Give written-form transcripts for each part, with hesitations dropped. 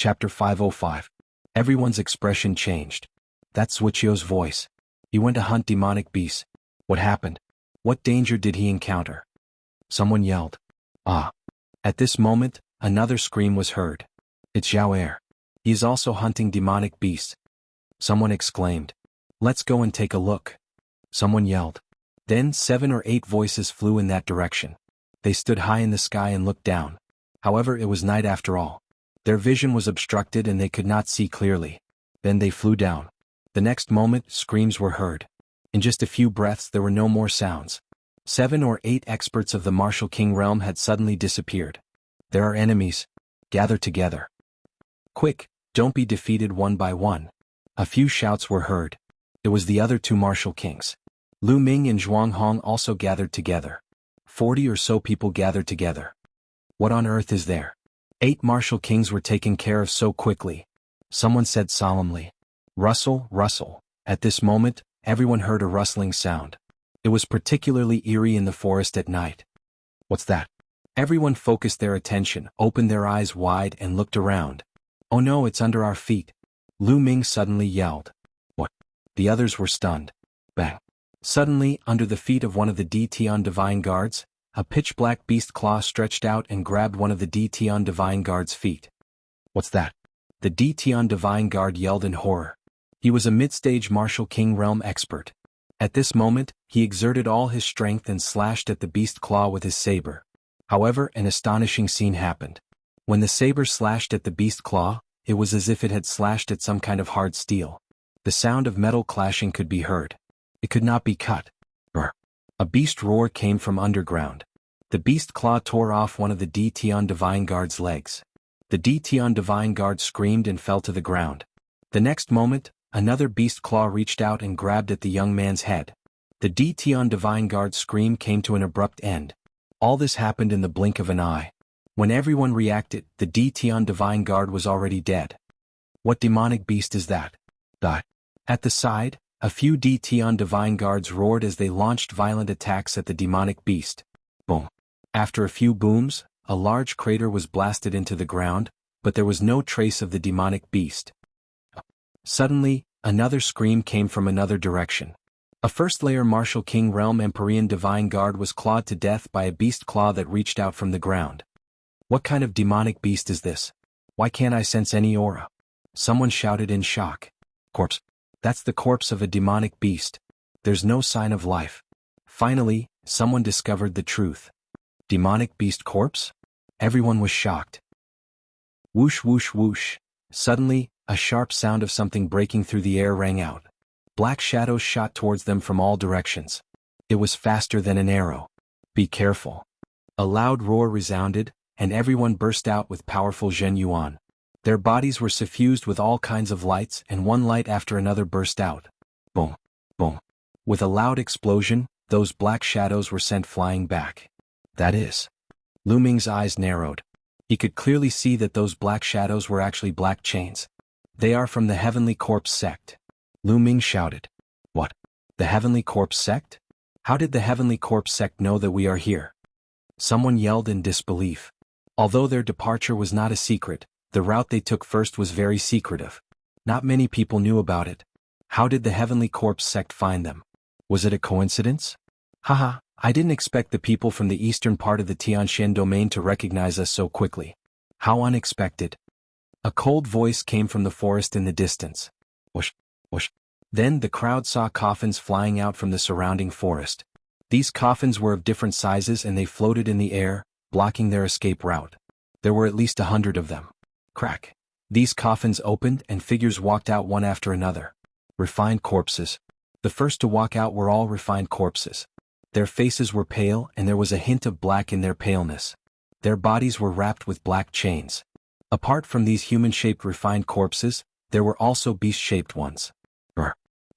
Chapter 505. Everyone's expression changed. That's Wuxia's voice. He went to hunt demonic beasts. What happened? What danger did he encounter? Someone yelled. Ah. At this moment, another scream was heard. It's Zhao. He is also hunting demonic beasts. Someone exclaimed. Let's go and take a look. Someone yelled. Then 7 or 8 voices flew in that direction. They stood high in the sky and looked down. However, it was night after all. Their vision was obstructed and they could not see clearly. Then they flew down. The next moment, screams were heard. In just a few breaths there were no more sounds. 7 or 8 experts of the Martial King realm had suddenly disappeared. There are enemies. Gather together. Quick, don't be defeated one by one. A few shouts were heard. It was the other 2 Martial Kings. Lu Ming and Zhuang Hong also gathered together. 40 or so people gathered together. What on earth is there? 8 Martial Kings were taken care of so quickly. Someone said solemnly. Rustle, rustle. At this moment, everyone heard a rustling sound. It was particularly eerie in the forest at night. What's that? Everyone focused their attention, opened their eyes wide and looked around. Oh no, it's under our feet. Lu Ming suddenly yelled. What? The others were stunned. Bang. Suddenly, under the feet of one of the Dtian Divine Guards, a pitch-black beast claw stretched out and grabbed one of the Dtian Divine Guard's feet. What's that? The Dtian Divine Guard yelled in horror. He was a mid-stage Martial King realm expert. At this moment, he exerted all his strength and slashed at the beast claw with his saber. However, an astonishing scene happened. When the saber slashed at the beast claw, it was as if it had slashed at some kind of hard steel. The sound of metal clashing could be heard. It could not be cut. A beast roar came from underground. The beast claw tore off one of the Dtian Divine Guard's legs. The Dtian Divine Guard screamed and fell to the ground. The next moment, another beast claw reached out and grabbed at the young man's head. The Dtian Divine Guard's scream came to an abrupt end. All this happened in the blink of an eye. When everyone reacted, the Dtian Divine Guard was already dead. What demonic beast is that? At the side, a few Dtian Divine Guards roared as they launched violent attacks at the demonic beast. Boom. After a few booms, a large crater was blasted into the ground, but there was no trace of the demonic beast. Suddenly, another scream came from another direction. A first-layer Martial King Realm Empyrean Divine Guard was clawed to death by a beast claw that reached out from the ground. What kind of demonic beast is this? Why can't I sense any aura? Someone shouted in shock. Corpse. That's the corpse of a demonic beast. There's no sign of life. Finally, someone discovered the truth. Demonic beast corpse? Everyone was shocked. Whoosh whoosh whoosh. Suddenly, a sharp sound of something breaking through the air rang out. Black shadows shot towards them from all directions. It was faster than an arrow. Be careful. A loud roar resounded, and everyone burst out with powerful Zhen Yuan. Their bodies were suffused with all kinds of lights and one light after another burst out. Boom, boom. With a loud explosion, those black shadows were sent flying back. That is. Lu Ming's eyes narrowed. He could clearly see that those black shadows were actually black chains. They are from the Heavenly Corpse sect. Lu Ming shouted. What? The Heavenly Corpse sect? How did the Heavenly Corpse sect know that we are here? Someone yelled in disbelief. Although their departure was not a secret, the route they took first was very secretive. Not many people knew about it. How did the Heavenly Corpse sect find them? Was it a coincidence? Haha, I didn't expect the people from the eastern part of the Tianxian domain to recognize us so quickly. How unexpected. A cold voice came from the forest in the distance. Whoosh, whoosh. Then the crowd saw coffins flying out from the surrounding forest. These coffins were of different sizes and they floated in the air, blocking their escape route. There were at least 100 of them. Crack. These coffins opened and figures walked out one after another. Refined corpses. The first to walk out were all refined corpses. Their faces were pale and there was a hint of black in their paleness. Their bodies were wrapped with black chains. Apart from these human-shaped refined corpses, there were also beast-shaped ones.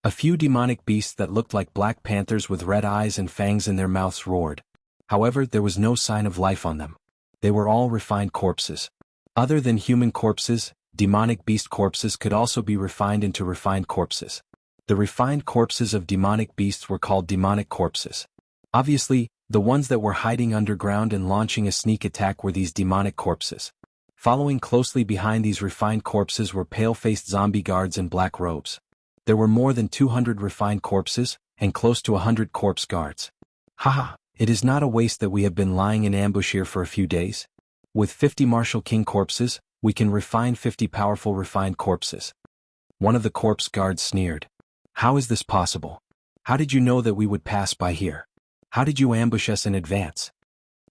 A few demonic beasts that looked like black panthers with red eyes and fangs in their mouths roared. However, there was no sign of life on them. They were all refined corpses. Other than human corpses, demonic beast corpses could also be refined into refined corpses. The refined corpses of demonic beasts were called demonic corpses. Obviously, the ones that were hiding underground and launching a sneak attack were these demonic corpses. Following closely behind these refined corpses were pale-faced zombie guards in black robes. There were more than 200 refined corpses, and close to 100 corpse guards. Haha, it is not a waste that we have been lying in ambush here for a few days. With 50 martial king corpses, we can refine 50 powerful refined corpses. One of the corpse guards sneered. How is this possible? How did you know that we would pass by here? How did you ambush us in advance?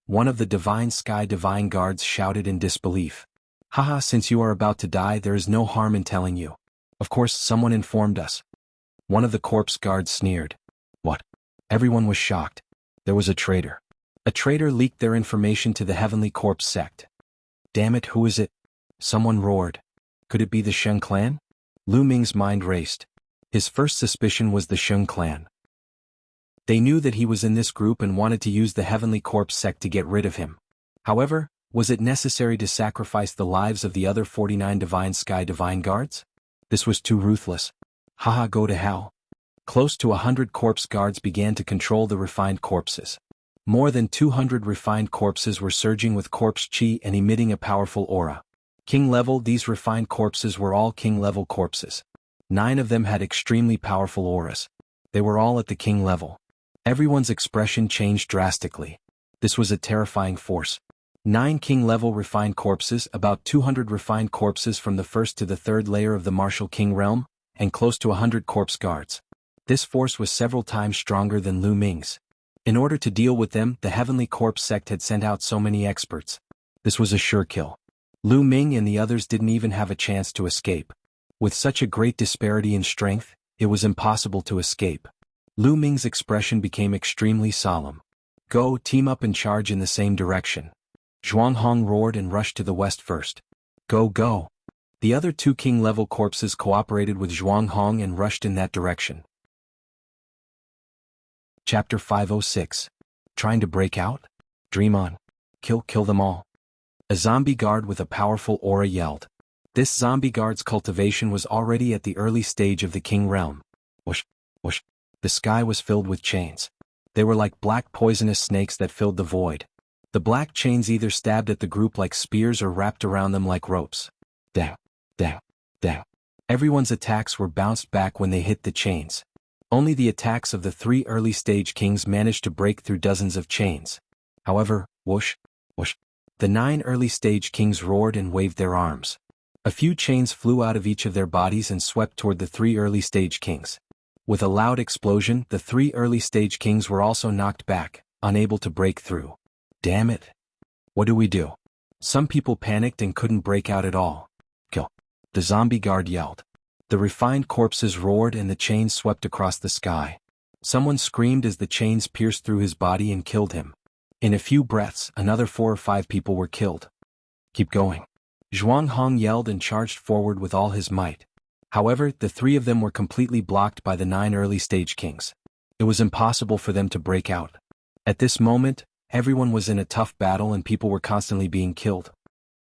One of the divine guards shouted in disbelief. Haha, since you are about to die, there is no harm in telling you. Of course, someone informed us. One of the corpse guards sneered. What? Everyone was shocked. There was a traitor. A traitor leaked their information to the Heavenly Corpse sect. Damn it, who is it? Someone roared. Could it be the Sheng clan? Lu Ming's mind raced. His first suspicion was the Sheng clan. They knew that he was in this group and wanted to use the Heavenly Corpse sect to get rid of him. However, was it necessary to sacrifice the lives of the other 49 divine guards? This was too ruthless. Haha, go to hell. Close to 100 corpse guards began to control the refined corpses. More than 200 refined corpses were surging with corpse chi and emitting a powerful aura. King level, these refined corpses were all king level corpses. 9 of them had extremely powerful auras. They were all at the king level. Everyone's expression changed drastically. This was a terrifying force. 9 king-level refined corpses, about 200 refined corpses from the first to the third layer of the martial king realm, and close to 100 corpse guards. This force was several times stronger than Lu Ming's. In order to deal with them, the Heavenly Corpse sect had sent out so many experts. This was a sure kill. Lu Ming and the others didn't even have a chance to escape. With such a great disparity in strength, it was impossible to escape. Lu Ming's expression became extremely solemn. Go, team up and charge in the same direction. Zhuanghong roared and rushed to the west first. Go, go. The other 2 king-level corpses cooperated with Zhuanghong and rushed in that direction. Chapter 506. Trying to break out? Dream on. Kill them all. A zombie guard with a powerful aura yelled. This zombie guard's cultivation was already at the early stage of the king realm. Whoosh, whoosh. The sky was filled with chains. They were like black poisonous snakes that filled the void. The black chains either stabbed at the group like spears or wrapped around them like ropes. Down, down, down. Everyone's attacks were bounced back when they hit the chains. Only the attacks of the 3 early-stage kings managed to break through dozens of chains. However, whoosh, whoosh. The 9 early-stage kings roared and waved their arms. A few chains flew out of each of their bodies and swept toward the 3 early-stage kings. With a loud explosion, the 3 early-stage kings were also knocked back, unable to break through. Damn it. What do we do? Some people panicked and couldn't break out at all. Kill. The zombie guard yelled. The refined corpses roared and the chains swept across the sky. Someone screamed as the chains pierced through his body and killed him. In a few breaths, another 4 or 5 people were killed. Keep going. Zhuanghong yelled and charged forward with all his might. However, the 3 of them were completely blocked by the 9 early-stage kings. It was impossible for them to break out. At this moment, everyone was in a tough battle and people were constantly being killed.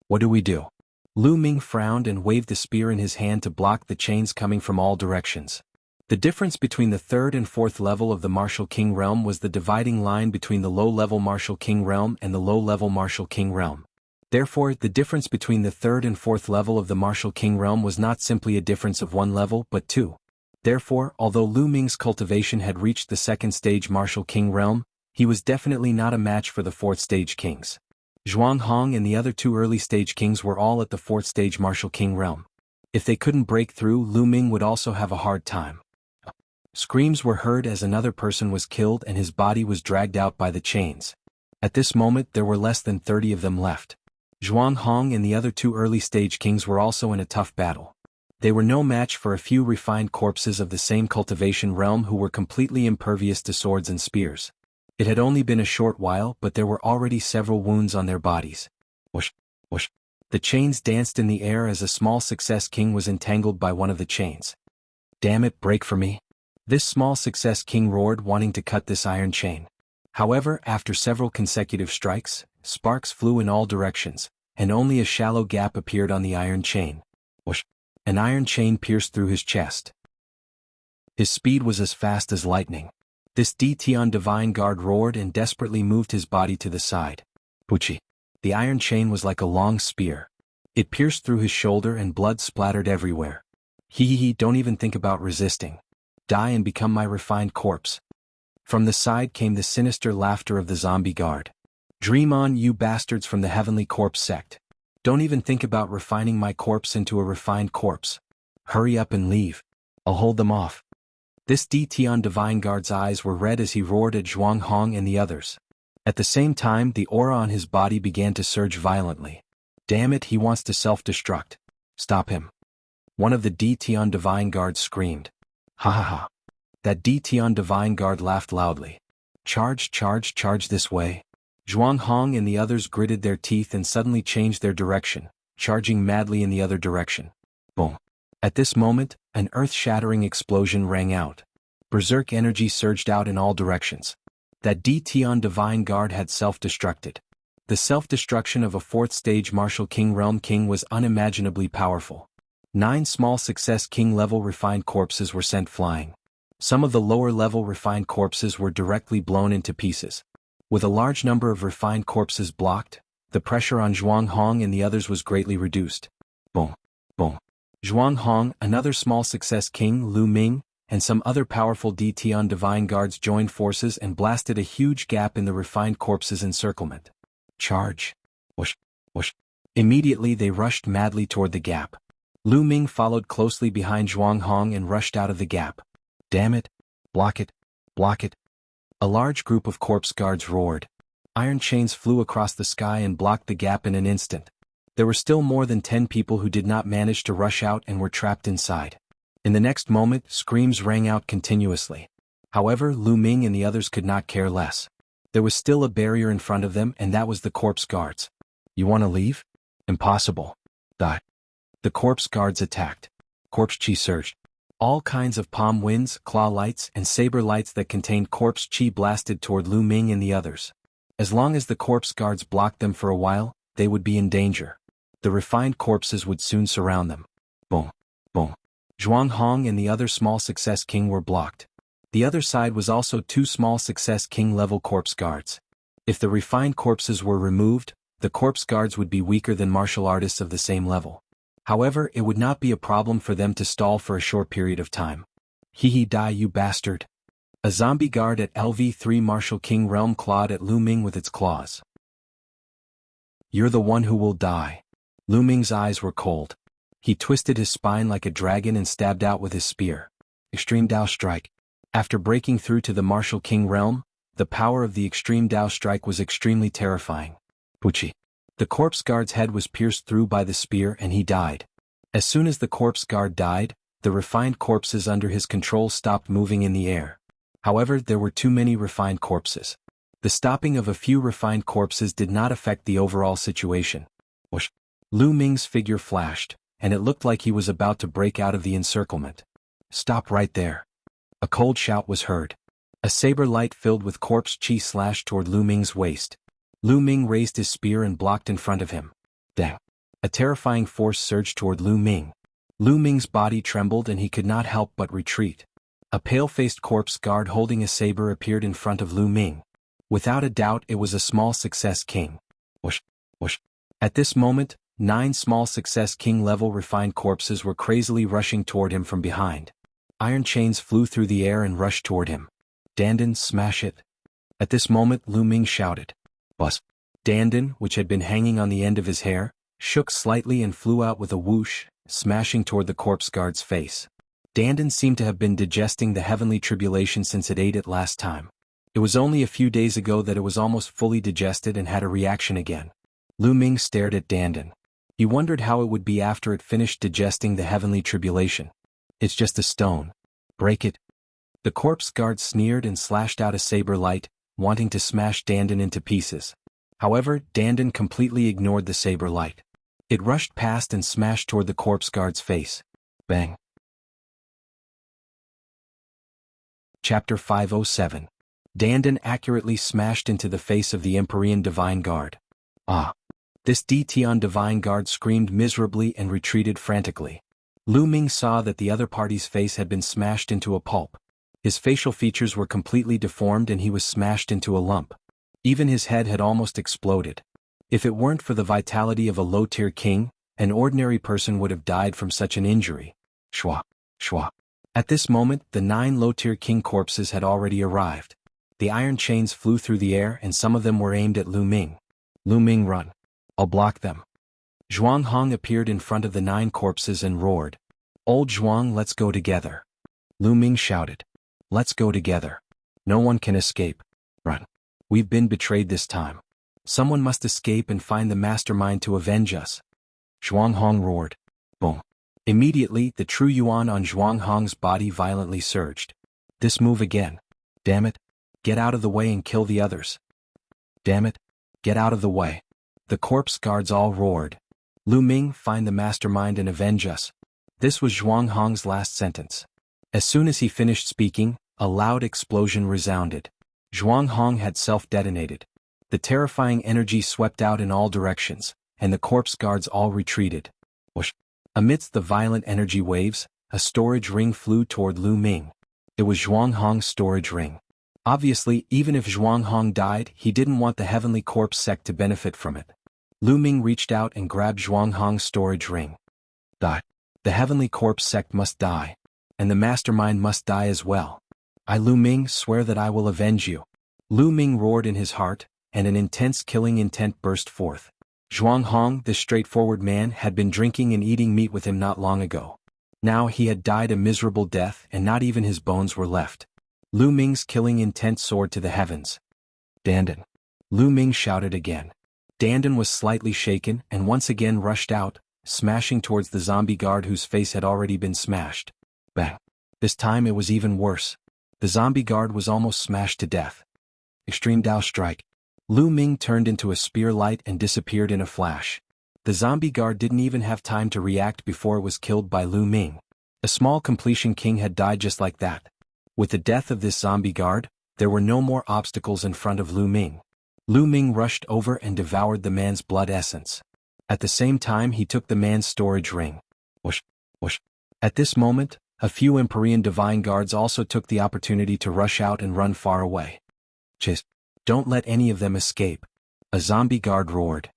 What do we do? Lu Ming frowned and waved the spear in his hand to block the chains coming from all directions. The difference between the 3rd and 4th level of the martial king realm was the dividing line between the low-level martial king realm and the low-level martial king realm. Therefore, the difference between the 3rd and 4th level of the martial king realm was not simply a difference of 1 level but 2. Therefore, although Lu Ming's cultivation had reached the 2nd stage martial king realm, he was definitely not a match for the 4th stage kings. Zhuanghong and the other 2 early stage kings were all at the 4th stage martial king realm. If they couldn't break through, Lu Ming would also have a hard time. Screams were heard as another person was killed and his body was dragged out by the chains. At this moment there were less than 30 of them left. Zhuanghong and the other 2 early stage kings were also in a tough battle. They were no match for a few refined corpses of the same cultivation realm who were completely impervious to swords and spears. It had only been a short while, but there were already several wounds on their bodies. Whoosh, whoosh. The chains danced in the air as a small success king was entangled by one of the chains. Damn it, break for me. This small success king roared, wanting to cut this iron chain. However, after several consecutive strikes, sparks flew in all directions, and only a shallow gap appeared on the iron chain. Whoosh. An iron chain pierced through his chest. His speed was as fast as lightning. This Dition divine guard roared and desperately moved his body to the side. Puchi. The iron chain was like a long spear. It pierced through his shoulder and blood splattered everywhere. He, don't even think about resisting. Die and become my refined corpse. From the side came the sinister laughter of the zombie guard. Dream on, you bastards from the Heavenly Corpse sect. Don't even think about refining my corpse into a refined corpse. Hurry up and leave. I'll hold them off. This Dian Divine Guard's eyes were red as he roared at Zhuang Hong and the others. At the same time, the aura on his body began to surge violently. Damn it, he wants to self-destruct. Stop him. One of the Dian Divine Guards screamed. Ha ha ha. That Dian Divine Guard laughed loudly. Charge, charge, charge this way. Zhuang Hong and the others gritted their teeth and suddenly changed their direction, charging madly in the other direction. Boom. At this moment, an earth-shattering explosion rang out. Berserk energy surged out in all directions. That Dian Divine Guard had self-destructed. The self-destruction of a fourth-stage Martial King Realm King was unimaginably powerful. 9 small Success King-level refined corpses were sent flying. Some of the lower-level refined corpses were directly blown into pieces. With a large number of refined corpses blocked, the pressure on Zhuang Hong and the others was greatly reduced. Boom. Boom. Zhuang Hong, another small Success King, Lu Ming, and some other powerful Dian Divine Guards joined forces and blasted a huge gap in the refined corpses' encirclement. Charge. Whoosh. Whoosh. Immediately they rushed madly toward the gap. Lu Ming followed closely behind Zhuang Hong and rushed out of the gap. Damn it. Block it. Block it. A large group of corpse guards roared. Iron chains flew across the sky and blocked the gap in an instant. There were still more than 10 people who did not manage to rush out and were trapped inside. In the next moment, screams rang out continuously. However, Lu Ming and the others could not care less. There was still a barrier in front of them, and that was the corpse guards. You want to leave? Impossible. Die. The corpse guards attacked. Corpse chi surged. All kinds of palm winds, claw lights, and saber lights that contained corpse chi blasted toward Lu Ming and the others. As long as the corpse guards blocked them for a while, they would be in danger. The refined corpses would soon surround them. Boom. Boom. Zhuang Hong and the other small Success King were blocked. The other side was also 2 small Success King-level corpse guards. If the refined corpses were removed, the corpse guards would be weaker than martial artists of the same level. However, it would not be a problem for them to stall for a short period of time. Die, you bastard. A zombie guard at LV3 Martial King Realm clawed at Lu Ming with its claws. You're the one who will die. Lu Ming's eyes were cold. He twisted his spine like a dragon and stabbed out with his spear. Extreme Dao Strike. After breaking through to the Martial King Realm, the power of the Extreme Dao Strike was extremely terrifying. Puchi. The corpse guard's head was pierced through by the spear and he died. As soon as the corpse guard died, the refined corpses under his control stopped moving in the air. However, there were too many refined corpses. The stopping of a few refined corpses did not affect the overall situation. Whoosh. Lu Ming's figure flashed, and it looked like he was about to break out of the encirclement. Stop right there. A cold shout was heard. A saber light filled with corpse chi slashed toward Lu Ming's waist. Lu Ming raised his spear and blocked in front of him. Dang. A terrifying force surged toward Lu Ming. Lu Ming's body trembled and he could not help but retreat. A pale-faced corpse guard holding a saber appeared in front of Lu Ming. Without a doubt it was a small Success King. Whoosh, whoosh. At this moment, 9 small Success King-level refined corpses were crazily rushing toward him from behind. Iron chains flew through the air and rushed toward him. Dandan, smash it. At this moment Lu Ming shouted. Buzz. Dandan, which had been hanging on the end of his hair, shook slightly and flew out with a whoosh, smashing toward the corpse guard's face. Dandan seemed to have been digesting the heavenly tribulation since it ate it last time. It was only a few days ago that it was almost fully digested and had a reaction again. Lu Ming stared at Dandan. He wondered how it would be after it finished digesting the heavenly tribulation. It's just a stone. Break it. The corpse guard sneered and slashed out a saber light, wanting to smash Dandan into pieces. However, Dandan completely ignored the saber light. It rushed past and smashed toward the corpse guard's face. Bang. Chapter 507. Dandan accurately smashed into the face of the Empyrean Divine Guard. Ah! This Dian Divine Guard screamed miserably and retreated frantically. Lu Ming saw that the other party's face had been smashed into a pulp. His facial features were completely deformed and he was smashed into a lump. Even his head had almost exploded. If it weren't for the vitality of a low-tier king, An ordinary person would have died from such an injury. Shwa, shwa. At this moment, the 9 low-tier king corpses had already arrived. The iron chains flew through the air and some of them were aimed at Lu Ming. Lu Ming, run. I'll block them. Zhuang Hong appeared in front of the 9 corpses and roared. Old Zhuang, let's go together. Lu Ming shouted. Let's go together. No one can escape. Run. We've been betrayed this time. Someone must escape and find the mastermind to avenge us. Zhuang Hong roared. Boom. Immediately, the true yuan on Zhuang Hong's body violently surged. This move again. Damn it. Get out of the way and kill the others. Damn it. Get out of the way. The corpse guards all roared. Lu Ming, find the mastermind and avenge us. This was Zhuang Hong's last sentence. As soon as he finished speaking, a loud explosion resounded. Zhuang Hong had self-detonated. The terrifying energy swept out in all directions, and the corpse guards all retreated. Whoosh. Amidst the violent energy waves, a storage ring flew toward Lu Ming. It was Zhuang Hong's storage ring. Obviously, even if Zhuang Hong died, he didn't want the Heavenly Corpse sect to benefit from it. Lu Ming reached out and grabbed Zhuang Hong's storage ring. Die. The Heavenly Corpse sect must die. And the mastermind must die as well. I, Lu Ming, swear that I will avenge you. Lu Ming roared in his heart, and an intense killing intent burst forth. Zhuang Hong, this straightforward man, had been drinking and eating meat with him not long ago. Now he had died a miserable death and not even his bones were left. Lu Ming's killing intent soared to the heavens. Dandan. Lu Ming shouted again. Dandan was slightly shaken and once again rushed out, smashing towards the zombie guard whose face had already been smashed. Bang. This time it was even worse. The zombie guard was almost smashed to death. Extreme Dao Strike. Lu Ming turned into a spear light and disappeared in a flash. The zombie guard didn't even have time to react before it was killed by Lu Ming. A small completion king had died just like that. With the death of this zombie guard, there were no more obstacles in front of Lu Ming. Lu Ming rushed over and devoured the man's blood essence. At the same time he took the man's storage ring. Whoosh, whoosh. At this moment, a few Empyrean divine guards also took the opportunity to rush out and run far away. Chase. Don't let any of them escape. A zombie guard roared.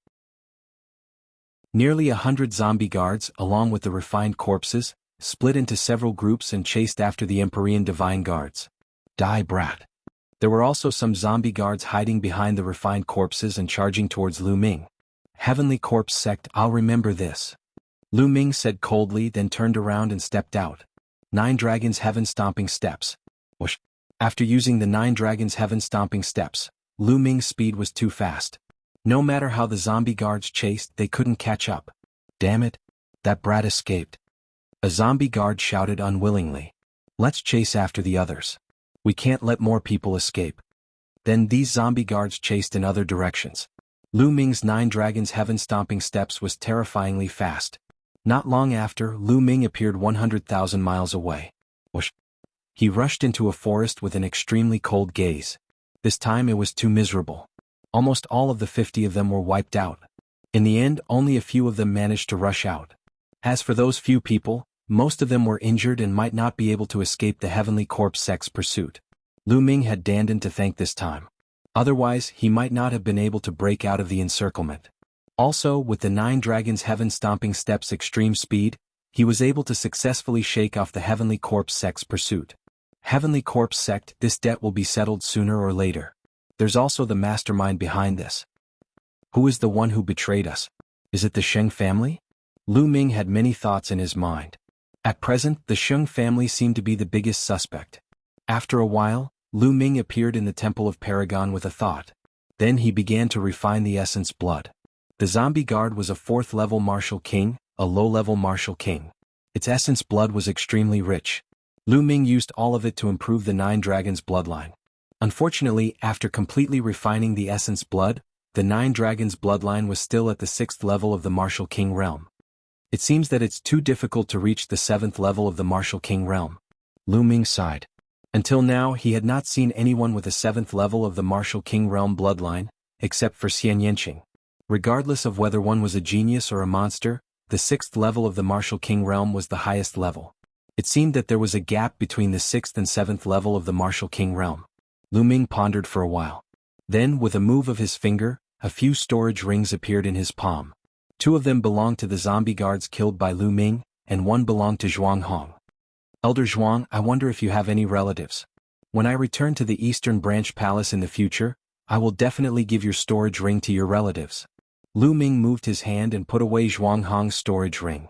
Nearly 100 zombie guards, along with the refined corpses, split into several groups and chased after the Empyrean divine guards. Die, brat. There were also some zombie guards hiding behind the refined corpses and charging towards Lu Ming. Heavenly Corpse sect, I'll remember this. Lu Ming said coldly, then turned around and stepped out. 9 dragons heaven stomping steps. Whoosh. After using the 9 dragons heaven stomping steps, Lu Ming's speed was too fast. No matter how the zombie guards chased, they couldn't catch up. Damn it. That brat escaped. A zombie guard shouted unwillingly. Let's chase after the others. We can't let more people escape. Then these zombie guards chased in other directions. Lu Ming's 9 dragons heaven stomping steps was terrifyingly fast. Not long after, Lu Ming appeared 100,000 miles away. Whoosh. He rushed into a forest with an extremely cold gaze. This time it was too miserable. Almost all of the 50 of them were wiped out. In the end, only a few of them managed to rush out. As for those few people, most of them were injured and might not be able to escape the Heavenly Corpse sect's pursuit. Lu Ming had Dandan to thank this time. Otherwise, he might not have been able to break out of the encirclement. Also, with the 9 dragons heaven stomping steps' extreme speed, he was able to successfully shake off the Heavenly Corpse sect's pursuit. Heavenly Corpse sect, this debt will be settled sooner or later. There's also the mastermind behind this. Who is the one who betrayed us? Is it the Sheng family? Lu Ming had many thoughts in his mind. At present, the Sheng family seemed to be the biggest suspect. After a while, Lu Ming appeared in the Temple of Paragon with a thought. Then he began to refine the essence blood. The zombie guard was a 4th level martial king, a low-level martial king. Its essence blood was extremely rich. Lu Ming used all of it to improve the 9 dragons bloodline. Unfortunately, after completely refining the essence blood, the 9 dragons bloodline was still at the 6th level of the martial king realm. It seems that it's too difficult to reach the 7th level of the martial king realm. Lu Ming sighed. Until now he had not seen anyone with a 7th level of the martial king realm bloodline, except for Xian Yanqing. Regardless of whether one was a genius or a monster, the 6th level of the martial king realm was the highest level. It seemed that there was a gap between the 6th and 7th level of the martial king realm. Lu Ming pondered for a while. Then, with a move of his finger, a few storage rings appeared in his palm. Two of them belonged to the zombie guards killed by Lu Ming, and one belonged to Zhuang. Elder Zhuang, I wonder if you have any relatives. When I return to the Eastern Branch Palace in the future, I will definitely give your storage ring to your relatives. Lu Ming moved his hand and put away Zhuanghong's storage ring.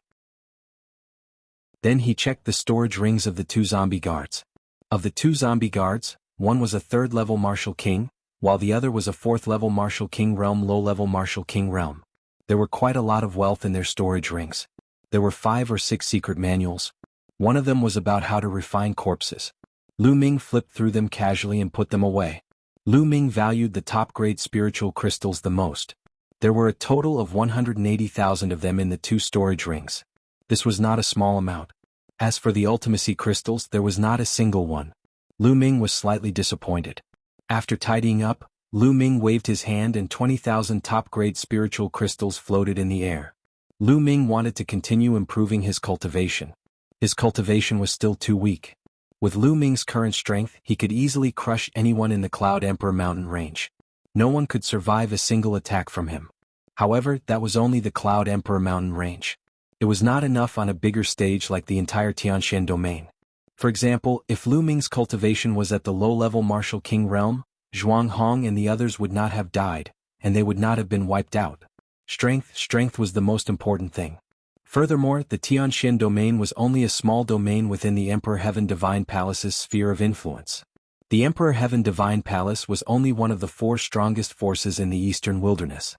Then he checked the storage rings of the two zombie guards. Of the two zombie guards, one was a third-level Martial King, while the other was a fourth-level Martial King Realm low-level Martial King Realm. There were quite a lot of wealth in their storage rings. There were 5 or 6 secret manuals. One of them was about how to refine corpses. Lu Ming flipped through them casually and put them away. Lu Ming valued the top-grade spiritual crystals the most. There were a total of 180,000 of them in the 2 storage rings. This was not a small amount. As for the ultimacy crystals, there was not a single one. Lu Ming was slightly disappointed. After tidying up, Lu Ming waved his hand and 20,000 top-grade spiritual crystals floated in the air. Lu Ming wanted to continue improving his cultivation. His cultivation was still too weak. With Lu Ming's current strength, he could easily crush anyone in the Cloud Emperor mountain range. No one could survive a single attack from him. However, that was only the Cloud Emperor mountain range. It was not enough on a bigger stage like the entire Tianshan domain. For example, if Lu Ming's cultivation was at the low-level Martial King realm, Zhuanghong and the others would not have died, and they would not have been wiped out. Strength was the most important thing. Furthermore, the Tianshan domain was only a small domain within the Emperor Heaven Divine Palace's sphere of influence. The Emperor Heaven Divine Palace was only one of the 4 strongest forces in the Eastern Wilderness.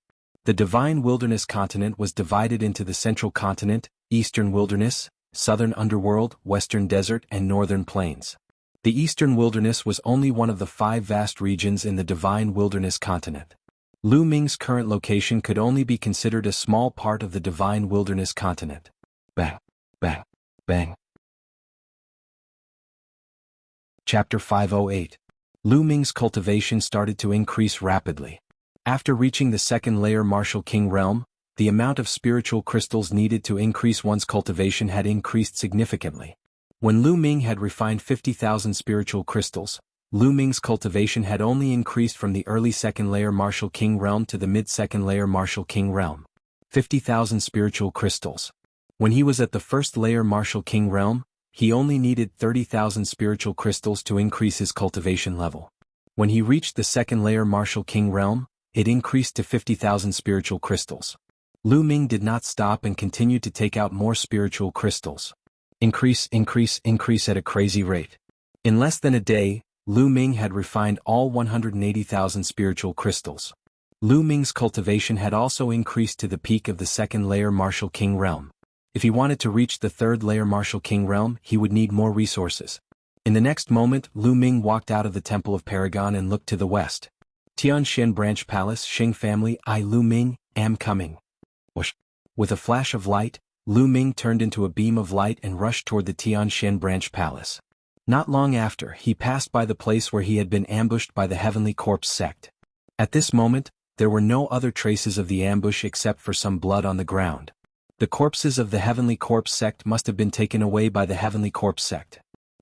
The Divine Wilderness continent was divided into the Central Continent, Eastern Wilderness, Southern Underworld, Western Desert and Northern Plains. The Eastern Wilderness was only one of the 5 vast regions in the Divine Wilderness continent. Lu Ming's current location could only be considered a small part of the Divine Wilderness continent. Bang, bang, bang. Chapter 508. Lu Ming's cultivation started to increase rapidly. After reaching the second layer Martial King realm, the amount of spiritual crystals needed to increase one's cultivation had increased significantly. When Lu Ming had refined 50,000 spiritual crystals, Lu Ming's cultivation had only increased from the early second layer Martial King realm to the mid-second layer Martial King realm. 50,000 spiritual crystals. When he was at the first layer Martial King realm, he only needed 30,000 spiritual crystals to increase his cultivation level. When he reached the second layer Martial King realm, it increased to 50,000 spiritual crystals. Lu Ming did not stop and continued to take out more spiritual crystals. Increase at a crazy rate. In less than a day, Lu Ming had refined all 180,000 spiritual crystals. Lu Ming's cultivation had also increased to the peak of the second layer Martial King realm. If he wanted to reach the third layer Martial King realm, he would need more resources. In the next moment, Lu Ming walked out of the Temple of Paragon and looked to the west. Tianshan Branch Palace, Xing family, I Lu Ming, am coming. Whoosh. With a flash of light, Lu Ming turned into a beam of light and rushed toward the Tianshan Branch Palace. Not long after, he passed by the place where he had been ambushed by the Heavenly Corpse sect. At this moment, there were no other traces of the ambush except for some blood on the ground. The corpses of the Heavenly Corpse sect must have been taken away by the Heavenly Corpse sect.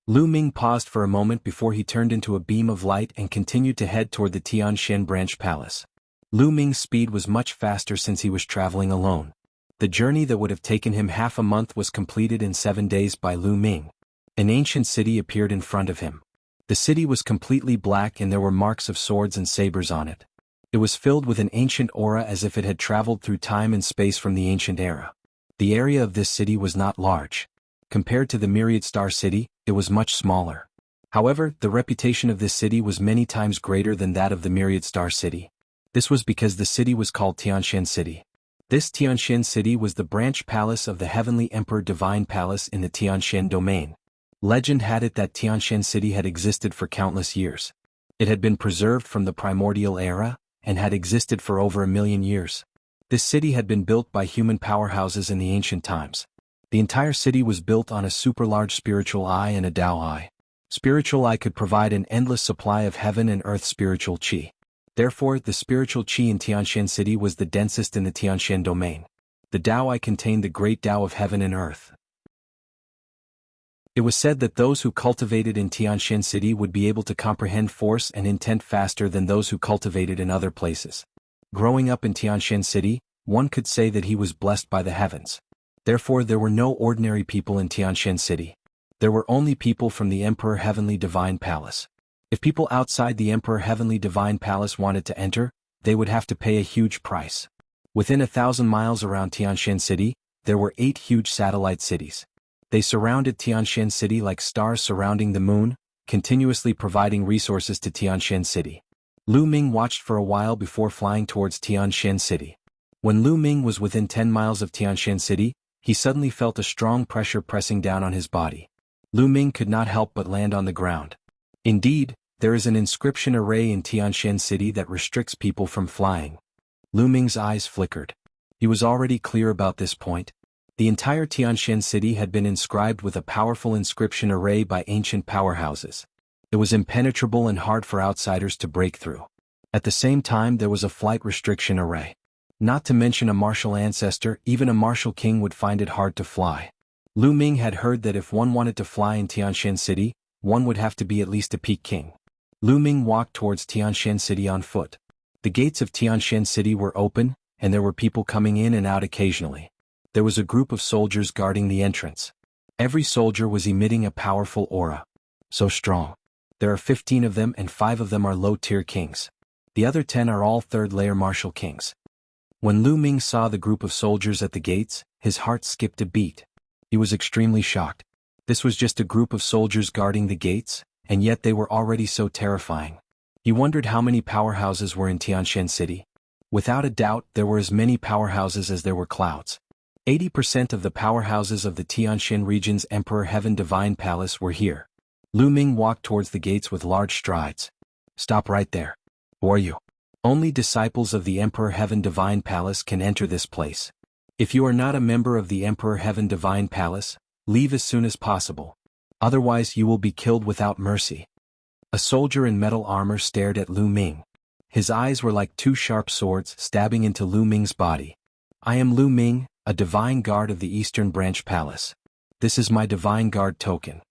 Lu Ming paused for a moment before he turned into a beam of light and continued to head toward the Tianshan Branch Palace. Lu Ming's speed was much faster since he was traveling alone. The journey that would have taken him half a month was completed in 7 days by Lu Ming. An ancient city appeared in front of him. The city was completely black and there were marks of swords and sabers on it. It was filled with an ancient aura as if it had traveled through time and space from the ancient era. The area of this city was not large. Compared to the Myriad Star City, it was much smaller. However, the reputation of this city was many times greater than that of the Myriad Star City. This was because the city was called Tianshan City. This Tianshan City was the branch palace of the Heavenly Emperor Divine Palace in the Tianshan domain. Legend had it that Tianshan City had existed for countless years. It had been preserved from the primordial era, and had existed for over 1,000,000 years. This city had been built by human powerhouses in the ancient times. The entire city was built on a super-large spiritual eye and a Tao eye. Spiritual eye could provide an endless supply of heaven and earth spiritual qi. Therefore, the spiritual qi in Tianshan City was the densest in the Tianshan domain. The Tao eye contained the great Tao of heaven and earth. It was said that those who cultivated in Tianshan City would be able to comprehend force and intent faster than those who cultivated in other places. Growing up in Tianshan City, One could say that he was blessed by the heavens. Therefore there were no ordinary people in Tianxian City. There were only people from the Emperor Heavenly Divine Palace. If people outside the Emperor Heavenly Divine Palace wanted to enter, they would have to pay a huge price. Within 1,000 miles around Tianxian City, there were 8 huge satellite cities. They surrounded Tianxian City like stars surrounding the moon, continuously providing resources to Tianxian City. Lu Ming watched for a while before flying towards Tianxian City. When Lu Ming was within 10 miles of Tianxian City, he suddenly felt a strong pressure pressing down on his body. Lu Ming could not help but land on the ground. Indeed, there is an inscription array in Tianxian City that restricts people from flying. Lu Ming's eyes flickered. He was already clear about this point. The entire Tianxian City had been inscribed with a powerful inscription array by ancient powerhouses. It was impenetrable and hard for outsiders to break through. At the same time there was a flight restriction array. Not to mention a martial ancestor, even a martial king would find it hard to fly. Lu Ming had heard that if one wanted to fly in Tianxian City, one would have to be at least a peak king. Lu Ming walked towards Tianxian City on foot. The gates of Tianxian City were open, and there were people coming in and out occasionally. There was a group of soldiers guarding the entrance. Every soldier was emitting a powerful aura. So strong. There are 15 of them and 5 of them are low-tier kings. The other 10 are all third-layer martial kings. When Lu Ming saw the group of soldiers at the gates, his heart skipped a beat. He was extremely shocked. This was just a group of soldiers guarding the gates, and yet they were already so terrifying. He wondered how many powerhouses were in Tianxian City. Without a doubt, there were as many powerhouses as there were clouds. 80% of the powerhouses of the Tianxian region's Emperor Heaven Divine Palace were here. Lu Ming walked towards the gates with large strides. Stop right there. Who are you? Only disciples of the Emperor Heaven Divine Palace can enter this place. If you are not a member of the Emperor Heaven Divine Palace, leave as soon as possible. Otherwise you will be killed without mercy. A soldier in metal armor stared at Lu Ming. His eyes were like 2 sharp swords stabbing into Lu Ming's body. I am Lu Ming, a divine guard of the Eastern Branch Palace. This is my divine guard token.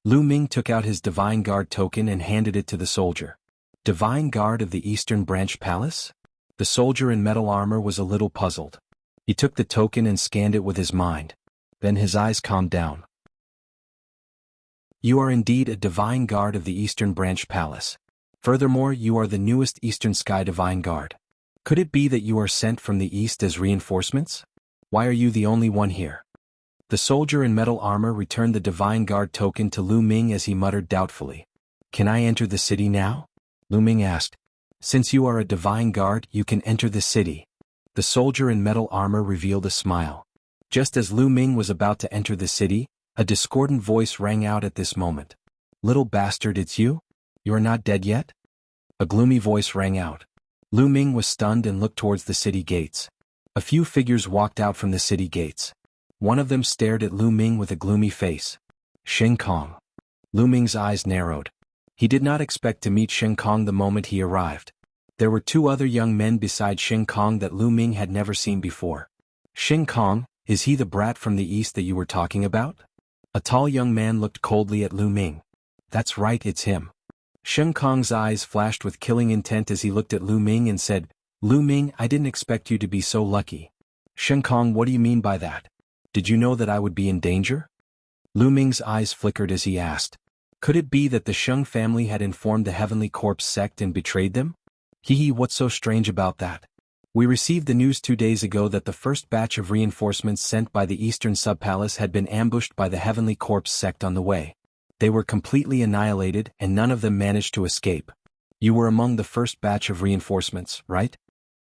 Lu Ming took out his divine guard token and handed it to the soldier. Divine guard of the Eastern Branch Palace? The soldier in metal armor was a little puzzled. He took the token and scanned it with his mind. Then his eyes calmed down. You are indeed a divine guard of the Eastern Branch Palace. Furthermore, you are the newest Eastern Sky Divine Guard. Could it be that you are sent from the East as reinforcements? Why are you the only one here? The soldier in metal armor returned the Divine Guard token to Lu Ming as he muttered doubtfully. Can I enter the city now? Lu Ming asked. Since you are a Divine Guard, you can enter the city. The soldier in metal armor revealed a smile. Just as Lu Ming was about to enter the city, a discordant voice rang out at this moment. Little bastard, it's you? You are not dead yet? A gloomy voice rang out. Lu Ming was stunned and looked towards the city gates. A few figures walked out from the city gates. One of them stared at Lu Ming with a gloomy face. Shen Kong. Lu Ming's eyes narrowed. He did not expect to meet Shen Kong the moment he arrived. There were 2 other young men beside Shen Kong that Lu Ming had never seen before. Shen Kong, is he the brat from the east that you were talking about? A tall young man looked coldly at Lu Ming. That's right, it's him. Shen Kong's eyes flashed with killing intent as he looked at Lu Ming and said, Lu Ming, I didn't expect you to be so lucky. Shen Kong, what do you mean by that? Did you know that I would be in danger? Lu Ming's eyes flickered as he asked. Could it be that the Sheng family had informed the Heavenly Corpse sect and betrayed them? Hee, what's so strange about that? We received the news 2 days ago that the first batch of reinforcements sent by the Eastern Subpalace had been ambushed by the Heavenly Corpse sect on the way. They were completely annihilated and none of them managed to escape. You were among the first batch of reinforcements, right?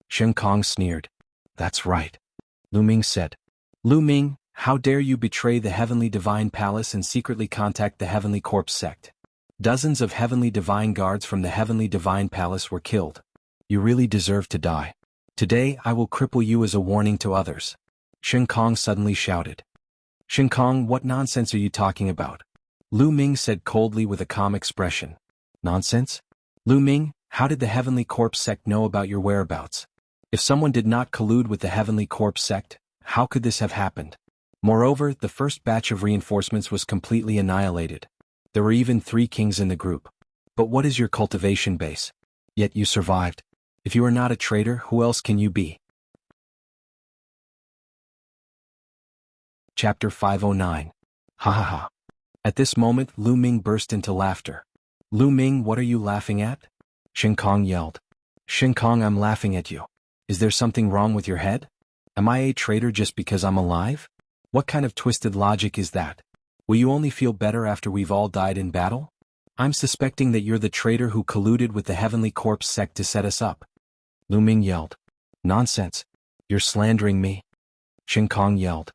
Shen Kong sneered. That's right. Lu Ming said. Lu Ming, how dare you betray the Heavenly Divine Palace and secretly contact the Heavenly Corpse sect? Dozens of Heavenly Divine Guards from the Heavenly Divine Palace were killed. You really deserve to die. Today I will cripple you as a warning to others. Shen Kong suddenly shouted. Shen Kong, what nonsense are you talking about? Lu Ming said coldly with a calm expression. Nonsense? Lu Ming, how did the Heavenly Corpse sect know about your whereabouts? If someone did not collude with the Heavenly Corpse sect, how could this have happened? Moreover, the first batch of reinforcements was completely annihilated. There were even 3 kings in the group. But what is your cultivation base? Yet you survived. If you are not a traitor, who else can you be? Chapter 509. Ha ha ha. At this moment Lu Ming burst into laughter. Lu Ming, what are you laughing at? Shen Kong yelled. Shen Kong, I'm laughing at you. Is there something wrong with your head? Am I a traitor just because I'm alive? What kind of twisted logic is that? Will you only feel better after we've all died in battle? I'm suspecting that you're the traitor who colluded with the Heavenly Corpse sect to set us up. Lu Ming yelled. Nonsense. You're slandering me. Shen Kong yelled.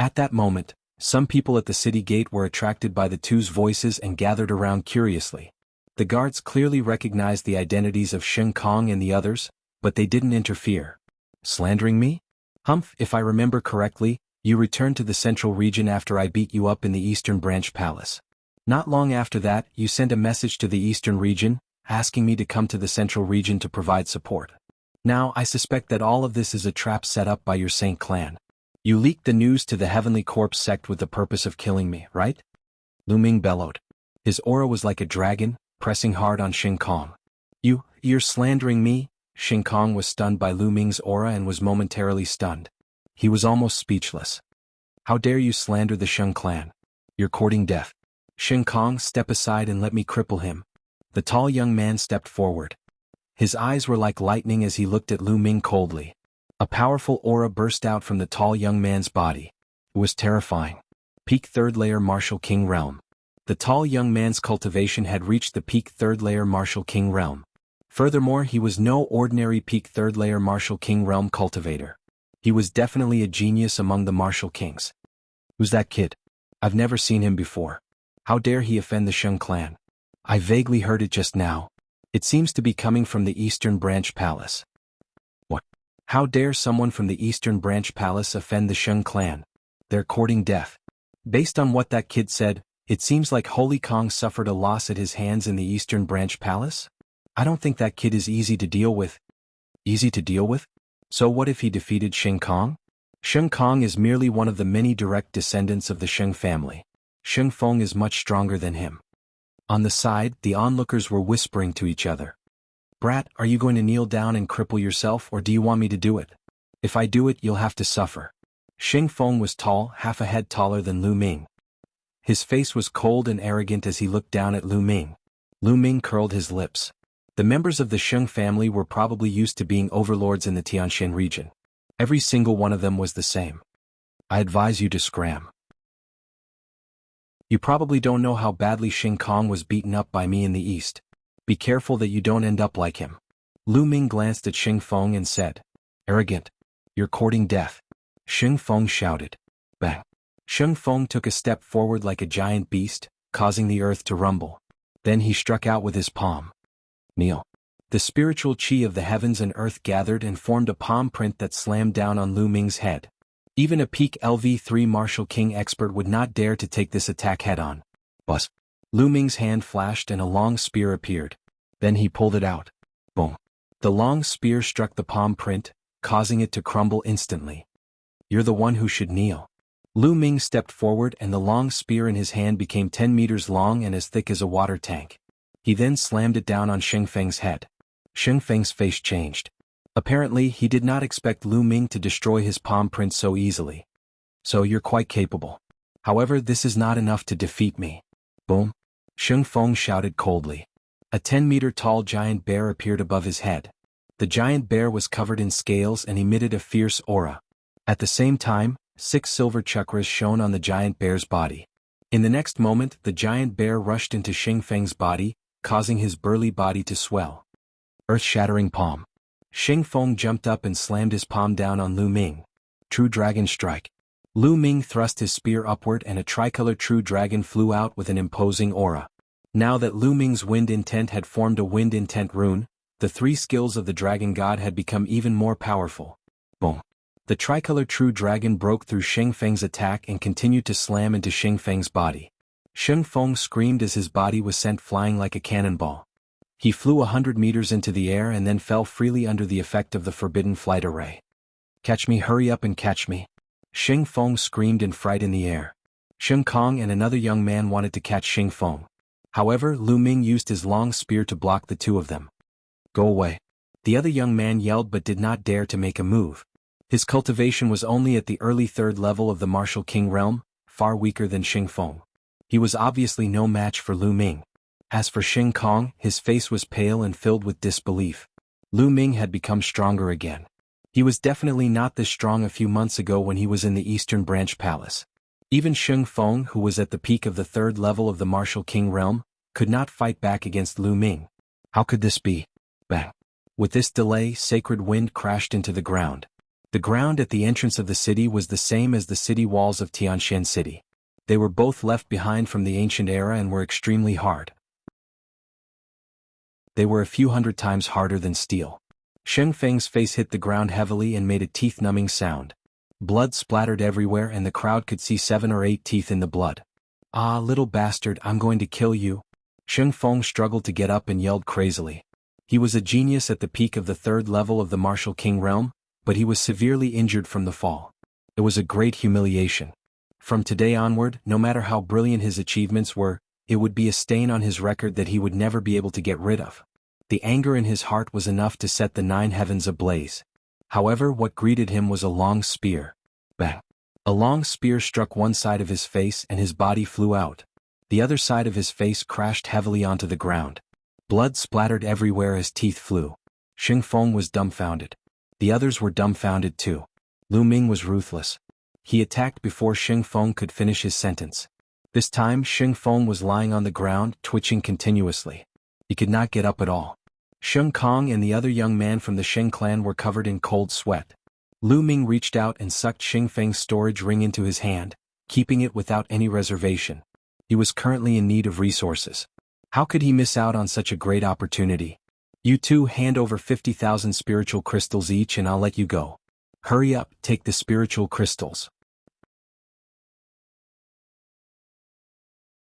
At that moment, some people at the city gate were attracted by the two's voices and gathered around curiously. The guards clearly recognized the identities of Shen Kong and the others, but they didn't interfere. Slandering me? Humph, if I remember correctly, you returned to the central region after I beat you up in the Eastern Branch Palace. Not long after that, you sent a message to the Eastern region, asking me to come to the central region to provide support. Now I suspect that all of this is a trap set up by your Saint clan. You leaked the news to the Heavenly Corpse sect with the purpose of killing me, right? Lu Ming bellowed. His aura was like a dragon, pressing hard on Shen Kong. You're slandering me? Shen Kong was stunned by Lu Ming's aura and was momentarily stunned. He was almost speechless. How dare you slander the Sheng clan? You're courting death. Shen Kong, step aside and let me cripple him. The tall young man stepped forward. His eyes were like lightning as he looked at Lu Ming coldly. A powerful aura burst out from the tall young man's body. It was terrifying. Peak 3rd Layer Martial King Realm. The tall young man's cultivation had reached the Peak 3rd Layer Martial King Realm. Furthermore, he was no ordinary Peak 3rd Layer Martial King Realm cultivator. He was definitely a genius among the martial kings. Who's that kid? I've never seen him before. How dare he offend the Sheng clan? I vaguely heard it just now. It seems to be coming from the Eastern Branch Palace. What? How dare someone from the Eastern Branch Palace offend the Sheng clan? They're courting death. Based on what that kid said, it seems like Holy Kong suffered a loss at his hands in the Eastern Branch Palace? I don't think that kid is easy to deal with. Easy to deal with? So what if he defeated Shen Kong? Shen Kong is merely one of the many direct descendants of the Sheng family. Shen Feng is much stronger than him. On the side, the onlookers were whispering to each other. Brat, are you going to kneel down and cripple yourself, or do you want me to do it? If I do it, you'll have to suffer. Shen Feng was tall, half a head taller than Lu Ming. His face was cold and arrogant as he looked down at Lu Ming. Lu Ming curled his lips. The members of the Sheng family were probably used to being overlords in the Tianshan region. Every single one of them was the same. I advise you to scram. You probably don't know how badly Shen Kong was beaten up by me in the east. Be careful that you don't end up like him. Lu Ming glanced at Shen Feng and said, Arrogant. You're courting death. Shen Feng shouted. Bang. Shen Feng took a step forward like a giant beast, causing the earth to rumble. Then he struck out with his palm. Kneel. The spiritual chi of the heavens and earth gathered and formed a palm print that slammed down on Lu Ming's head. Even a peak LV3 Martial King expert would not dare to take this attack head-on. Buzz. Lu Ming's hand flashed and a long spear appeared. Then he pulled it out. Boom. The long spear struck the palm print, causing it to crumble instantly. You're the one who should kneel. Lu Ming stepped forward and the long spear in his hand became 10 meters long and as thick as a water tank. He then slammed it down on Shen Feng's head. Shen Feng's face changed. Apparently, he did not expect Lu Ming to destroy his palm print so easily. So you're quite capable. However, this is not enough to defeat me. Boom. Shen Feng shouted coldly. A 10-meter-tall giant bear appeared above his head. The giant bear was covered in scales and emitted a fierce aura. At the same time, 6 silver chakras shone on the giant bear's body. In the next moment, the giant bear rushed into Shen Feng's body, causing his burly body to swell. Earth-shattering palm. Shen Feng jumped up and slammed his palm down on Lu Ming. True Dragon Strike. Lu Ming thrust his spear upward and a tricolor True Dragon flew out with an imposing aura. Now that Lu Ming's Wind Intent had formed a Wind Intent rune, the 3 skills of the Dragon God had become even more powerful. Boom. The tricolor True Dragon broke through Shen Feng's attack and continued to slam into Shen Feng's body. Shen Feng screamed as his body was sent flying like a cannonball. He flew 100 meters into the air and then fell freely under the effect of the forbidden flight array. Catch me, hurry up and catch me. Shen Feng screamed in fright in the air. Shen Kong and another young man wanted to catch Shen Feng. However, Lu Ming used his long spear to block the two of them. Go away. The other young man yelled but did not dare to make a move. His cultivation was only at the early third level of the martial king realm, far weaker than Xing Feng. He was obviously no match for Lu Ming. As for Xing Kong, his face was pale and filled with disbelief. Lu Ming had become stronger again. He was definitely not this strong a few months ago when he was in the Eastern Branch Palace. Even Xing Feng, who was at the peak of the third level of the martial king realm, could not fight back against Lu Ming. How could this be? Bang! With this delay, sacred wind crashed into the ground. The ground at the entrance of the city was the same as the city walls of Tianshan City. They were both left behind from the ancient era and were extremely hard. They were a few hundred times harder than steel. Sheng Feng's face hit the ground heavily and made a teeth-numbing sound. Blood splattered everywhere and the crowd could see 7 or 8 teeth in the blood. "Ah, little bastard, I'm going to kill you." Sheng Feng struggled to get up and yelled crazily. He was a genius at the peak of the third level of the martial king realm, but he was severely injured from the fall. It was a great humiliation. From today onward, no matter how brilliant his achievements were, it would be a stain on his record that he would never be able to get rid of. The anger in his heart was enough to set the 9 heavens ablaze. However, what greeted him was a long spear. Bang! A long spear struck one side of his face and his body flew out. The other side of his face crashed heavily onto the ground. Blood splattered everywhere as teeth flew. Xing Feng was dumbfounded. The others were dumbfounded too. Lu Ming was ruthless. He attacked before Xing Feng could finish his sentence. This time Xing Feng was lying on the ground, twitching continuously. He could not get up at all. Sheng Kong and the other young man from the Sheng clan were covered in cold sweat. Lu Ming reached out and sucked Xing Feng's storage ring into his hand, keeping it without any reservation. He was currently in need of resources. How could he miss out on such a great opportunity? "You two hand over 50,000 spiritual crystals each and I'll let you go. Hurry up, take the spiritual crystals."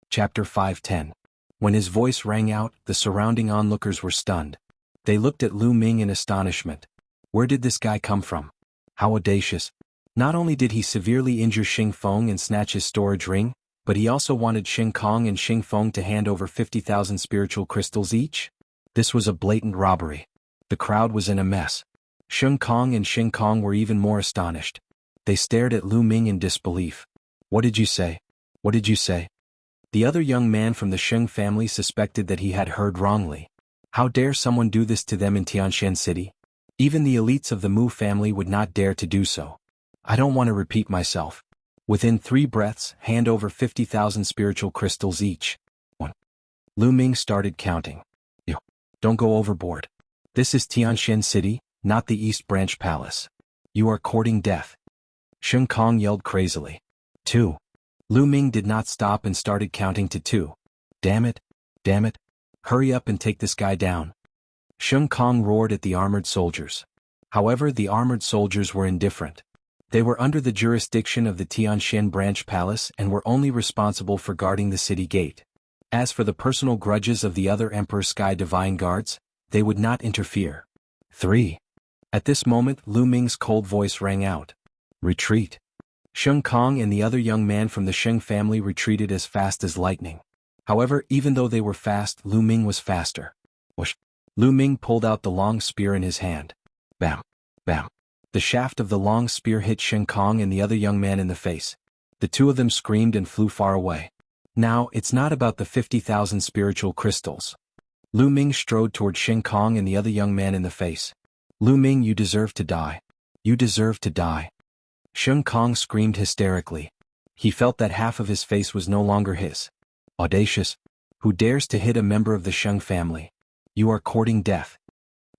Chapter 510. When his voice rang out, the surrounding onlookers were stunned. They looked at Lu Ming in astonishment. Where did this guy come from? How audacious. Not only did he severely injure Xing Feng and snatch his storage ring, but he also wanted Xing Kong and Xing Feng to hand over 50,000 spiritual crystals each? This was a blatant robbery. The crowd was in a mess. Xing Kong and Xing Kong were even more astonished. They stared at Lu Ming in disbelief. "What did you say? What did you say?" The other young man from the Sheng family suspected that he had heard wrongly. How dare someone do this to them in Tianshan City? Even the elites of the Mu family would not dare to do so. I don't want to repeat myself. Within 3 breaths, hand over 50,000 spiritual crystals each. 1. Lu Ming started counting. "You don't go overboard. This is Tianshan City, not the East Branch Palace. You are courting death." Sheng Kong yelled crazily. 2. Lu Ming did not stop and started counting to 2. Damn it. Damn it. Hurry up and take this guy down." Sheng Kong roared at the armored soldiers. However, the armored soldiers were indifferent. They were under the jurisdiction of the Tianshan Branch Palace and were only responsible for guarding the city gate. As for the personal grudges of the other Emperor Sky Divine Guards, they would not interfere. 3. At this moment, Lu Ming's cold voice rang out. "Retreat." Sheng Kong and the other young man from the Sheng family retreated as fast as lightning. However, even though they were fast, Lu Ming was faster. Whoosh! Lu Ming pulled out the long spear in his hand. Bam! Bam! The shaft of the long spear hit Sheng Kong and the other young man in the face. The two of them screamed and flew far away. Now, it's not about the 50,000 spiritual crystals. Lu Ming strode toward Sheng Kong and the other young man in the face. "Lu Ming, you deserve to die. You deserve to die." Sheng Kong screamed hysterically. He felt that half of his face was no longer his. "Audacious! Who dares to hit a member of the Sheng family? You are courting death."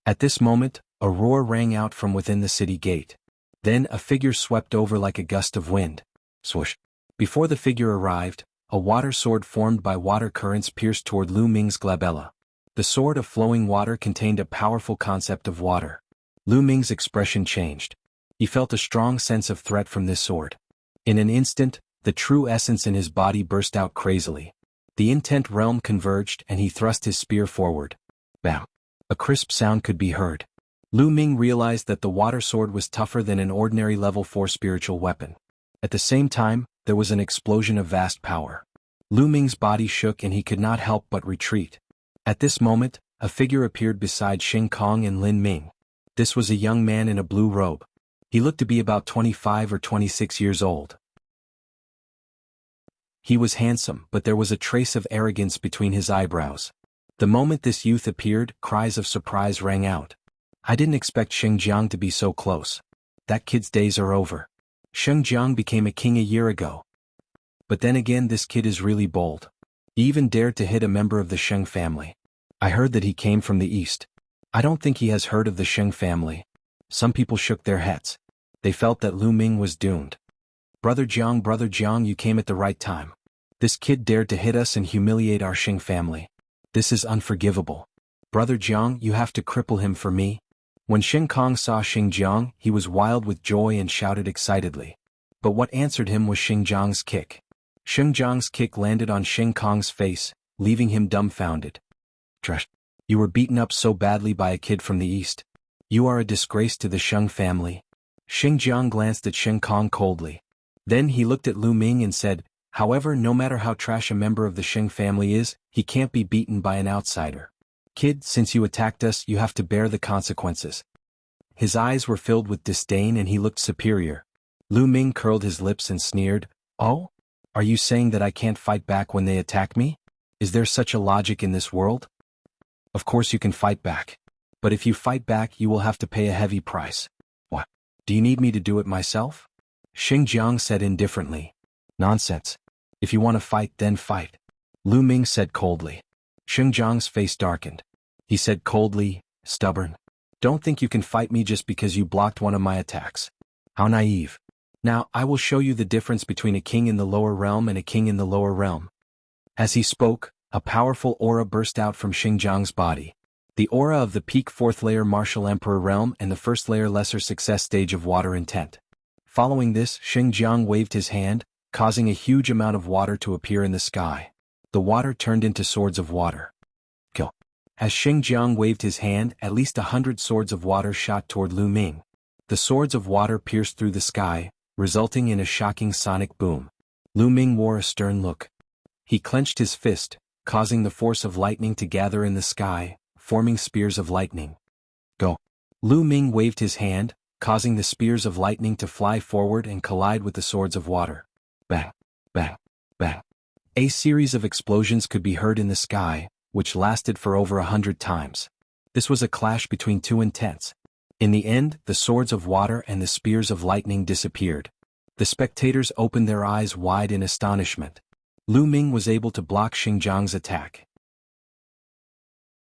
At this moment, a roar rang out from within the city gate. Then a figure swept over like a gust of wind. Swoosh! Before the figure arrived, a water sword formed by water currents pierced toward Lu Ming's glabella. The sword of flowing water contained a powerful concept of water. Lu Ming's expression changed. He felt a strong sense of threat from this sword. In an instant, the true essence in his body burst out crazily. The intent realm converged and he thrust his spear forward. Bam! A crisp sound could be heard. Lu Ming realized that the water sword was tougher than an ordinary level 4 spiritual weapon. At the same time, there was an explosion of vast power. Lu Ming's body shook and he could not help but retreat. At this moment, a figure appeared beside Xing Kong and Lin Ming. This was a young man in a blue robe. He looked to be about 25 or 26 years old. He was handsome, but there was a trace of arrogance between his eyebrows. The moment this youth appeared, cries of surprise rang out. I didn't expect Xinjiang to be so close. That kid's days are over. Xinjiang became a king a year ago. But then again, this kid is really bold. He even dared to hit a member of the Sheng family. I heard that he came from the east. I don't think he has heard of the Sheng family. Some people shook their heads. They felt that Lu Ming was doomed. Brother Jiang, you came at the right time. This kid dared to hit us and humiliate our Sheng family. This is unforgivable. Brother Jiang, you have to cripple him for me. When Xing Kong saw Xinjiang, he was wild with joy and shouted excitedly. But what answered him was Xinjiang's kick. Xinjiang's kick landed on Xing Kong's face, leaving him dumbfounded. Trash. You were beaten up so badly by a kid from the east. You are a disgrace to the Sheng family. Xinjiang glanced at Xing Kong coldly. Then he looked at Lu Ming and said, however, no matter how trash a member of the Sheng family is, he can't be beaten by an outsider. Kid, since you attacked us, you have to bear the consequences. His eyes were filled with disdain and he looked superior. Lu Ming curled his lips and sneered, oh? Are you saying that I can't fight back when they attack me? Is there such a logic in this world? Of course you can fight back. But if you fight back, you will have to pay a heavy price. What? Do you need me to do it myself? Xinjiang said indifferently. Nonsense. If you want to fight, then fight. Lu Ming said coldly. Xinjiang's face darkened. He said coldly, stubborn. Don't think you can fight me just because you blocked one of my attacks. How naive. Now, I will show you the difference between a king in the lower realm and a king in the lower realm. As he spoke, a powerful aura burst out from Xinjiang's body. The aura of the peak 4th layer martial emperor realm and the 1st layer lesser success stage of water intent. Following this, Xinjiang waved his hand, causing a huge amount of water to appear in the sky. The water turned into swords of water. Kill. As Xinjiang waved his hand, at least 100 swords of water shot toward Lu Ming. The swords of water pierced through the sky, resulting in a shocking sonic boom. Lu Ming wore a stern look. He clenched his fist, causing the force of lightning to gather in the sky, forming spears of lightning. Go. Lu Ming waved his hand, causing the spears of lightning to fly forward and collide with the swords of water. Bang, bang, bang. A series of explosions could be heard in the sky, which lasted for over 100 times. This was a clash between two intents. In the end, the swords of water and the spears of lightning disappeared. The spectators opened their eyes wide in astonishment. Lu Ming was able to block Xinjiang's attack.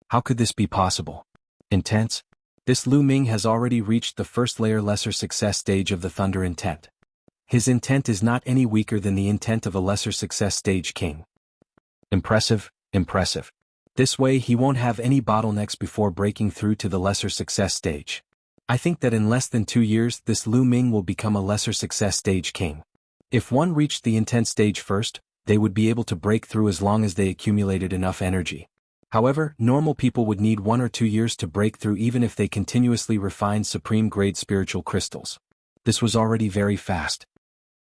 How could this be possible? Intense? This Lu Ming has already reached the 1st layer lesser success stage of the Thunder intent. His intent is not any weaker than the intent of a lesser success stage king. Impressive, impressive. This way he won't have any bottlenecks before breaking through to the lesser success stage. I think that in less than 2 years this Lu Ming will become a lesser success stage king. If one reached the intent stage first, they would be able to break through as long as they accumulated enough energy. However, normal people would need 1 or 2 years to break through even if they continuously refined supreme-grade spiritual crystals. This was already very fast.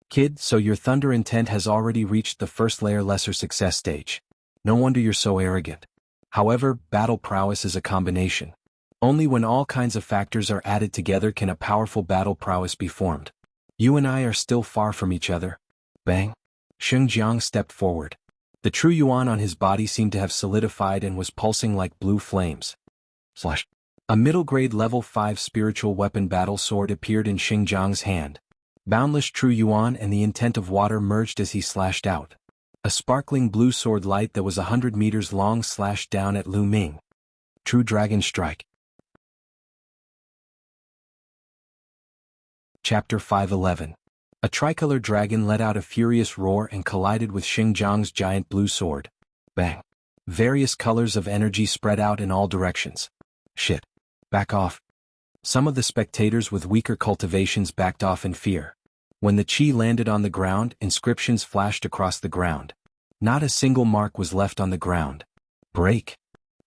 Kid, so your Thunder intent has already reached the 1st layer lesser success stage. No wonder you're so arrogant. However, battle prowess is a combination. Only when all kinds of factors are added together can a powerful battle prowess be formed. You and I are still far from each other. Bang. Xinjiang stepped forward. The true yuan on his body seemed to have solidified and was pulsing like blue flames. Slash. A middle-grade level 5 spiritual weapon battle sword appeared in Xinjiang's hand. Boundless true yuan and the intent of water merged as he slashed out. A sparkling blue sword light that was 100 meters long slashed down at Lu Ming. True Dragon Strike. Chapter 511. A tricolor dragon let out a furious roar and collided with Xinjiang's giant blue sword. Bang. Various colors of energy spread out in all directions. Shit. Back off. Some of the spectators with weaker cultivations backed off in fear. When the chi landed on the ground, inscriptions flashed across the ground. Not a single mark was left on the ground. Break.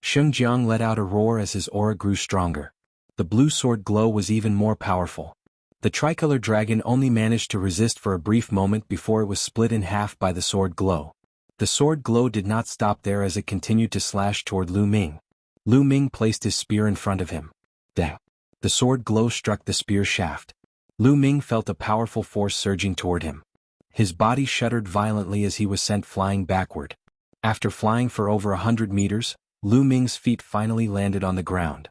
Xinjiang let out a roar as his aura grew stronger. The blue sword glow was even more powerful. The tricolor dragon only managed to resist for a brief moment before it was split in half by the sword glow. The sword glow did not stop there as it continued to slash toward Lu Ming. Lu Ming placed his spear in front of him. Dang. The sword glow struck the spear shaft. Lu Ming felt a powerful force surging toward him. His body shuddered violently as he was sent flying backward. After flying for over 100 meters, Lu Ming's feet finally landed on the ground.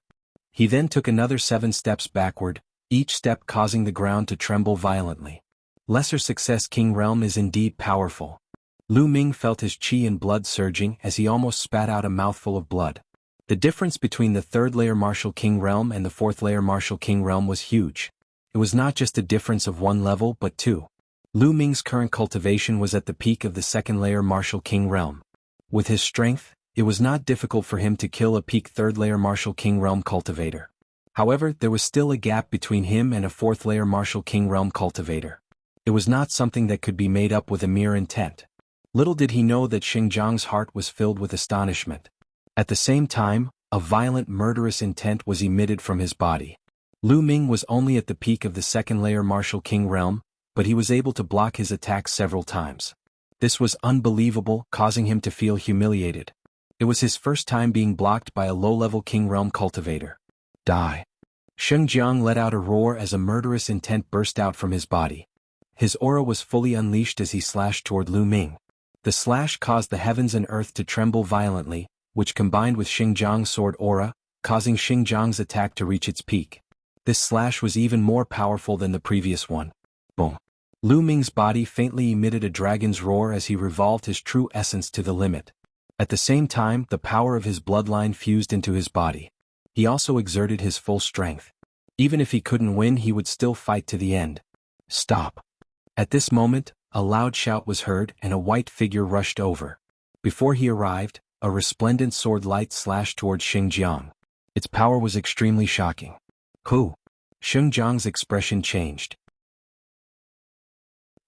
He then took another 7 steps backward, each step causing the ground to tremble violently. Lesser success King Realm is indeed powerful. Lu Ming felt his chi and blood surging as he almost spat out a mouthful of blood. The difference between the 3rd layer Martial King Realm and the 4th layer Martial King Realm was huge. It was not just a difference of 1 level but 2. Lu Ming's current cultivation was at the peak of the 2nd layer Martial King Realm. With his strength, it was not difficult for him to kill a peak 3rd layer Martial King Realm cultivator. However, there was still a gap between him and a 4th layer Martial King Realm cultivator. It was not something that could be made up with a mere intent. Little did he know that Xinjiang's heart was filled with astonishment. At the same time, a violent murderous intent was emitted from his body. Lu Ming was only at the peak of the 2nd layer Martial King Realm, but he was able to block his attacks several times. This was unbelievable, causing him to feel humiliated. It was his first time being blocked by a low-level King Realm cultivator. Die. Xinjiang let out a roar as a murderous intent burst out from his body. His aura was fully unleashed as he slashed toward Lu Ming. The slash caused the heavens and earth to tremble violently, which combined with Xinjiang's sword aura, causing Xinjiang's attack to reach its peak. This slash was even more powerful than the previous one. Boom. Lu Ming's body faintly emitted a dragon's roar as he revolved his true essence to the limit. At the same time, the power of his bloodline fused into his body. He also exerted his full strength. Even if he couldn't win, he would still fight to the end. Stop. At this moment, a loud shout was heard and a white figure rushed over. Before he arrived, a resplendent sword light slashed towards Xinjiang. Its power was extremely shocking. Who? Xinjiang's expression changed.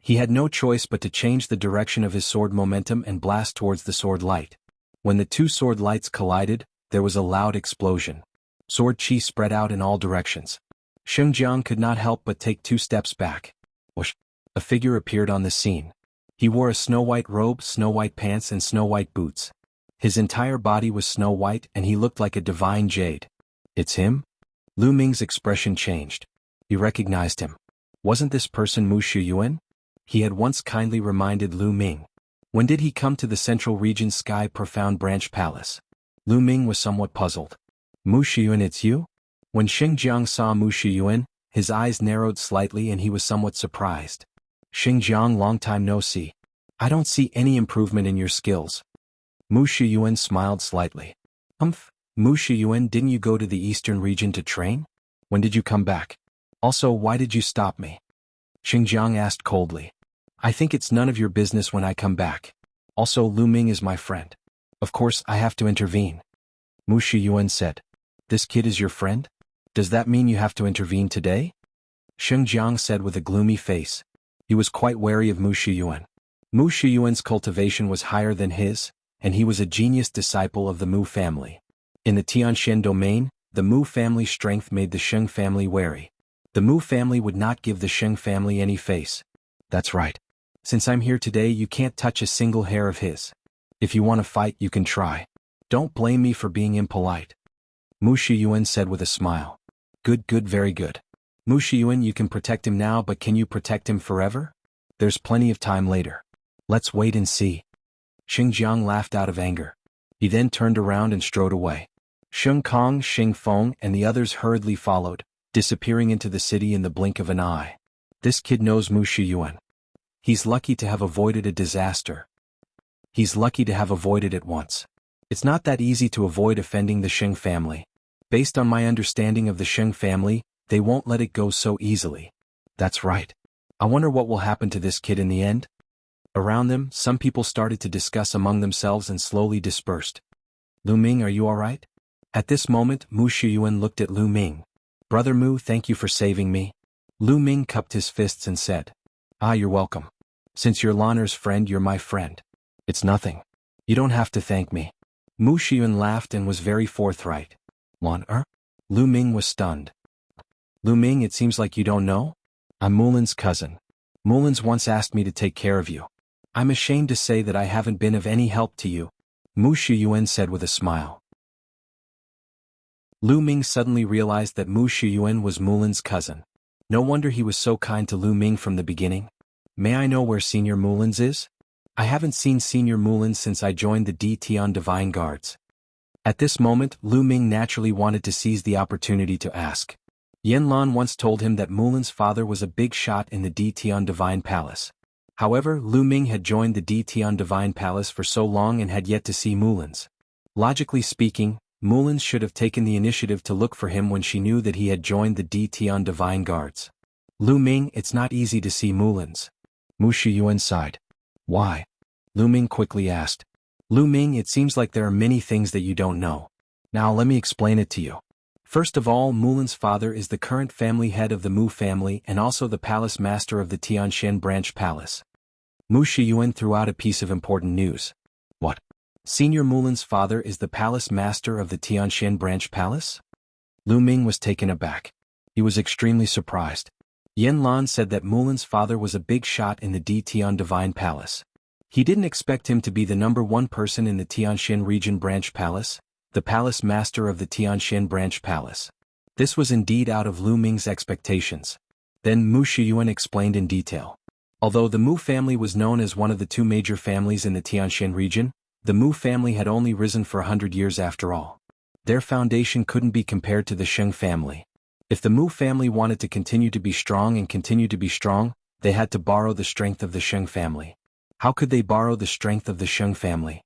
He had no choice but to change the direction of his sword momentum and blast towards the sword light. When the 2 sword lights collided, there was a loud explosion. Sword chi spread out in all directions. Xinjiang could not help but take 2 steps back. Whoosh! A figure appeared on the scene. He wore a snow-white robe, snow-white pants and snow-white boots. His entire body was snow-white and he looked like a divine jade. It's him? Lu Ming's expression changed. He recognized him. Wasn't this person Mu Shiyuan? He had once kindly reminded Lu Ming. When did he come to the Central Region's Sky Profound Branch Palace? Lu Ming was somewhat puzzled. Mu Shiyuan, it's you? When Xinjiang saw Mu Shiyuan, his eyes narrowed slightly and he was somewhat surprised. Xinjiang, long time no see. I don't see any improvement in your skills. Mu Shiyuan smiled slightly. Mu Shiyuan, didn't you go to the Eastern region to train? When did you come back? Also, why did you stop me? Xinjiang asked coldly. I think it's none of your business when I come back. Also, Lu Ming is my friend. Of course, I have to intervene. Mu Shiyuan said. This kid is your friend? Does that mean you have to intervene today? Xinjiang said with a gloomy face. He was quite wary of Mu Shiyuan. Mu Shiyuan's cultivation was higher than his, and he was a genius disciple of the Mu family. In the Tianxian domain, the Mu family strength made the Sheng family wary. The Mu family would not give the Sheng family any face. That's right. Since I'm here today, you can't touch a single hair of his. If you want to fight, you can try. Don't blame me for being impolite. Mu Shiyuan said with a smile. Good, very good. Mu Shiyuan, you can protect him now, but can you protect him forever? There's plenty of time later. Let's wait and see. Xinjiang laughed out of anger. He then turned around and strode away. Sheng Kong, Xing Feng and the others hurriedly followed, disappearing into the city in the blink of an eye. This kid knows Mu Shiyuan. He's lucky to have avoided a disaster. He's lucky to have avoided it once. It's not that easy to avoid offending the Sheng family. Based on my understanding of the Sheng family, they won't let it go so easily. That's right. I wonder what will happen to this kid in the end? Around them, some people started to discuss among themselves and slowly dispersed. Lu Ming, are you all right? At this moment, Mu Shiyuan looked at Lu Ming. Brother Mu, thank you for saving me. Lu Ming cupped his fists and said. Ah, you're welcome. Since you're Lanner's friend, you're my friend. It's nothing. You don't have to thank me. Mu Shiyuan laughed and was very forthright. Lanner? Lu Ming was stunned. Lu Ming, it seems like you don't know? I'm Mulan's cousin. Mulan's once asked me to take care of you. I'm ashamed to say that I haven't been of any help to you. Mu Shiyuan said with a smile. Lu Ming suddenly realized that Mu Shiyuan was Mulan's cousin. No wonder he was so kind to Lu Ming from the beginning. May I know where Senior Mullins is? I haven't seen Senior Mullins since I joined the DT Divine Guards. At this moment, Lu Ming naturally wanted to seize the opportunity to ask. Yen Lan once told him that Mulin's father was a big shot in the DT Divine Palace. However, Lu Ming had joined the DT Divine Palace for so long and had yet to see Mulin's. Logically speaking, Mullins should have taken the initiative to look for him when she knew that he had joined the DT Divine Guards. Lu Ming, it's not easy to see Mullins. Mu Shiyuan sighed. Why? Lu Ming quickly asked. Lu Ming, it seems like there are many things that you don't know. Now let me explain it to you. First of all, Mulin's father is the current family head of the Mu family and also the palace master of the Tianshan Branch Palace. Mu Shiyuan threw out a piece of important news. What? Senior Mulin's father is the palace master of the Tianshan Branch Palace? Lu Ming was taken aback. He was extremely surprised. Yen Lan said that Mulin's father was a big shot in the DT Divine Palace. He didn't expect him to be the number one person in the Tianshan Region Branch Palace, the palace master of the Tianshan Branch Palace. This was indeed out of Lu Ming's expectations. Then Mu Shiyuan explained in detail. Although the Mu family was known as one of the two major families in the Tianshan region, the Mu family had only risen for 100 years after all. Their foundation couldn't be compared to the Sheng family. If the Mu family wanted to continue to be strong and continue to be strong, they had to borrow the strength of the Sheng family. How could they borrow the strength of the Sheng family?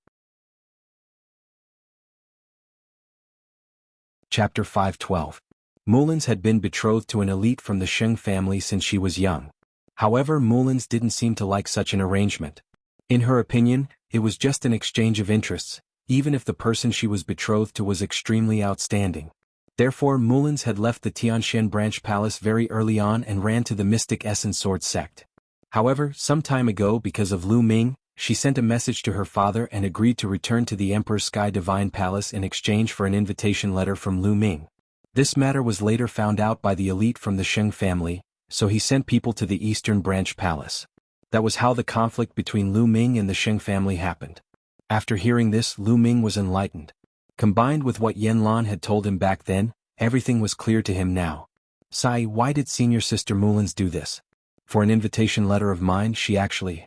Chapter 512. Mullins had been betrothed to an elite from the Sheng family since she was young. However, Mullins didn't seem to like such an arrangement. In her opinion, it was just an exchange of interests, even if the person she was betrothed to was extremely outstanding. Therefore, Mullins had left the Tianshan Branch Palace very early on and ran to the Mystic Essence Sword sect. However, some time ago, because of Lu Ming, she sent a message to her father and agreed to return to the Emperor's Sky Divine Palace in exchange for an invitation letter from Lu Ming. This matter was later found out by the elite from the Sheng family, so he sent people to the Eastern Branch Palace. That was how the conflict between Lu Ming and the Sheng family happened. After hearing this, Lu Ming was enlightened. Combined with what Yen Lan had told him back then, everything was clear to him now. Sai, why did senior sister Mullins do this? For an invitation letter of mine, she actually...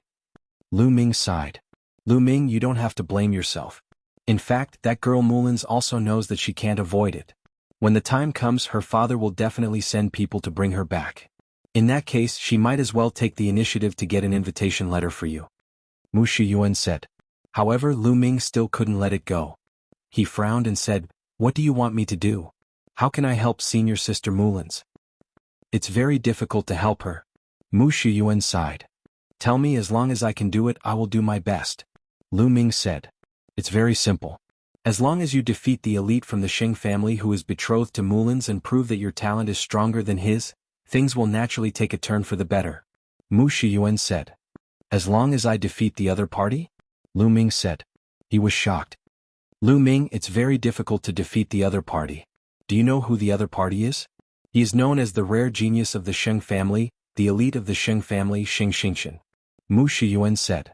Lu Ming sighed. Lu Ming, you don't have to blame yourself. In fact, that girl Mullins also knows that she can't avoid it. When the time comes, her father will definitely send people to bring her back. In that case, she might as well take the initiative to get an invitation letter for you. Mu Shiyuan said. However, Lu Ming still couldn't let it go. He frowned and said, What do you want me to do? How can I help senior sister Mullins? It's very difficult to help her. Mu Shiyuan sighed. Tell me, as long as I can do it, I will do my best. Lu Ming said. It's very simple. As long as you defeat the elite from the Sheng family who is betrothed to Mullins and prove that your talent is stronger than his, things will naturally take a turn for the better. Mu Shiyuan said. As long as I defeat the other party? Lu Ming said. He was shocked. Lu Ming, it's very difficult to defeat the other party. Do you know who the other party is? He is known as the rare genius of the Sheng family, the elite of the Sheng family, Sheng Xingshan. Mu Shiyuan said.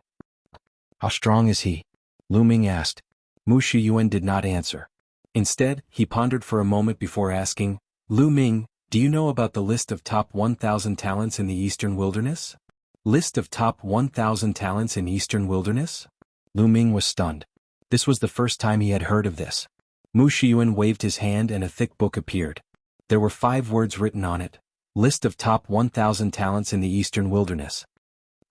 How strong is he? Lu Ming asked. Mu Shiyuan did not answer. Instead, he pondered for a moment before asking, Lu Ming, do you know about the list of top 1,000 talents in the Eastern Wilderness? List of top 1,000 talents in Eastern Wilderness? Lu Ming was stunned. This was the first time he had heard of this. Mu Shiyuan waved his hand and a thick book appeared. There were 5 words written on it. List of top 1,000 talents in the Eastern Wilderness.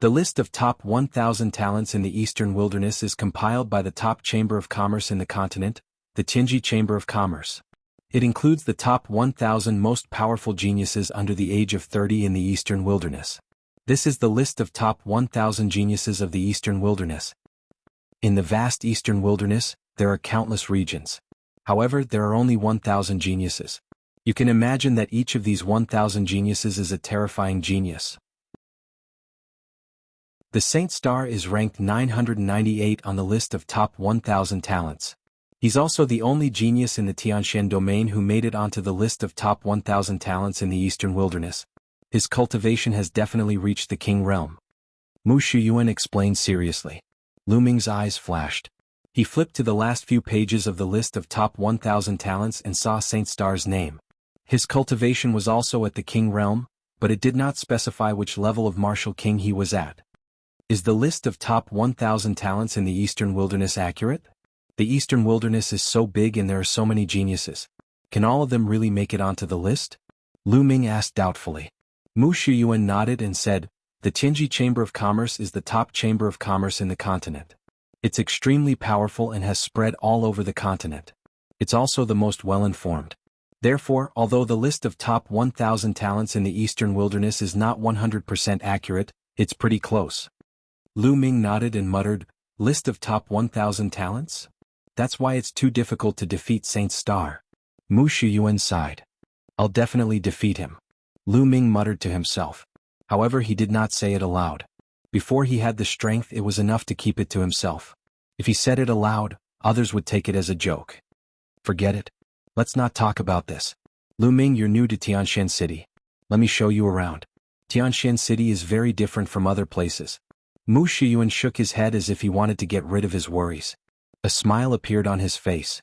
The list of top 1,000 talents in the Eastern Wilderness is compiled by the top Chamber of Commerce in the continent, the Tianji Chamber of Commerce. It includes the top 1,000 most powerful geniuses under the age of 30 in the Eastern Wilderness. This is the list of top 1,000 geniuses of the Eastern Wilderness. In the vast Eastern Wilderness, there are countless regions. However, there are only 1,000 geniuses. You can imagine that each of these 1,000 geniuses is a terrifying genius. The Saint Star is ranked 998 on the list of top 1,000 talents. He's also the only genius in the Tianshan domain who made it onto the list of top 1,000 talents in the Eastern Wilderness. His cultivation has definitely reached the King realm. Mu Shiyuan explained seriously. Lu Ming's eyes flashed. He flipped to the last few pages of the list of top 1,000 talents and saw Saint Star's name. His cultivation was also at the King realm, but it did not specify which level of martial king he was at. Is the list of top 1,000 talents in the Eastern Wilderness accurate? The Eastern Wilderness is so big and there are so many geniuses. Can all of them really make it onto the list? Lu Ming asked doubtfully. Mu Shiyuan nodded and said, the Tianji Chamber of Commerce is the top chamber of commerce in the continent. It's extremely powerful and has spread all over the continent. It's also the most well-informed. Therefore, although the list of top 1,000 talents in the Eastern Wilderness is not 100% accurate, it's pretty close. Lu Ming nodded and muttered, list of top 1,000 talents? That's why it's too difficult to defeat Saint Star. Mu Shiyuan sighed. I'll definitely defeat him. Lu Ming muttered to himself. However, he did not say it aloud. Before he had the strength, it was enough to keep it to himself. If he said it aloud, others would take it as a joke. Forget it. Let's not talk about this. Lu Ming, you're new to Tianshan City. Let me show you around. Tianshan City is very different from other places. Mu Shiyuan shook his head as if he wanted to get rid of his worries. A smile appeared on his face.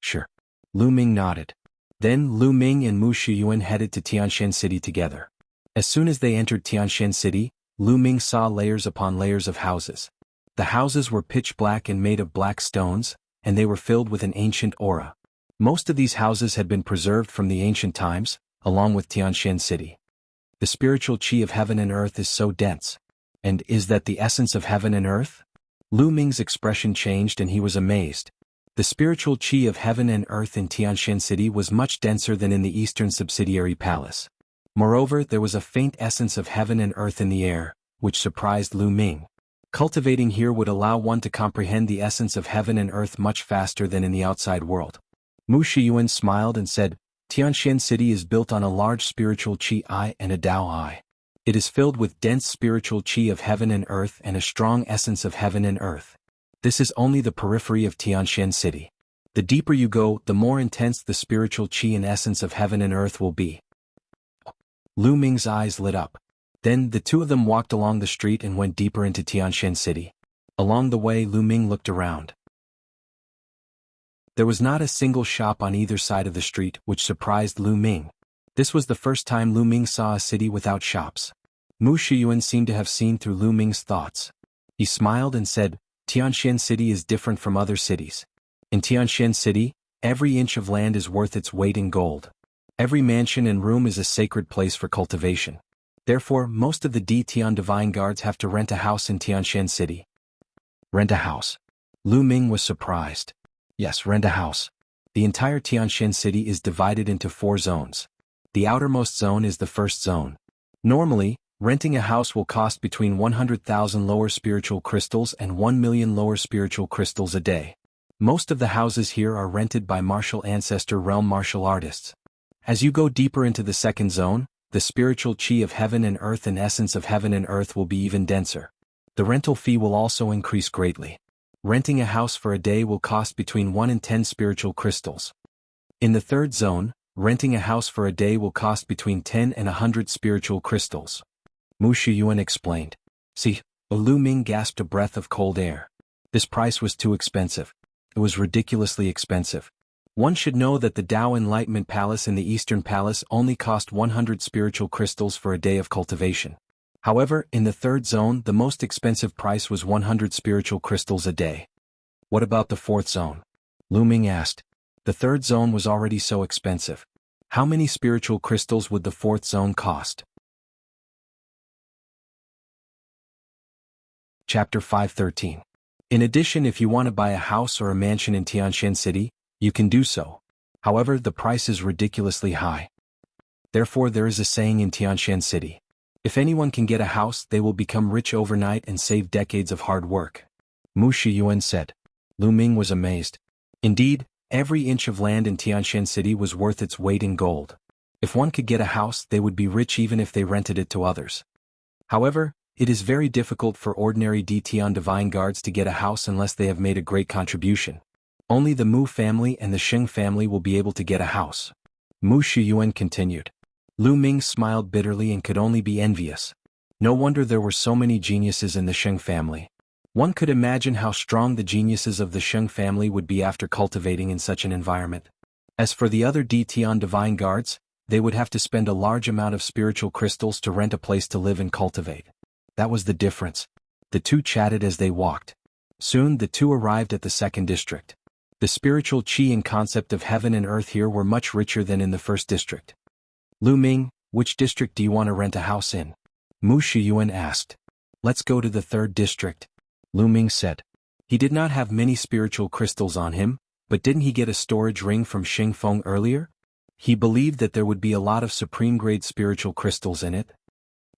Sure. Lu Ming nodded. Then Lu Ming and Mu Shiyuan headed to Tianshan City together. As soon as they entered Tianshan City, Lu Ming saw layers upon layers of houses. The houses were pitch black and made of black stones, and they were filled with an ancient aura. Most of these houses had been preserved from the ancient times, along with Tianshan City. The spiritual chi of heaven and earth is so dense. And is that the essence of heaven and earth? Lu Ming's expression changed and he was amazed. The spiritual chi of heaven and earth in Tianshan City was much denser than in the Eastern Subsidiary Palace. Moreover, there was a faint essence of heaven and earth in the air, which surprised Lu Ming. Cultivating here would allow one to comprehend the essence of heaven and earth much faster than in the outside world. Mu Shiyuan smiled and said, Tianshan City is built on a large spiritual chi eye and a Tao eye. It is filled with dense spiritual chi of heaven and earth and a strong essence of heaven and earth. This is only the periphery of Tianshan City. The deeper you go, the more intense the spiritual chi and essence of heaven and earth will be. Lu Ming's eyes lit up. Then the two of them walked along the street and went deeper into Tianshan City. Along the way, Lu Ming looked around. There was not a single shop on either side of the street, which surprised Lu Ming. This was the first time Lu Ming saw a city without shops. Mu Shiyuan seemed to have seen through Lu Ming's thoughts. He smiled and said, Tianshan City is different from other cities. In Tianshan City, every inch of land is worth its weight in gold. Every mansion and room is a sacred place for cultivation. Therefore, most of the Tian Divine Guards have to rent a house in Tianshan City. Rent a house. Lu Ming was surprised. Yes, rent a house. The entire Tianshan City is divided into 4 zones. The outermost zone is the first zone. Normally, renting a house will cost between 100,000 lower spiritual crystals and 1 million lower spiritual crystals a day. Most of the houses here are rented by martial ancestor realm martial artists. As you go deeper into the second zone, the spiritual chi of heaven and earth and essence of heaven and earth will be even denser. The rental fee will also increase greatly. Renting a house for a day will cost between 1 and 10 spiritual crystals. In the third zone, renting a house for a day will cost between 10 and 100 spiritual crystals. Mu Shiyuan explained. See, Lu Ming gasped a breath of cold air. This price was too expensive. It was ridiculously expensive. One should know that the Tao Enlightenment Palace and the Eastern Palace only cost 100 spiritual crystals for a day of cultivation. However, in the third zone, the most expensive price was 100 spiritual crystals a day. What about the fourth zone? Lu Ming asked. The third zone was already so expensive. How many spiritual crystals would the fourth zone cost? Chapter 513. In addition, if you want to buy a house or a mansion in Tianshan City, you can do so. However, the price is ridiculously high. Therefore, there is a saying in Tianshan City. If anyone can get a house, they will become rich overnight and save decades of hard work. Mu Shiyuan said. Lu Ming was amazed. Indeed, every inch of land in Tianshan City was worth its weight in gold. If one could get a house, they would be rich even if they rented it to others. However, it is very difficult for ordinary Tian Divine Guards to get a house unless they have made a great contribution. Only the Mu family and the Sheng family will be able to get a house. Mu Shiyuan continued. Lu Ming smiled bitterly and could only be envious. No wonder there were so many geniuses in the Sheng family. One could imagine how strong the geniuses of the Sheng family would be after cultivating in such an environment. As for the other Tian Divine Guards, they would have to spend a large amount of spiritual crystals to rent a place to live and cultivate. That was the difference. The two chatted as they walked. Soon the two arrived at the second district. The spiritual qi and concept of heaven and earth here were much richer than in the first district. Lu Ming, which district do you want to rent a house in? Mu Shiyuan asked. Let's go to the third district, Lu Ming said. He did not have many spiritual crystals on him, but didn't he get a storage ring from Xing Feng earlier? He believed that there would be a lot of supreme-grade spiritual crystals in it.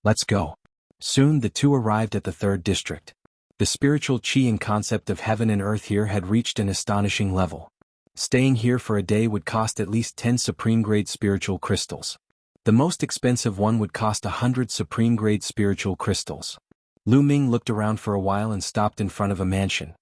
Let's go. Soon the two arrived at the third district. The spiritual qi and concept of heaven and earth here had reached an astonishing level. Staying here for a day would cost at least 10 supreme-grade spiritual crystals. The most expensive one would cost 100 supreme-grade spiritual crystals. Lu Ming looked around for a while and stopped in front of a mansion.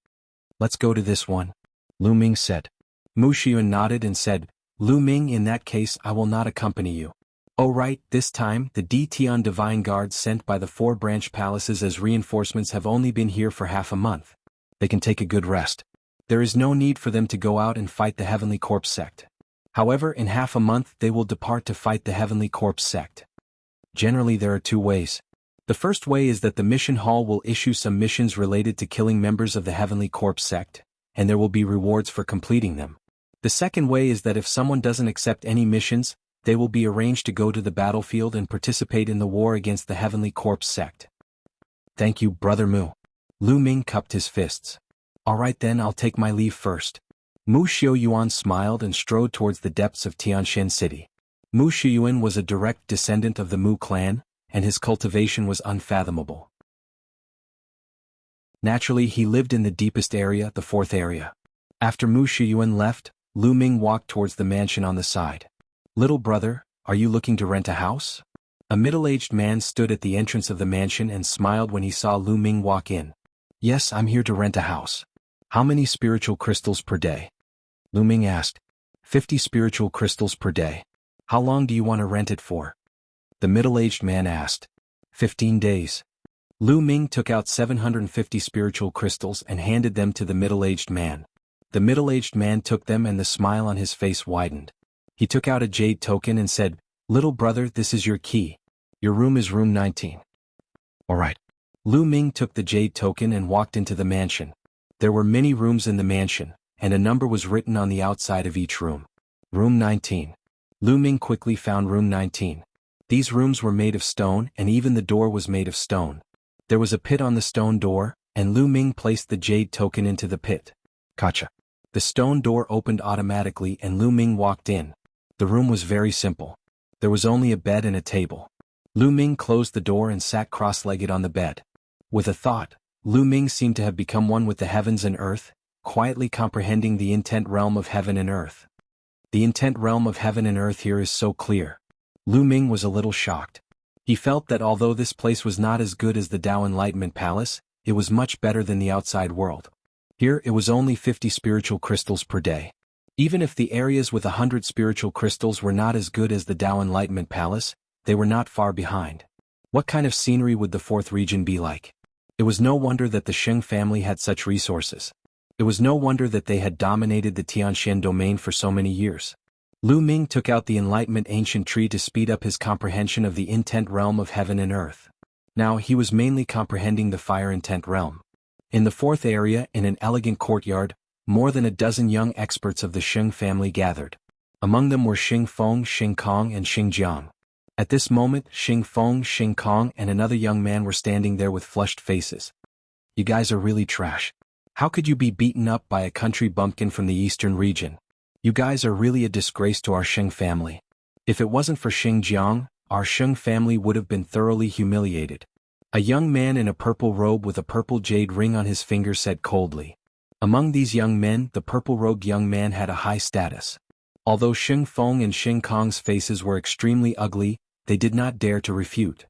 Let's go to this one, Lu Ming said. Mu Shiyuan nodded and said, Lu Ming, in that case I will not accompany you. Oh right, this time, the Tian divine guards sent by the 4 branch palaces as reinforcements have only been here for half a month. They can take a good rest. There is no need for them to go out and fight the Heavenly Corpse sect. However, in half a month they will depart to fight the Heavenly Corpse sect. Generally there are 2 ways. The first way is that the mission hall will issue some missions related to killing members of the Heavenly Corpse sect, and there will be rewards for completing them. The second way is that if someone doesn't accept any missions, they will be arranged to go to the battlefield and participate in the war against the Heavenly Corpse sect. Thank you, Brother Mu. Lu Ming cupped his fists. Alright then, I'll take my leave first. Mu Xiuyuan smiled and strode towards the depths of Tianshan City. Mu Shiyuan was a direct descendant of the Mu clan, and his cultivation was unfathomable. Naturally, he lived in the deepest area, the 4th area. After Mu Shiyuan left, Lu Ming walked towards the mansion on the side. Little brother, are you looking to rent a house? A middle-aged man stood at the entrance of the mansion and smiled when he saw Lu Ming walk in. Yes, I'm here to rent a house. How many spiritual crystals per day? Lu Ming asked. 50 spiritual crystals per day. How long do you want to rent it for? The middle-aged man asked. 15 days. Lu Ming took out 750 spiritual crystals and handed them to the middle-aged man. The middle-aged man took them and the smile on his face widened. He took out a jade token and said, Little brother, this is your key. Your room is room 19. Alright. Lu Ming took the jade token and walked into the mansion. There were many rooms in the mansion, and a number was written on the outside of each room. Room 19. Lu Ming quickly found room 19. These rooms were made of stone and even the door was made of stone. There was a pit on the stone door, and Lu Ming placed the jade token into the pit. Gotcha. The stone door opened automatically and Lu Ming walked in. The room was very simple. There was only a bed and a table. Lu Ming closed the door and sat cross-legged on the bed. With a thought, Lu Ming seemed to have become one with the heavens and earth, quietly comprehending the intent realm of heaven and earth. The intent realm of heaven and earth here is so clear. Lu Ming was a little shocked. He felt that although this place was not as good as the Tao Enlightenment Palace, it was much better than the outside world. Here it was only 50 spiritual crystals per day. Even if the areas with 100 spiritual crystals were not as good as the Tao Enlightenment Palace, they were not far behind. What kind of scenery would the 4th region be like? It was no wonder that the Sheng family had such resources. It was no wonder that they had dominated the Tianshan domain for so many years. Lu Ming took out the Enlightenment Ancient Tree to speed up his comprehension of the intent realm of heaven and earth. Now he was mainly comprehending the fire intent realm. In the 4th area, in an elegant courtyard, more than a dozen young experts of the Sheng family gathered. Among them were Xing Feng, Xing Kong and Xing Jiang. At this moment, Xing Feng, Xing Kong and another young man were standing there with flushed faces. You guys are really trash. How could you be beaten up by a country bumpkin from the eastern region? You guys are really a disgrace to our Sheng family. If it wasn't for Xing Jiang, our Sheng family would have been thoroughly humiliated. A young man in a purple robe with a purple jade ring on his finger said coldly. Among these young men, the purple-robed young man had a high status. Although Xing Feng and Xing Kong's faces were extremely ugly, they did not dare to refute.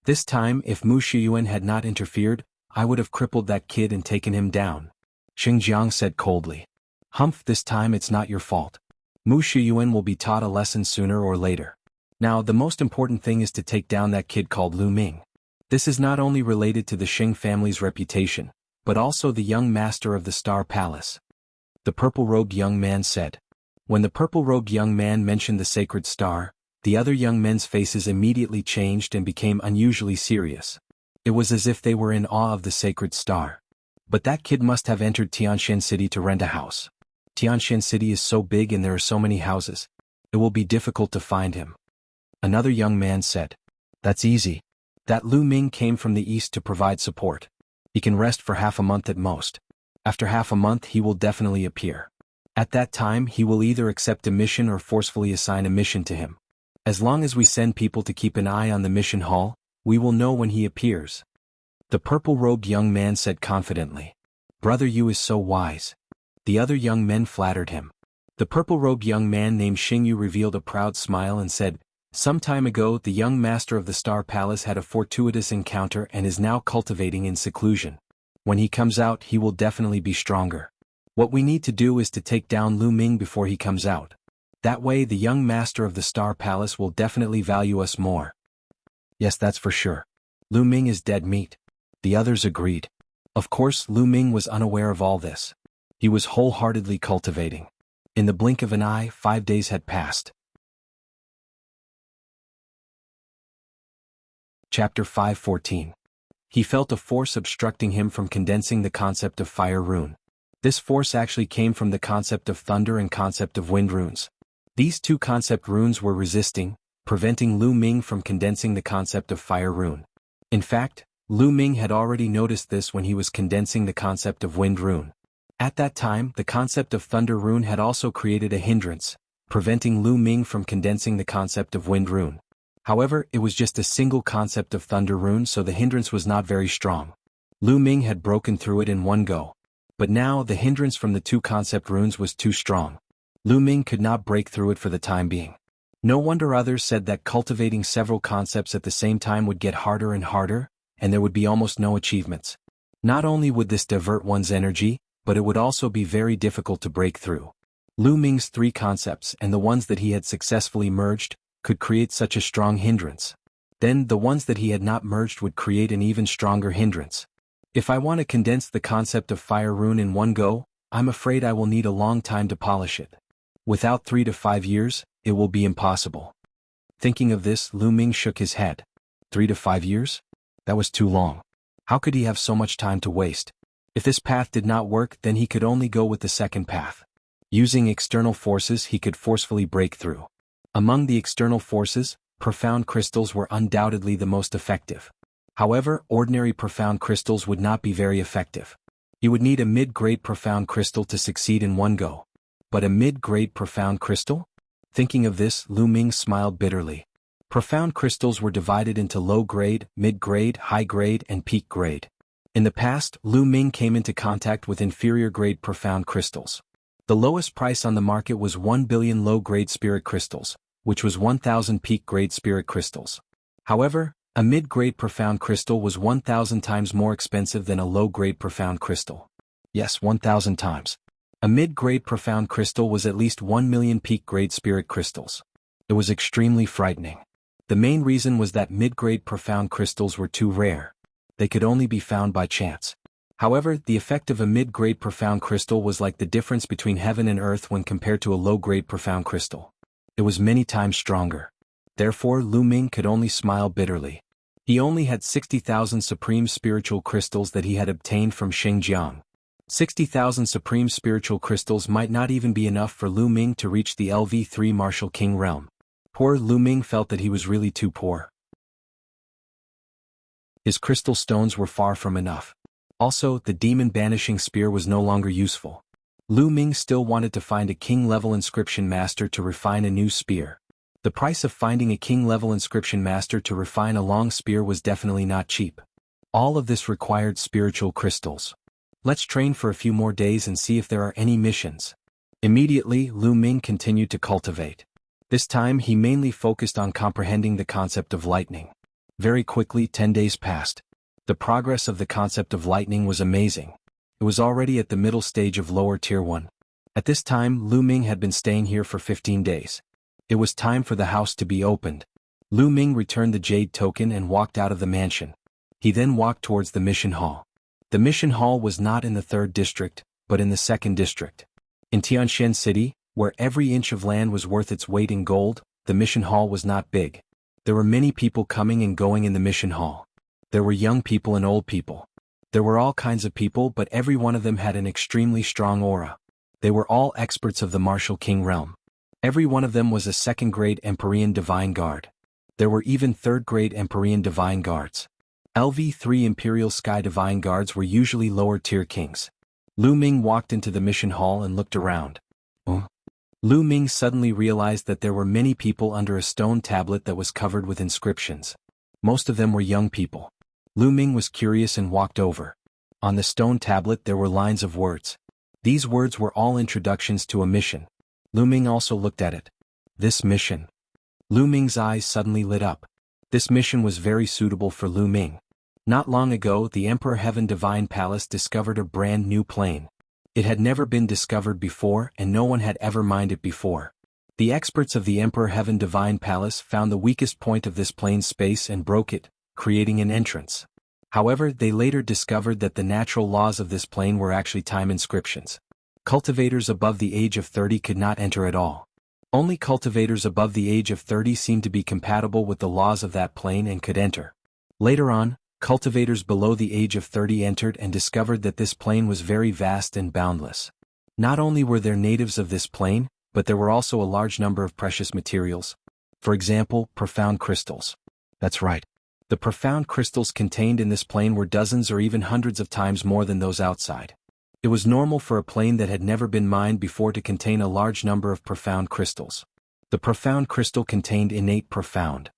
This time, if Mu Shiyuan had not interfered, I would have crippled that kid and taken him down. Xing Jiang said coldly. Humph, this time it's not your fault. Mu Shiyuan will be taught a lesson sooner or later. Now, the most important thing is to take down that kid called Lu Ming. This is not only related to the Xing family's reputation, but also the young master of the Star Palace. The purple-robed young man said. When the purple-robed young man mentioned the sacred star, the other young men's faces immediately changed and became unusually serious. It was as if they were in awe of the sacred star. But that kid must have entered Tianshan City to rent a house. Tianshan City is so big and there are so many houses. It will be difficult to find him. Another young man said. That's easy. That Lu Ming came from the east to provide support. He can rest for half a month at most. After half a month he will definitely appear. At that time he will either accept a mission or forcefully assign a mission to him. As long as we send people to keep an eye on the mission hall, we will know when he appears. The purple-robed young man said confidently. Brother Yu is so wise. The other young men flattered him. The purple-robed young man named Xingyu revealed a proud smile and said, some time ago the young master of the Star Palace had a fortuitous encounter and is now cultivating in seclusion. When he comes out he will definitely be stronger. What we need to do is to take down Lu Ming before he comes out. That way the young master of the Star Palace will definitely value us more. Yes, that's for sure. Lu Ming is dead meat. The others agreed. Of course Lu Ming was unaware of all this. He was wholeheartedly cultivating. In the blink of an eye, 5 days had passed. Chapter 5:14. He felt a force obstructing him from condensing the concept of fire rune. This force actually came from the concept of thunder and concept of wind runes. These two concept runes were resisting, preventing Lu Ming from condensing the concept of fire rune. In fact, Lu Ming had already noticed this when he was condensing the concept of wind rune. At that time, the concept of thunder rune had also created a hindrance, preventing Lu Ming from condensing the concept of wind rune. However, it was just a single concept of thunder rune, so the hindrance was not very strong. Lu Ming had broken through it in one go. But now the hindrance from the two concept runes was too strong. Lu Ming could not break through it for the time being. No wonder others said that cultivating several concepts at the same time would get harder and harder, and there would be almost no achievements. Not only would this divert one's energy, but it would also be very difficult to break through. Lu Ming's 3 concepts and the ones that he had successfully merged could create such a strong hindrance. Then the ones that he had not merged would create an even stronger hindrance. If I want to condense the concept of fire rune in one go, I'm afraid I will need a long time to polish it. Without 3 to 5 years, it will be impossible. Thinking of this, Lu Ming shook his head. 3 to 5 years? That was too long. How could he have so much time to waste? If this path did not work, then he could only go with the second path. Using external forces he could forcefully break through. Among the external forces, profound crystals were undoubtedly the most effective. However, ordinary profound crystals would not be very effective. You would need a mid-grade profound crystal to succeed in one go. But a mid-grade profound crystal? Thinking of this, Lu Ming smiled bitterly. Profound crystals were divided into low-grade, mid-grade, high-grade, and peak-grade. In the past, Lu Ming came into contact with inferior-grade profound crystals. The lowest price on the market was 1 billion low-grade spirit crystals, which was 1,000 peak-grade spirit crystals. However, a mid-grade profound crystal was 1,000 times more expensive than a low-grade profound crystal. Yes, 1,000 times. A mid-grade profound crystal was at least 1 million peak-grade spirit crystals. It was extremely frightening. The main reason was that mid-grade profound crystals were too rare. They could only be found by chance. However, the effect of a mid-grade profound crystal was like the difference between heaven and earth when compared to a low-grade profound crystal. It was many times stronger. Therefore, Lu Ming could only smile bitterly. He only had 60,000 supreme spiritual crystals that he had obtained from Xinjiang. 60,000 supreme spiritual crystals might not even be enough for Lu Ming to reach the LV3 Martial King realm. Poor Lu Ming felt that he was really too poor. His crystal stones were far from enough. Also, the demon banishing spear was no longer useful. Lu Ming still wanted to find a king-level inscription master to refine a new spear. The price of finding a king-level inscription master to refine a long spear was definitely not cheap. All of this required spiritual crystals. Let's train for a few more days and see if there are any missions. Immediately, Lu Ming continued to cultivate. This time he mainly focused on comprehending the concept of lightning. Very quickly 10 days passed. The progress of the concept of lightning was amazing. It was already at the middle stage of lower tier 1. At this time Lu Ming had been staying here for 15 days. It was time for the house to be opened. Lu Ming returned the jade token and walked out of the mansion. He then walked towards the mission hall. The mission hall was not in the 3rd district, but in the 2nd district. In Tianshan City, Where every inch of land was worth its weight in gold, the mission hall was not big. There were many people coming and going in the mission hall. There were young people and old people. There were all kinds of people, but every one of them had an extremely strong aura. They were all experts of the martial king realm. Every one of them was a second-grade Empyrean Divine Guard. There were even third-grade Empyrean Divine Guards. LV3 Imperial Sky Divine Guards were usually lower-tier kings. Lu Ming walked into the mission hall and looked around. Lu Ming suddenly realized that there were many people under a stone tablet that was covered with inscriptions. Most of them were young people. Lu Ming was curious and walked over. On the stone tablet there were lines of words. These words were all introductions to a mission. Lu Ming also looked at it. This mission. Lu Ming's eyes suddenly lit up. This mission was very suitable for Lu Ming. Not long ago, the Emperor Heaven Divine Palace discovered a brand new plane. It had never been discovered before and no one had ever mined it before. The experts of the Emperor Heaven Divine Palace found the weakest point of this plane's space and broke it, creating an entrance. However, they later discovered that the natural laws of this plane were actually time inscriptions. Cultivators above the age of 30 could not enter at all. Only cultivators above the age of 30 seemed to be compatible with the laws of that plane and could enter. Later on, cultivators below the age of 30 entered and discovered that this plane was very vast and boundless. Not only were there natives of this plane, but there were also a large number of precious materials. For example, profound crystals. That's right. The profound crystals contained in this plane were dozens or even hundreds of times more than those outside. It was normal for a plane that had never been mined before to contain a large number of profound crystals. The profound crystal contained innate profound.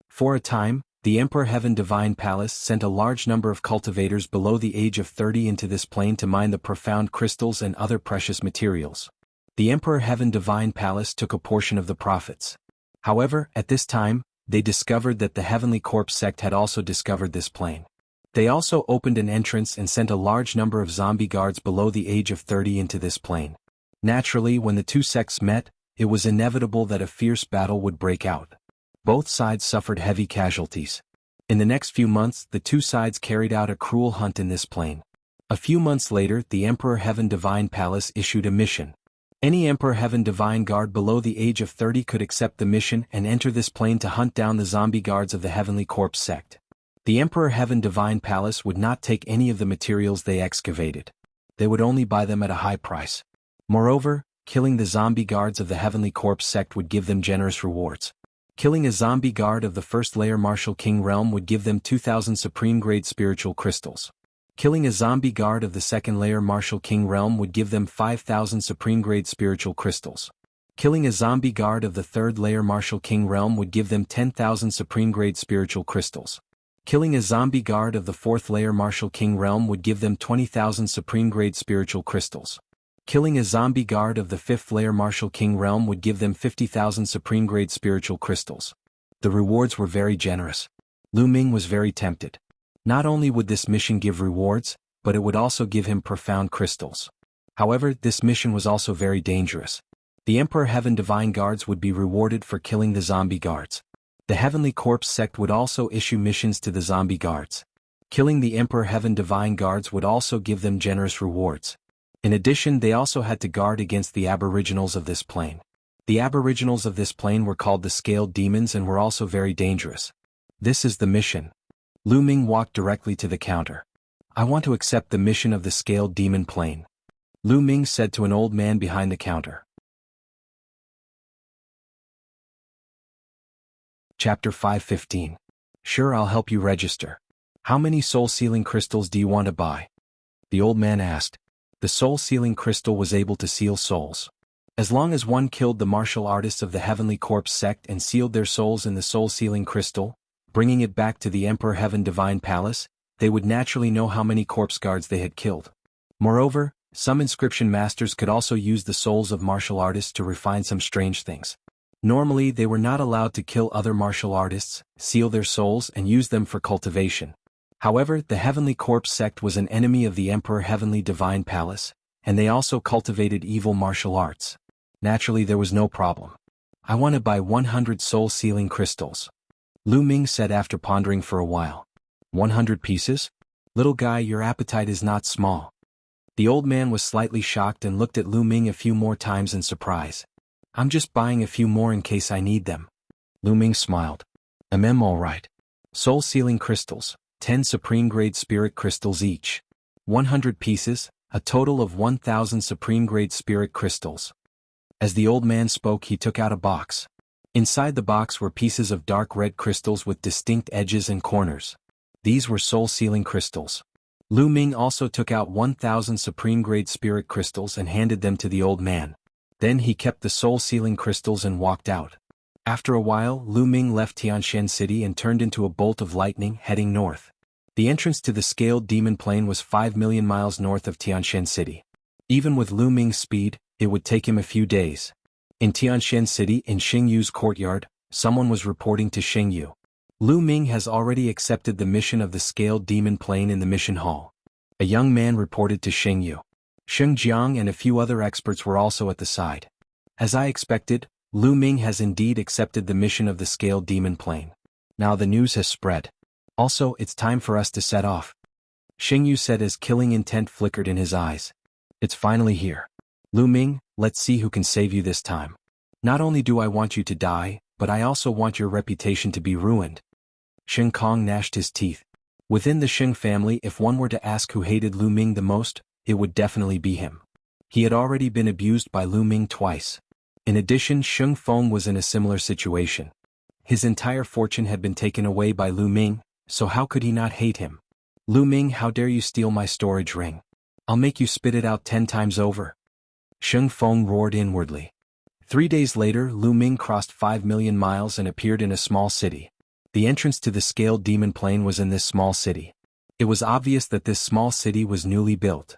For a time, the Emperor Heaven Divine Palace sent a large number of cultivators below the age of 30 into this plane to mine the profound crystals and other precious materials. The Emperor Heaven Divine Palace took a portion of the profits. However, at this time, they discovered that the Heavenly Corpse sect had also discovered this plane. They also opened an entrance and sent a large number of zombie guards below the age of 30 into this plane. Naturally, when the two sects met, it was inevitable that a fierce battle would break out. Both sides suffered heavy casualties. In the next few months, the two sides carried out a cruel hunt in this plane. A few months later, the Emperor Heaven Divine Palace issued a mission. Any Emperor Heaven Divine Guard below the age of 30 could accept the mission and enter this plane to hunt down the zombie guards of the Heavenly Corpse sect. The Emperor Heaven Divine Palace would not take any of the materials they excavated. They would only buy them at a high price. Moreover, killing the zombie guards of the Heavenly Corpse sect would give them generous rewards. Killing a zombie guard of the first layer Martial King realm would give them 2,000 supreme-grade spiritual crystals. Killing a zombie guard of the second layer Martial King realm would give them 5,000 supreme-grade spiritual crystals. Killing a zombie guard of the third layer Martial King realm would give them 10,000 supreme-grade spiritual crystals. Killing a zombie guard of the fourth layer Martial King realm would give them 20,000 supreme-grade spiritual crystals. Killing a zombie guard of the fifth layer Martial King realm would give them 50,000 supreme-grade spiritual crystals. The rewards were very generous. Lu Ming was very tempted. Not only would this mission give rewards, but it would also give him profound crystals. However, this mission was also very dangerous. The Emperor Heaven Divine Guards would be rewarded for killing the zombie guards. The Heavenly Corpse sect would also issue missions to the zombie guards. Killing the Emperor Heaven Divine Guards would also give them generous rewards. In addition, they also had to guard against the aboriginals of this plane. The aboriginals of this plane were called the Scaled Demons and were also very dangerous. This is the mission. Lu Ming walked directly to the counter. I want to accept the mission of the Scaled Demon plane. Lu Ming said to an old man behind the counter. Chapter 5:15. Sure, I'll help you register. How many soul-sealing crystals do you want to buy? The old man asked. The soul-sealing crystal was able to seal souls. As long as one killed the martial artists of the Heavenly Corpse sect and sealed their souls in the soul-sealing crystal, bringing it back to the Emperor Heaven Divine Palace, they would naturally know how many corpse guards they had killed. Moreover, some inscription masters could also use the souls of martial artists to refine some strange things. Normally, they were not allowed to kill other martial artists, seal their souls and use them for cultivation. However, the Heavenly Corpse sect was an enemy of the Emperor Heavenly Divine Palace, and they also cultivated evil martial arts. Naturally, there was no problem. I want to buy 100 soul-sealing crystals. Lu Ming said after pondering for a while. 100 pieces? Little guy, your appetite is not small. The old man was slightly shocked and looked at Lu Ming a few more times in surprise. I'm just buying a few more in case I need them. Lu Ming smiled. Alright. Soul-sealing crystals, 10 supreme-grade spirit crystals each. 100 pieces, a total of 1,000 supreme-grade spirit crystals. As the old man spoke, he took out a box. Inside the box were pieces of dark red crystals with distinct edges and corners. These were soul-sealing crystals. Lu Ming also took out 1,000 supreme-grade spirit crystals and handed them to the old man. Then he kept the soul-sealing crystals and walked out. After a while, Lu Ming left Tianshan City and turned into a bolt of lightning heading north. The entrance to the scaled demon plain was 5 million miles north of Tianshan City. Even with Lu Ming's speed, it would take him a few days. In Tianshan City, in Xingyu's courtyard, someone was reporting to Xingyu. Lu Ming has already accepted the mission of the scaled demon plain in the mission hall. A young man reported to Xingyu. Sheng Jiang and a few other experts were also at the side. As I expected, Lu Ming has indeed accepted the mission of the scaled demon plain. Now the news has spread. Also, it's time for us to set off. Xingyu said as killing intent flickered in his eyes. It's finally here. Lu Ming, let's see who can save you this time. Not only do I want you to die, but I also want your reputation to be ruined. Sheng Kong gnashed his teeth. Within the Sheng family, if one were to ask who hated Lu Ming the most, it would definitely be him. He had already been abused by Lu Ming twice. In addition, Sheng Feng was in a similar situation. His entire fortune had been taken away by Lu Ming, so how could he not hate him? Lu Ming, how dare you steal my storage ring? I'll make you spit it out 10 times over. Sheng Feng roared inwardly. 3 days later, Lu Ming crossed 5 million miles and appeared in a small city. The entrance to the scaled demon plain was in this small city. It was obvious that this small city was newly built.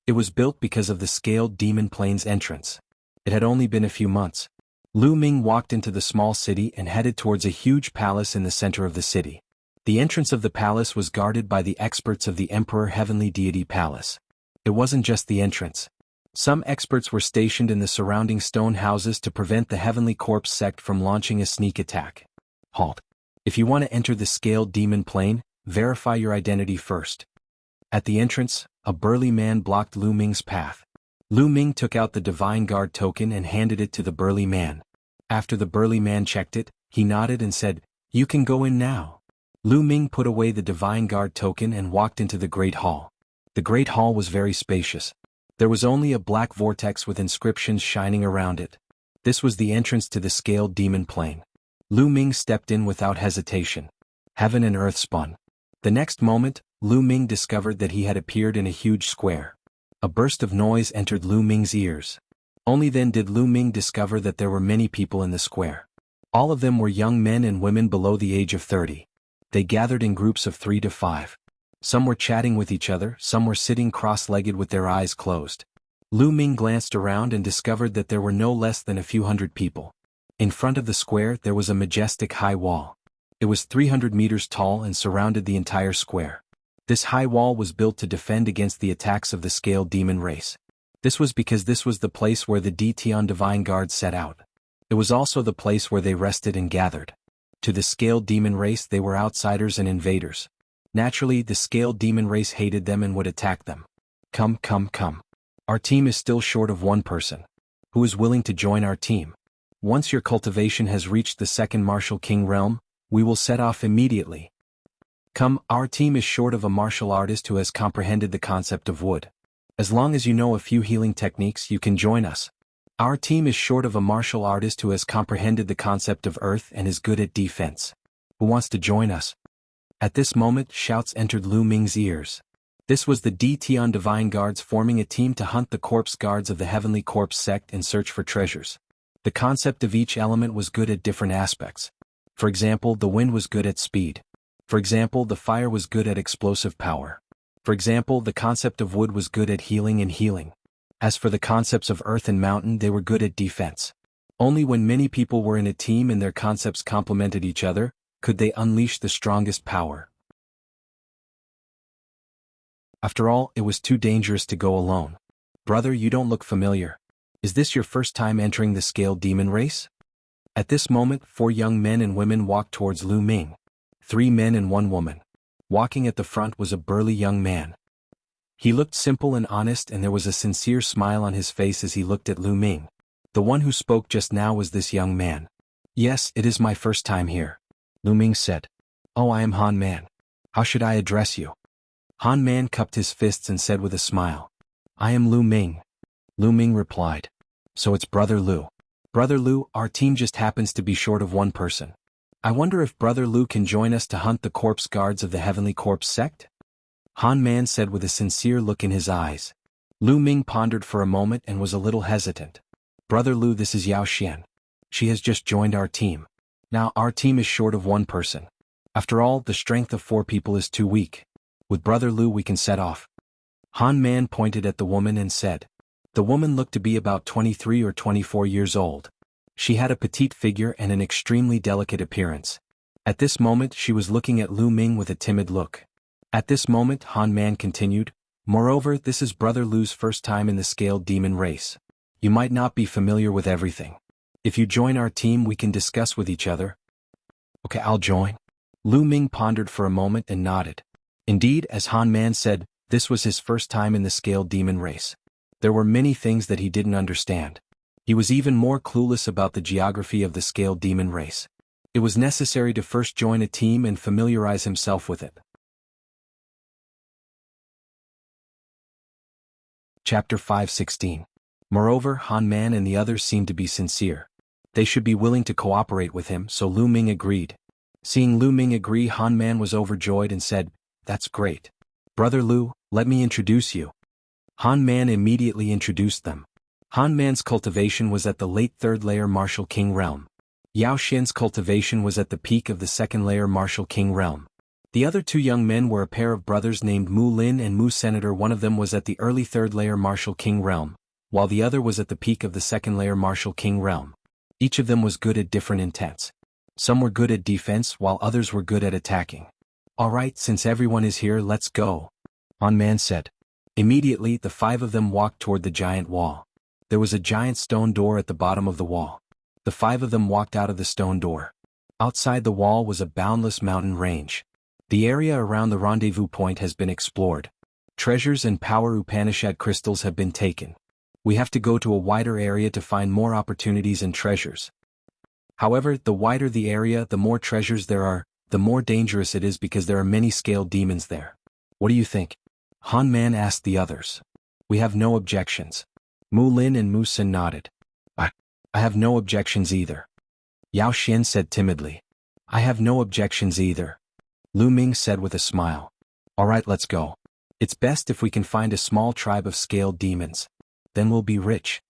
It was built because of the scaled demon plain's entrance. It had only been a few months. Lu Ming walked into the small city and headed towards a huge palace in the center of the city. The entrance of the palace was guarded by the experts of the Emperor Heavenly Deity Palace. It wasn't just the entrance. Some experts were stationed in the surrounding stone houses to prevent the Heavenly Corpse sect from launching a sneak attack. Halt. If you want to enter the scaled demon plain, verify your identity first. At the entrance, a burly man blocked Lu Ming's path. Lu Ming took out the Divine Guard token and handed it to the burly man. After the burly man checked it, he nodded and said, "You can go in now." Lu Ming put away the Divine Guard token and walked into the Great Hall. The Great Hall was very spacious. There was only a black vortex with inscriptions shining around it. This was the entrance to the scaled demon plain. Lu Ming stepped in without hesitation. Heaven and earth spun. The next moment, Lu Ming discovered that he had appeared in a huge square. A burst of noise entered Lu Ming's ears. Only then did Lu Ming discover that there were many people in the square. All of them were young men and women below the age of 30. They gathered in groups of 3 to 5. Some were chatting with each other, some were sitting cross-legged with their eyes closed. Lu Ming glanced around and discovered that there were no less than a few hundred people. In front of the square there was a majestic high wall. It was 300 meters tall and surrounded the entire square. This high wall was built to defend against the attacks of the scaled demon race. This was because this was the place where the Dtian Divine Guard set out. It was also the place where they rested and gathered. To the scaled demon race they were outsiders and invaders. Naturally, the scaled demon race hated them and would attack them. Come. Our team is still short of one person. Who is willing to join our team? Once your cultivation has reached the second martial king realm, we will set off immediately. Come, our team is short of a martial artist who has comprehended the concept of wood. As long as you know a few healing techniques, you can join us. Our team is short of a martial artist who has comprehended the concept of earth and is good at defense. Who wants to join us? At this moment, shouts entered Lu Ming's ears. This was the Dtian Divine Guards forming a team to hunt the corpse guards of the Heavenly Corpse sect and search for treasures. The concept of each element was good at different aspects. For example, the wind was good at speed. For example, the fire was good at explosive power. For example, the concept of wood was good at healing. As for the concepts of earth and mountain, they were good at defense. Only when many people were in a team and their concepts complemented each other, could they unleash the strongest power. After all, it was too dangerous to go alone. Brother, you don't look familiar. Is this your first time entering the scaled demon race? At this moment, 4 young men and women walked towards Lu Ming. 3 men and 1 woman. Walking at the front was a burly young man. He looked simple and honest, and there was a sincere smile on his face as he looked at Lu Ming. The one who spoke just now was this young man. Yes, it is my first time here. Lu Ming said. Oh, I am Han Man. How should I address you? Han Man cupped his fists and said with a smile. I am Lu Ming. Lu Ming replied. So it's Brother Lu. Brother Lu, our team just happens to be short of one person. I wonder if Brother Lu can join us to hunt the corpse guards of the Heavenly Corpse sect? Han Man said with a sincere look in his eyes. Lu Ming pondered for a moment and was a little hesitant. Brother Lu, this is Yao Xian. She has just joined our team. Now our team is short of one person. After all, the strength of 4 people is too weak. With Brother Lu we can set off. Han Man pointed at the woman and said. The woman looked to be about 23 or 24 years old. She had a petite figure and an extremely delicate appearance. At this moment she was looking at Lu Ming with a timid look. At this moment Han Man continued, moreover this is Brother Lu's first time in the scaled demon race. You might not be familiar with everything. If you join our team we can discuss with each other. Okay, I'll join. Lu Ming pondered for a moment and nodded. Indeed, as Han Man said, this was his first time in the scaled demon race. There were many things that he didn't understand. He was even more clueless about the geography of the scaled demon race. It was necessary to first join a team and familiarize himself with it. Chapter 5:16. Moreover, Han Man and the others seemed to be sincere. They should be willing to cooperate with him, so Lu Ming agreed. Seeing Lu Ming agree, Han Man was overjoyed and said, That's great. Brother Lu, let me introduce you. Han Man immediately introduced them. Han Man's cultivation was at the late 3rd layer Martial King realm. Yao Xian's cultivation was at the peak of the 2nd layer Martial King realm. The other 2 young men were a pair of brothers named Mu Lin and Mu Senator. One of them was at the early 3rd layer Martial King realm, while the other was at the peak of the 2nd layer Martial King realm. Each of them was good at different intents. Some were good at defense while others were good at attacking. Alright, since everyone is here, let's go. Han Man said. Immediately the 5 of them walked toward the giant wall. There was a giant stone door at the bottom of the wall. The 5 of them walked out of the stone door. Outside the wall was a boundless mountain range. The area around the rendezvous point has been explored. Treasures and power Upanishad crystals have been taken. We have to go to a wider area to find more opportunities and treasures. However, the wider the area, the more treasures there are, the more dangerous it is because there are many scaled demons there. What do you think? Han Man asked the others. We have no objections. Mu Lin and Mu Sin nodded. I have no objections either. Yao Xian said timidly. I have no objections either. Lu Ming said with a smile. Alright, let's go. It's best if we can find a small tribe of scaled demons. Then we'll be rich.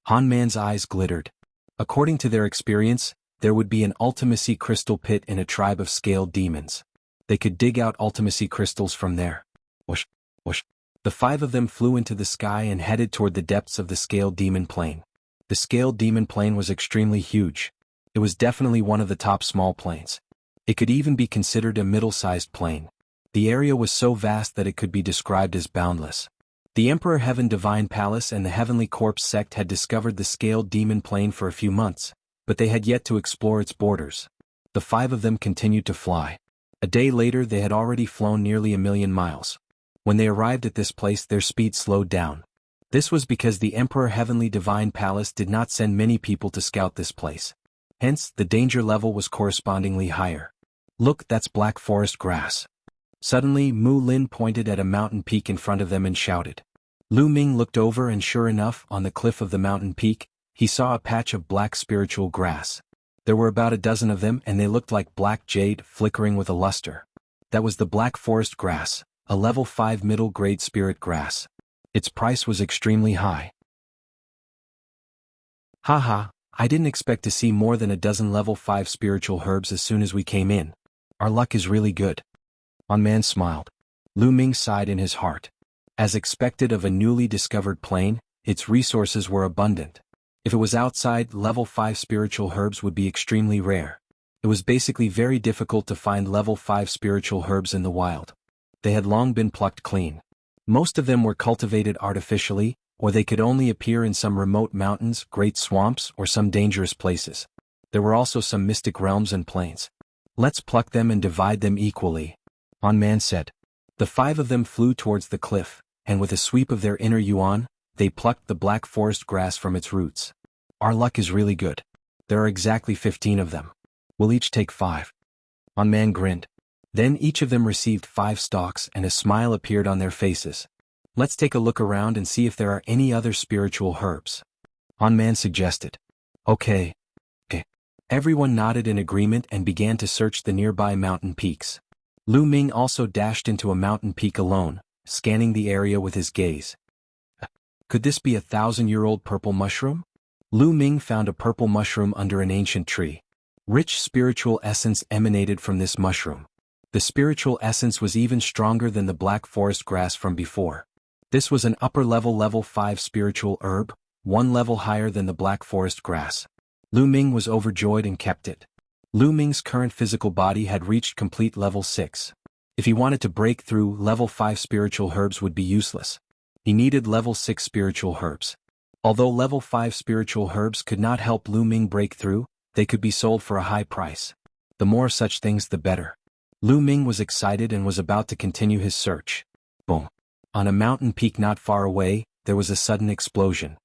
Han Man's eyes glittered. According to their experience, there would be an ultimacy crystal pit in a tribe of scaled demons. They could dig out ultimacy crystals from there. Whoosh, whoosh. The 5 of them flew into the sky and headed toward the depths of the scaled demon plain. The scaled demon plain was extremely huge. It was definitely one of the top small plains. It could even be considered a middle-sized plain. The area was so vast that it could be described as boundless. The Emperor Heaven Divine Palace and the Heavenly Corpse sect had discovered the scaled demon plain for a few months, but they had yet to explore its borders. The 5 of them continued to fly. A day later they had already flown nearly 1,000,000 miles. When they arrived at this place their speed slowed down. This was because the Emperor Heavenly Divine Palace did not send many people to scout this place. Hence, the danger level was correspondingly higher. Look, that's black forest grass. Suddenly, Mu Lin pointed at a mountain peak in front of them and shouted. Lu Ming looked over and sure enough, on the cliff of the mountain peak, he saw a patch of black spiritual grass. There were about a dozen of them and they looked like black jade flickering with a luster. That was the black forest grass, a level 5 middle grade spirit grass. Its price was extremely high. Haha, I didn't expect to see more than a dozen level 5 spiritual herbs as soon as we came in. Our luck is really good. Han Man smiled. Lu Ming sighed in his heart. As expected of a newly discovered plain, its resources were abundant. If it was outside, level 5 spiritual herbs would be extremely rare. It was basically very difficult to find level 5 spiritual herbs in the wild. They had long been plucked clean. Most of them were cultivated artificially, or they could only appear in some remote mountains, great swamps, or some dangerous places. There were also some mystic realms and plains. Let's pluck them and divide them equally, Han Man said. The 5 of them flew towards the cliff. and with a sweep of their inner yuan, they plucked the black forest grass from its roots. Our luck is really good. There are exactly 15 of them. We'll each take 5. On Man grinned. Then each of them received 5 stalks and a smile appeared on their faces. Let's take a look around and see if there are any other spiritual herbs. On Man suggested. Okay. Everyone nodded in agreement and began to search the nearby mountain peaks. Lu Ming also dashed into a mountain peak alone, scanning the area with his gaze. Could this be a 1,000-year-old purple mushroom? Lu Ming found a purple mushroom under an ancient tree. Rich spiritual essence emanated from this mushroom. The spiritual essence was even stronger than the black forest grass from before. This was an upper-level level 5 spiritual herb, 1 level higher than the black forest grass. Lu Ming was overjoyed and kept it. Lu Ming's current physical body had reached complete level 6. If he wanted to break through, level 5 spiritual herbs would be useless. He needed level 6 spiritual herbs. Although level 5 spiritual herbs could not help Lu Ming break through, they could be sold for a high price. The more such things the better. Lu Ming was excited and was about to continue his search. Boom. On a mountain peak not far away, there was a sudden explosion.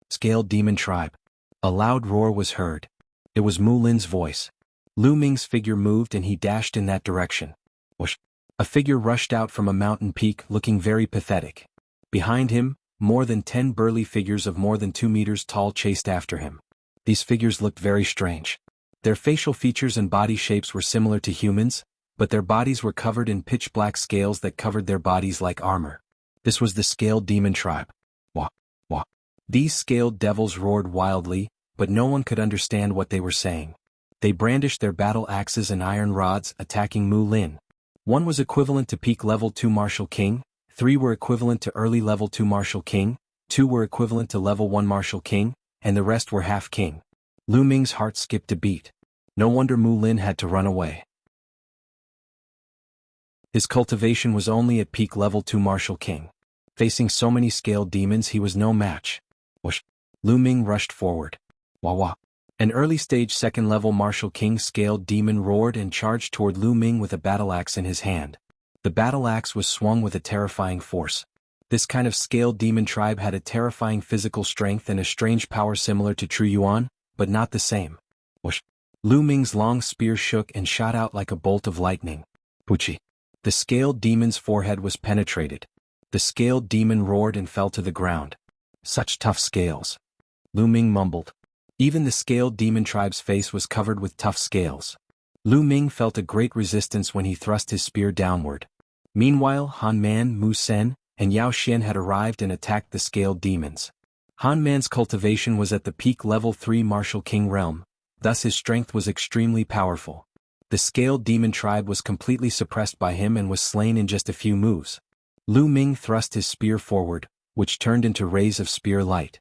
Scaled Demon Tribe. A loud roar was heard. It was Mu Lin's voice. Lu Ming's figure moved and he dashed in that direction. Whoosh. A figure rushed out from a mountain peak looking very pathetic. Behind him, more than 10 burly figures of more than 2 meters tall chased after him. These figures looked very strange. Their facial features and body shapes were similar to humans, but their bodies were covered in pitch-black scales that covered their bodies like armor. This was the Scaled Demon Tribe. Wah, wah. These scaled devils roared wildly, but no one could understand what they were saying. They brandished their battle axes and iron rods, attacking Mu Lin. 1 was equivalent to peak level 2 Martial King, 3 were equivalent to early level 2 Martial King, 2 were equivalent to level 1 Martial King, and the rest were half king. Lu Ming's heart skipped a beat. No wonder Mu Lin had to run away. His cultivation was only at peak level 2 Martial King. Facing so many scaled demons he was no match. Whoosh. Lu Ming rushed forward. Wah wah. An early-stage second-level Martial King scaled demon roared and charged toward Lu Ming with a battle axe in his hand. The battle axe was swung with a terrifying force. This kind of scaled demon tribe had a terrifying physical strength and a strange power similar to True Yuan, but not the same. Whoosh. Lu Ming's long spear shook and shot out like a bolt of lightning. Puchi. The scaled demon's forehead was penetrated. The scaled demon roared and fell to the ground. Such tough scales. Lu Ming mumbled. Even the scaled demon tribe's face was covered with tough scales. Lu Ming felt a great resistance when he thrust his spear downward. Meanwhile, Han Man, Mu Sen, and Yao Xian had arrived and attacked the scaled demons. Han Man's cultivation was at the peak level 3 Martial King realm, thus his strength was extremely powerful. The scaled demon tribe was completely suppressed by him and was slain in just a few moves. Lu Ming thrust his spear forward, which turned into rays of spear light.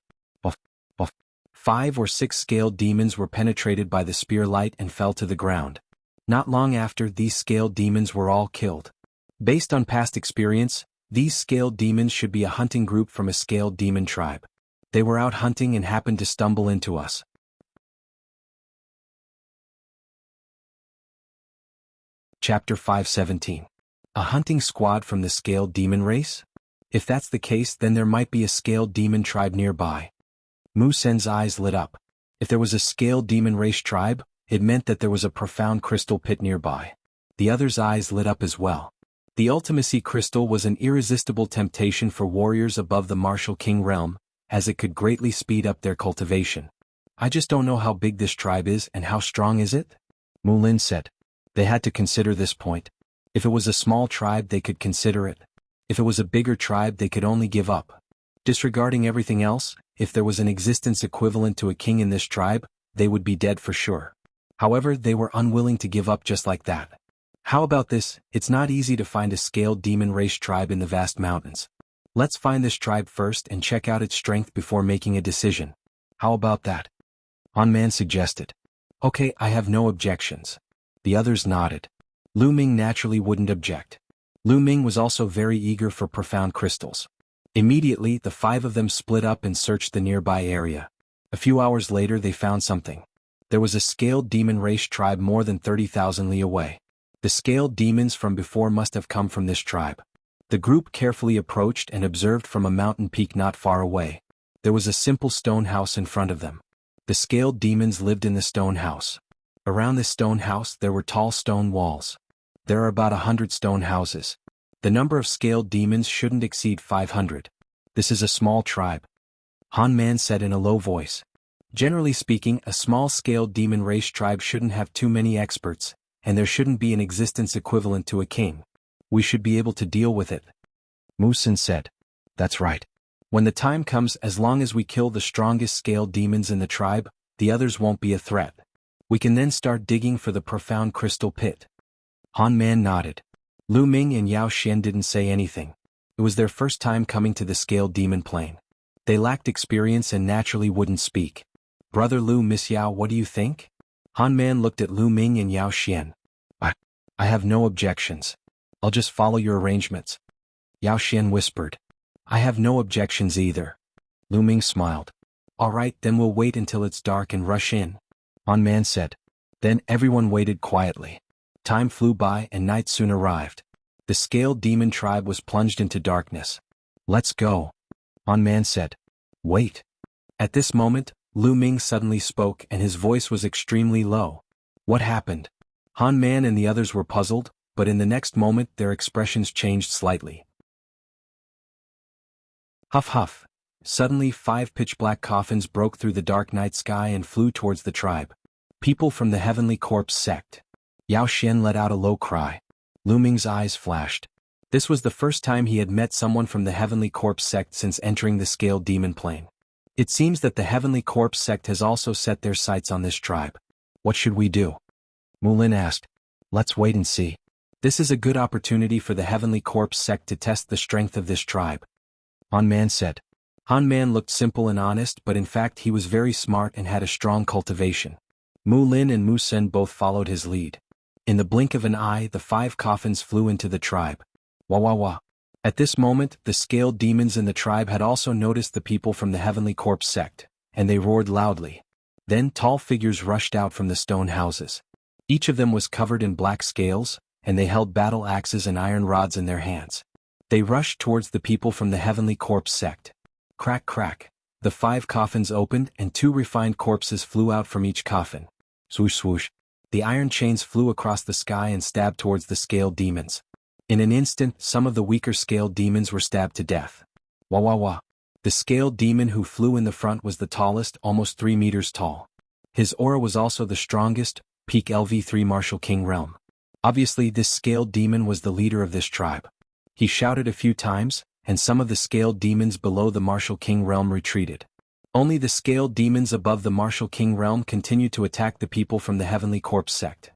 5 or 6 scaled demons were penetrated by the spear light and fell to the ground. Not long after, these scaled demons were all killed. Based on past experience, these scaled demons should be a hunting group from a scaled demon tribe. They were out hunting and happened to stumble into us. Chapter 517. A hunting squad from the scaled demon race? If that's the case, then there might be a scaled demon tribe nearby. Mu Sen's eyes lit up. If there was a scaled demon race tribe, it meant that there was a profound crystal pit nearby. The other's eyes lit up as well. The Ultimacy Crystal was an irresistible temptation for warriors above the Martial King realm, as it could greatly speed up their cultivation. I just don't know how big this tribe is and how strong is it? Mu Lin said. They had to consider this point. If it was a small tribe, they could consider it. If it was a bigger tribe, they could only give up. Disregarding everything else, if there was an existence equivalent to a king in this tribe, they would be dead for sure. However, they were unwilling to give up just like that. How about this? It's not easy to find a scaled demon race tribe in the vast mountains. Let's find this tribe first and check out its strength before making a decision. How about that? Han Man suggested. Okay, I have no objections. The others nodded. Lu Ming naturally wouldn't object. Lu Ming was also very eager for profound crystals. Immediately, the 5 of them split up and searched the nearby area. A few hours later, they found something. There was a scaled demon race tribe more than 30,000 li away. The scaled demons from before must have come from this tribe. The group carefully approached and observed from a mountain peak not far away. There was a simple stone house in front of them. The scaled demons lived in the stone house. Around this stone house there were tall stone walls. There are about 100 stone houses. The number of scaled demons shouldn't exceed 500. This is a small tribe. Han Man said in a low voice. Generally speaking, a small scaled demon race tribe shouldn't have too many experts, and there shouldn't be an existence equivalent to a king. We should be able to deal with it. Mu Sin said. That's right. When the time comes, as long as we kill the strongest scaled demons in the tribe, the others won't be a threat. We can then start digging for the profound crystal pit. Han Man nodded. Lu Ming and Yao Xian didn't say anything. It was their first time coming to the scaled demon plane. They lacked experience and naturally wouldn't speak. Brother Lu, Miss Yao, what do you think? Han Man looked at Lu Ming and Yao Xian. I have no objections. I'll just follow your arrangements. Yao Xian whispered. I have no objections either. Lu Ming smiled. All right, then we'll wait until it's dark and rush in. Han Man said. Then everyone waited quietly. Time flew by and night soon arrived. The scaled demon tribe was plunged into darkness. Let's go. Han Man said. Wait. At this moment, Lu Ming suddenly spoke and his voice was extremely low. What happened? Han Man and the others were puzzled, but in the next moment their expressions changed slightly. Huff huff. Suddenly 5 pitch-black coffins broke through the dark night sky and flew towards the tribe. People from the Heavenly Corpse sect. Yao Xian let out a low cry. Lu Ming's eyes flashed. This was the first time he had met someone from the Heavenly Corpse sect since entering the scaled demon plane. It seems that the Heavenly Corpse sect has also set their sights on this tribe. What should we do? Mu Lin asked. Let's wait and see. This is a good opportunity for the Heavenly Corpse sect to test the strength of this tribe. Han Man said. Han Man looked simple and honest, but in fact he was very smart and had a strong cultivation. Mu Lin and Mu Sen both followed his lead. In the blink of an eye, the 5 coffins flew into the tribe. Wah wah wah. At this moment, the scaled demons in the tribe had also noticed the people from the Heavenly Corpse sect, and they roared loudly. Then tall figures rushed out from the stone houses. Each of them was covered in black scales, and they held battle axes and iron rods in their hands. They rushed towards the people from the Heavenly Corpse sect. Crack crack. The 5 coffins opened and 2 refined corpses flew out from each coffin. Swoosh swoosh. The iron chains flew across the sky and stabbed towards the scaled demons. In an instant, some of the weaker scaled demons were stabbed to death. Wah wah wah. The scaled demon who flew in the front was the tallest, almost 3 meters tall. His aura was also the strongest, peak LV3 Martial King realm. Obviously this scaled demon was the leader of this tribe. He shouted a few times, and some of the scaled demons below the Martial King realm retreated. Only the scaled demons above the Martial King realm continued to attack the people from the Heavenly Corpse sect.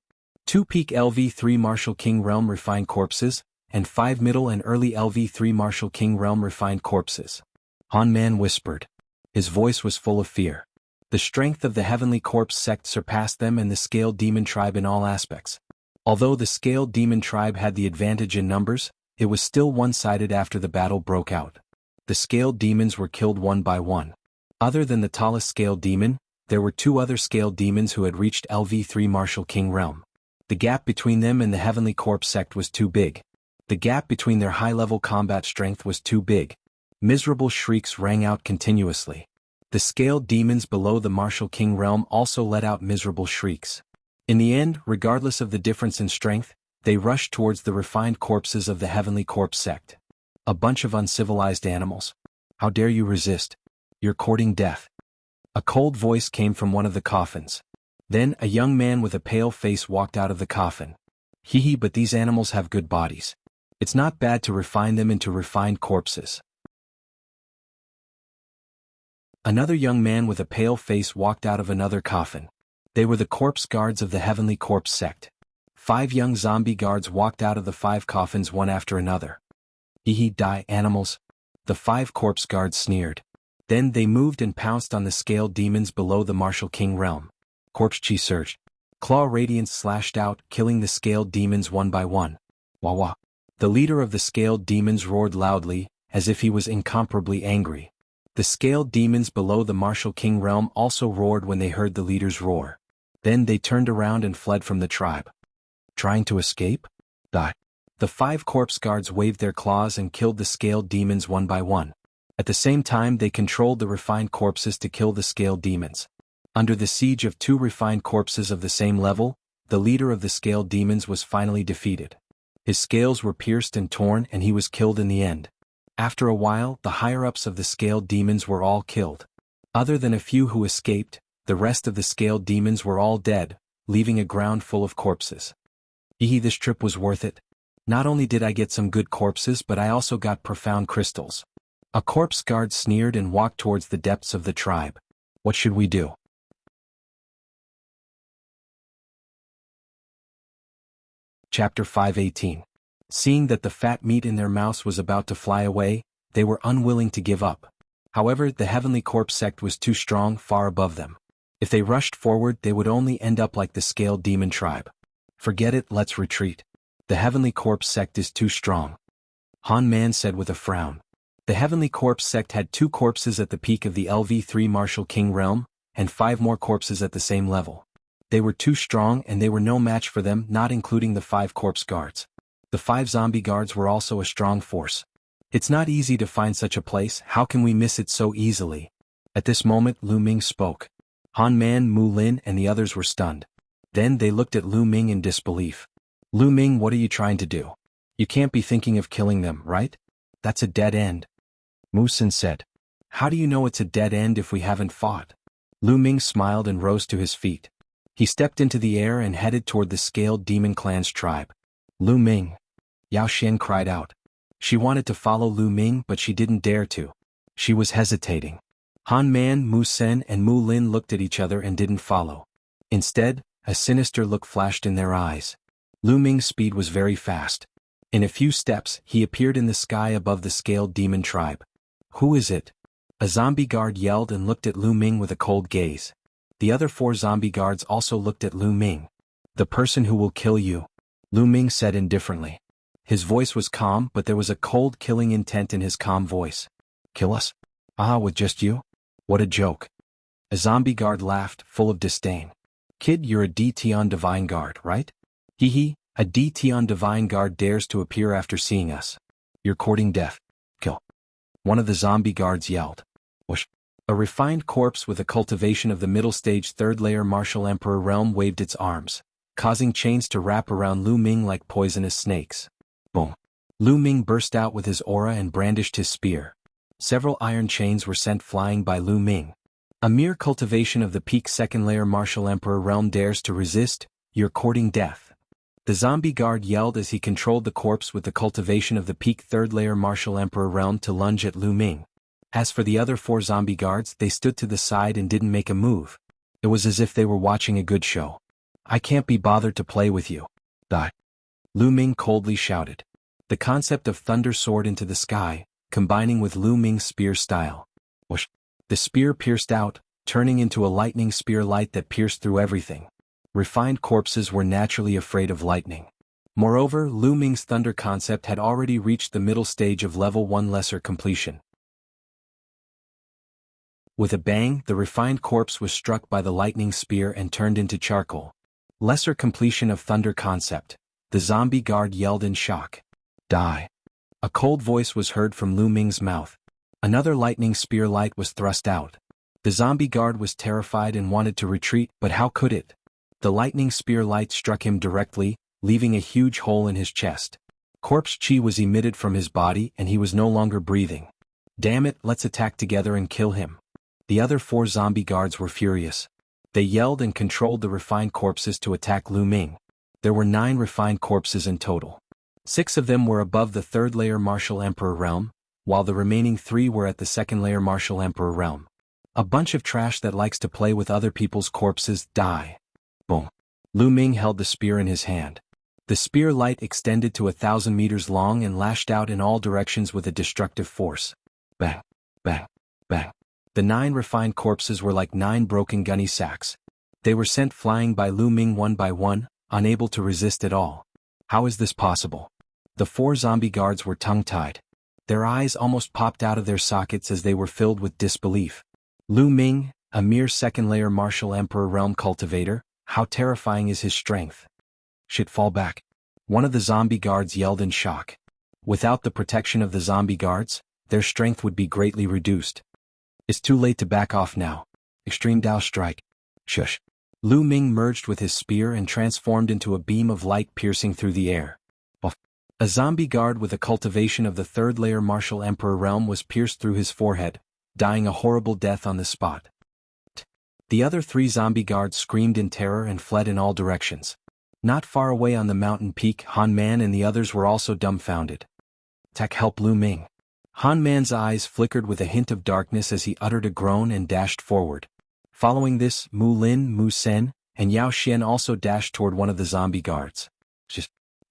2 peak LV3 Martial King realm refined corpses, and 5 middle and early LV3 Martial King realm refined corpses. Han Man whispered. His voice was full of fear. The strength of the Heavenly Corpse sect surpassed them and the scaled demon tribe in all aspects. Although the scaled demon tribe had the advantage in numbers, it was still one-sided after the battle broke out. The scaled demons were killed one by one. Other than the tallest scaled demon, there were 2 other scaled demons who had reached LV3 Martial King realm. The gap between them and the Heavenly Corpse sect was too big. The gap between their high-level combat strength was too big. Miserable shrieks rang out continuously. The scaled demons below the Martial King realm also let out miserable shrieks. In the end, regardless of the difference in strength, they rushed towards the refined corpses of the Heavenly Corpse sect. A bunch of uncivilized animals. How dare you resist? You're courting death. A cold voice came from one of the coffins. Then a young man with a pale face walked out of the coffin. Hee hee, but these animals have good bodies. It's not bad to refine them into refined corpses. Another young man with a pale face walked out of another coffin. They were the corpse guards of the Heavenly Corpse sect. 5 young zombie guards walked out of the 5 coffins one after another. Hee hee, die, animals. The 5 corpse guards sneered. Then they moved and pounced on the scaled demons below the Martial King realm. Corpse chi surged. Claw radiance slashed out, killing the scaled demons one by one. Wah wah. The leader of the scaled demons roared loudly, as if he was incomparably angry. The scaled demons below the Martial King realm also roared when they heard the leader's roar. Then they turned around and fled from the tribe. Trying to escape? Die. The 5 corpse guards waved their claws and killed the scaled demons one by one. At the same time they controlled the refined corpses to kill the scaled demons. Under the siege of 2 refined corpses of the same level, the leader of the scaled demons was finally defeated. His scales were pierced and torn and he was killed in the end. After a while, the higher-ups of the scaled demons were all killed. Other than a few who escaped, the rest of the scaled demons were all dead, leaving a ground full of corpses. This trip was worth it. Not only did I get some good corpses but I also got profound crystals. A corpse guard sneered and walked towards the depths of the tribe. What should we do? Chapter 5:18. Seeing that the fat meat in their mouths was about to fly away, they were unwilling to give up. However, the Heavenly Corpse sect was too strong, far above them. If they rushed forward they would only end up like the scaled demon tribe. Forget it, let's retreat. The Heavenly Corpse sect is too strong. Han Man said with a frown. The Heavenly Corpse sect had 2 corpses at the peak of the LV3 Martial King realm, and 5 more corpses at the same level. They were too strong and they were no match for them, not including the 5 corpse guards. The 5 zombie guards were also a strong force. It's not easy to find such a place, how can we miss it so easily? At this moment Lu Ming spoke. Han Man, Mu Lin and the others were stunned. Then they looked at Lu Ming in disbelief. Lu Ming, what are you trying to do? You can't be thinking of killing them, right? That's a dead end. Mu Sin said. How do you know it's a dead end if we haven't fought? Lu Ming smiled and rose to his feet. He stepped into the air and headed toward the scaled demon clan's tribe. Lu Ming. Yao Xian cried out. She wanted to follow Lu Ming but she didn't dare to. She was hesitating. Han Man, Mu Sen and Mu Lin looked at each other and didn't follow. Instead, a sinister look flashed in their eyes. Lu Ming's speed was very fast. In a few steps, he appeared in the sky above the scaled demon tribe. Who is it? A zombie guard yelled and looked at Lu Ming with a cold gaze. The other 4 zombie guards also looked at Lu Ming. The person who will kill you, Lu Ming said indifferently. His voice was calm but there was a cold killing intent in his calm voice. Kill us? With just you? What a joke. A zombie guard laughed, full of disdain. Kid, you're a DT on Divine Guard, right? Hee, a DT on Divine Guard dares to appear after seeing us. You're courting death. Kill. One of the zombie guards yelled. Whoosh. A refined corpse with a cultivation of the middle stage 3rd layer Martial Emperor realm waved its arms, causing chains to wrap around Lu Ming like poisonous snakes. Boom. Lu Ming burst out with his aura and brandished his spear. Several iron chains were sent flying by Lu Ming. A mere cultivation of the peak 2nd layer Martial Emperor realm dares to resist, you're courting death. The zombie guard yelled as he controlled the corpse with the cultivation of the peak 3rd layer Martial Emperor realm to lunge at Lu Ming. As for the other 4 zombie guards, they stood to the side and didn't make a move. It was as if they were watching a good show. I can't be bothered to play with you. Die. Lu Ming coldly shouted. The concept of thunder soared into the sky, combining with Lu Ming's spear style. Whoosh. The spear pierced out, turning into a lightning spear light that pierced through everything. Refined corpses were naturally afraid of lightning. Moreover, Lu Ming's thunder concept had already reached the middle stage of level 1 lesser completion. With a bang, the refined corpse was struck by the lightning spear and turned into charcoal. Lesser completion of thunder concept. The zombie guard yelled in shock. Die. A cold voice was heard from Lu Ming's mouth. Another lightning spear light was thrust out. The zombie guard was terrified and wanted to retreat, but how could it? The lightning spear light struck him directly, leaving a huge hole in his chest. Corpse chi was emitted from his body and he was no longer breathing. Damn it, let's attack together and kill him. The other 4 zombie guards were furious. They yelled and controlled the refined corpses to attack Lu Ming. There were 9 refined corpses in total. 6 of them were above the 3rd layer Martial Emperor realm, while the remaining 3 were at the 2nd layer Martial Emperor realm. A bunch of trash that likes to play with other people's corpses. Die. Boom. Lu Ming held the spear in his hand. The spear light extended to 1,000 meters long and lashed out in all directions with a destructive force. Bang. Bang. Bang. The 9 refined corpses were like 9 broken gunny sacks. They were sent flying by Lu Ming one by one, unable to resist at all. How is this possible? The 4 zombie guards were tongue-tied. Their eyes almost popped out of their sockets as they were filled with disbelief. Lu Ming, a mere 2nd layer Martial Emperor realm cultivator, how terrifying is his strength? Shit, fall back. One of the zombie guards yelled in shock. Without the protection of the zombie guards, their strength would be greatly reduced. It's too late to back off now. Extreme Dao Strike. Shush. Lu Ming merged with his spear and transformed into a beam of light piercing through the air. A zombie guard with a cultivation of the third layer martial emperor realm was pierced through his forehead, dying a horrible death on the spot. The other 3 zombie guards screamed in terror and fled in all directions. Not far away on the mountain peak, Han Man and the others were also dumbfounded. Tak help Lu Ming. Han Man's eyes flickered with a hint of darkness as he uttered a groan and dashed forward. Following this, Mu Lin, Mu Sen, and Yao Xian also dashed toward one of the zombie guards.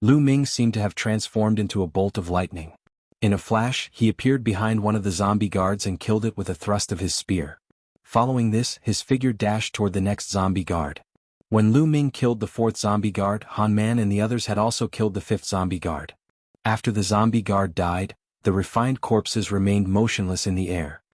Lu Ming seemed to have transformed into a bolt of lightning. In a flash, he appeared behind one of the zombie guards and killed it with a thrust of his spear. Following this, his figure dashed toward the next zombie guard. When Lu Ming killed the 4th zombie guard, Han Man and the others had also killed the 5th zombie guard. After the zombie guard died, the refined corpses remained motionless in the air.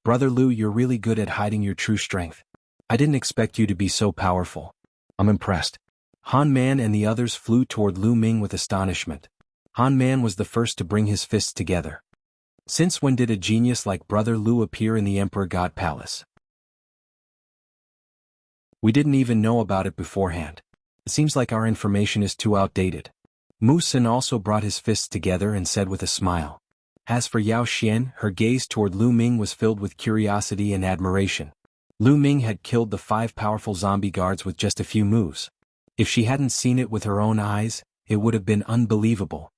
Brother Lu, you're really good at hiding your true strength. I didn't expect you to be so powerful. I'm impressed. Han Man and the others flew toward Lu Ming with astonishment. Han Man was the first to bring his fists together. Since when did a genius like Brother Lu appear in the Emperor God Palace? We didn't even know about it beforehand. It seems like our information is too outdated. Mu Sen also brought his fists together and said with a smile. As for Yao Xian, her gaze toward Lu Ming was filled with curiosity and admiration. Lu Ming had killed the 5 powerful zombie guards with just a few moves. If she hadn't seen it with her own eyes, it would have been unbelievable.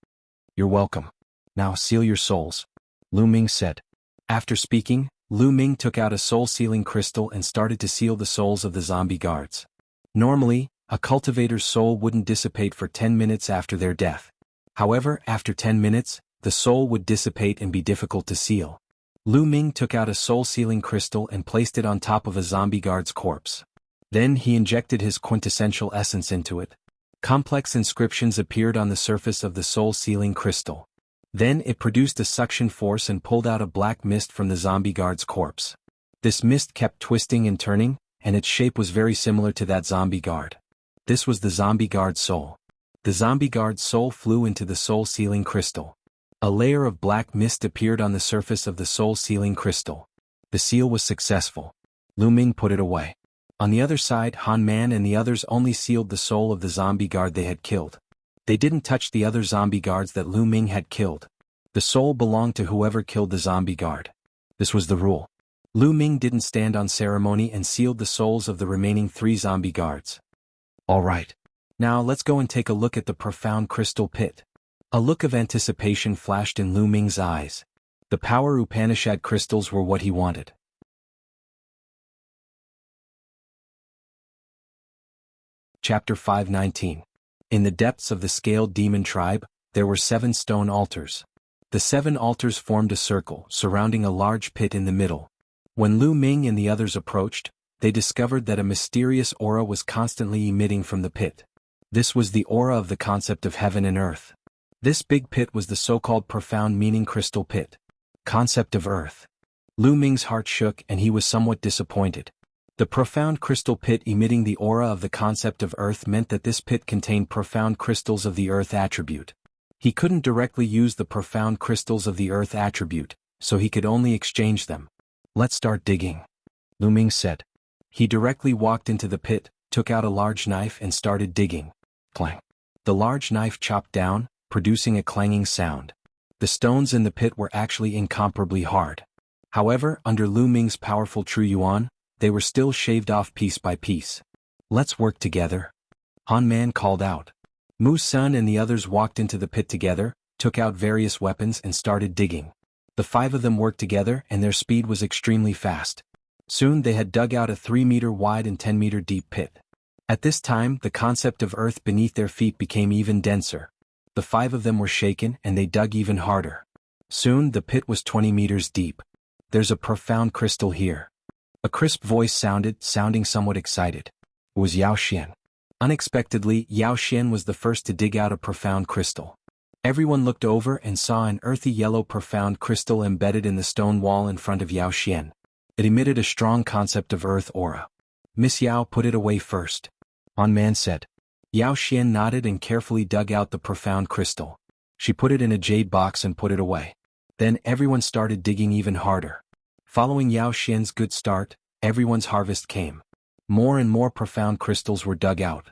You're welcome. Now seal your souls, Lu Ming said. After speaking, Lu Ming took out a soul-sealing crystal and started to seal the souls of the zombie guards. Normally, a cultivator's soul wouldn't dissipate for 10 minutes after their death. However, after 10 minutes, the soul would dissipate and be difficult to seal. Lu Ming took out a soul-sealing crystal and placed it on top of a zombie guard's corpse. Then he injected his quintessential essence into it. Complex inscriptions appeared on the surface of the soul-sealing crystal. Then it produced a suction force and pulled out a black mist from the zombie guard's corpse. This mist kept twisting and turning, and its shape was very similar to that zombie guard. This was the zombie guard's soul. The zombie guard's soul flew into the soul-sealing crystal. A layer of black mist appeared on the surface of the soul-sealing crystal. The seal was successful. Lu Ming put it away. On the other side, Han Man and the others only sealed the soul of the zombie guard they had killed. They didn't touch the other zombie guards that Lu Ming had killed. The soul belonged to whoever killed the zombie guard. This was the rule. Lu Ming didn't stand on ceremony and sealed the souls of the remaining 3 zombie guards. All right. Now let's go and take a look at the profound crystal pit. A look of anticipation flashed in Lu Ming's eyes. The power Upanishad crystals were what he wanted. Chapter 519. In the depths of the scaled demon tribe, there were 7 stone altars. The 7 altars formed a circle, surrounding a large pit in the middle. When Lu Ming and the others approached, they discovered that a mysterious aura was constantly emitting from the pit. This was the aura of the concept of heaven and earth. This big pit was the so-called profound meaning crystal pit. Concept of earth. Lu Ming's heart shook and he was somewhat disappointed. The profound crystal pit emitting the aura of the concept of earth meant that this pit contained profound crystals of the earth attribute. He couldn't directly use the profound crystals of the earth attribute, so he could only exchange them. Let's start digging, Lu Ming said. He directly walked into the pit, took out a large knife and started digging. Clang. The large knife chopped down, producing a clanging sound. The stones in the pit were actually incomparably hard. However, under Lu Ming's powerful True Yuan, they were still shaved off piece by piece. Let's work together, Han Man called out. Mu Sun and the others walked into the pit together, took out various weapons and started digging. The 5 of them worked together and their speed was extremely fast. Soon they had dug out a 3-meter wide and 10-meter deep pit. At this time, the concept of earth beneath their feet became even denser. The 5 of them were shaken and they dug even harder. Soon the pit was 20 meters deep. There's a profound crystal here. A crisp voice sounding somewhat excited. It was Yao Xian. Unexpectedly, Yao Xian was the first to dig out a profound crystal. Everyone looked over and saw an earthy yellow profound crystal embedded in the stone wall in front of Yao Xian. It emitted a strong concept of earth aura. Miss Yao put it away first. Han Man said. Yao Xian nodded and carefully dug out the profound crystal. She put it in a jade box and put it away. Then everyone started digging even harder. Following Yao Xian's good start, everyone's harvest came. More and more profound crystals were dug out.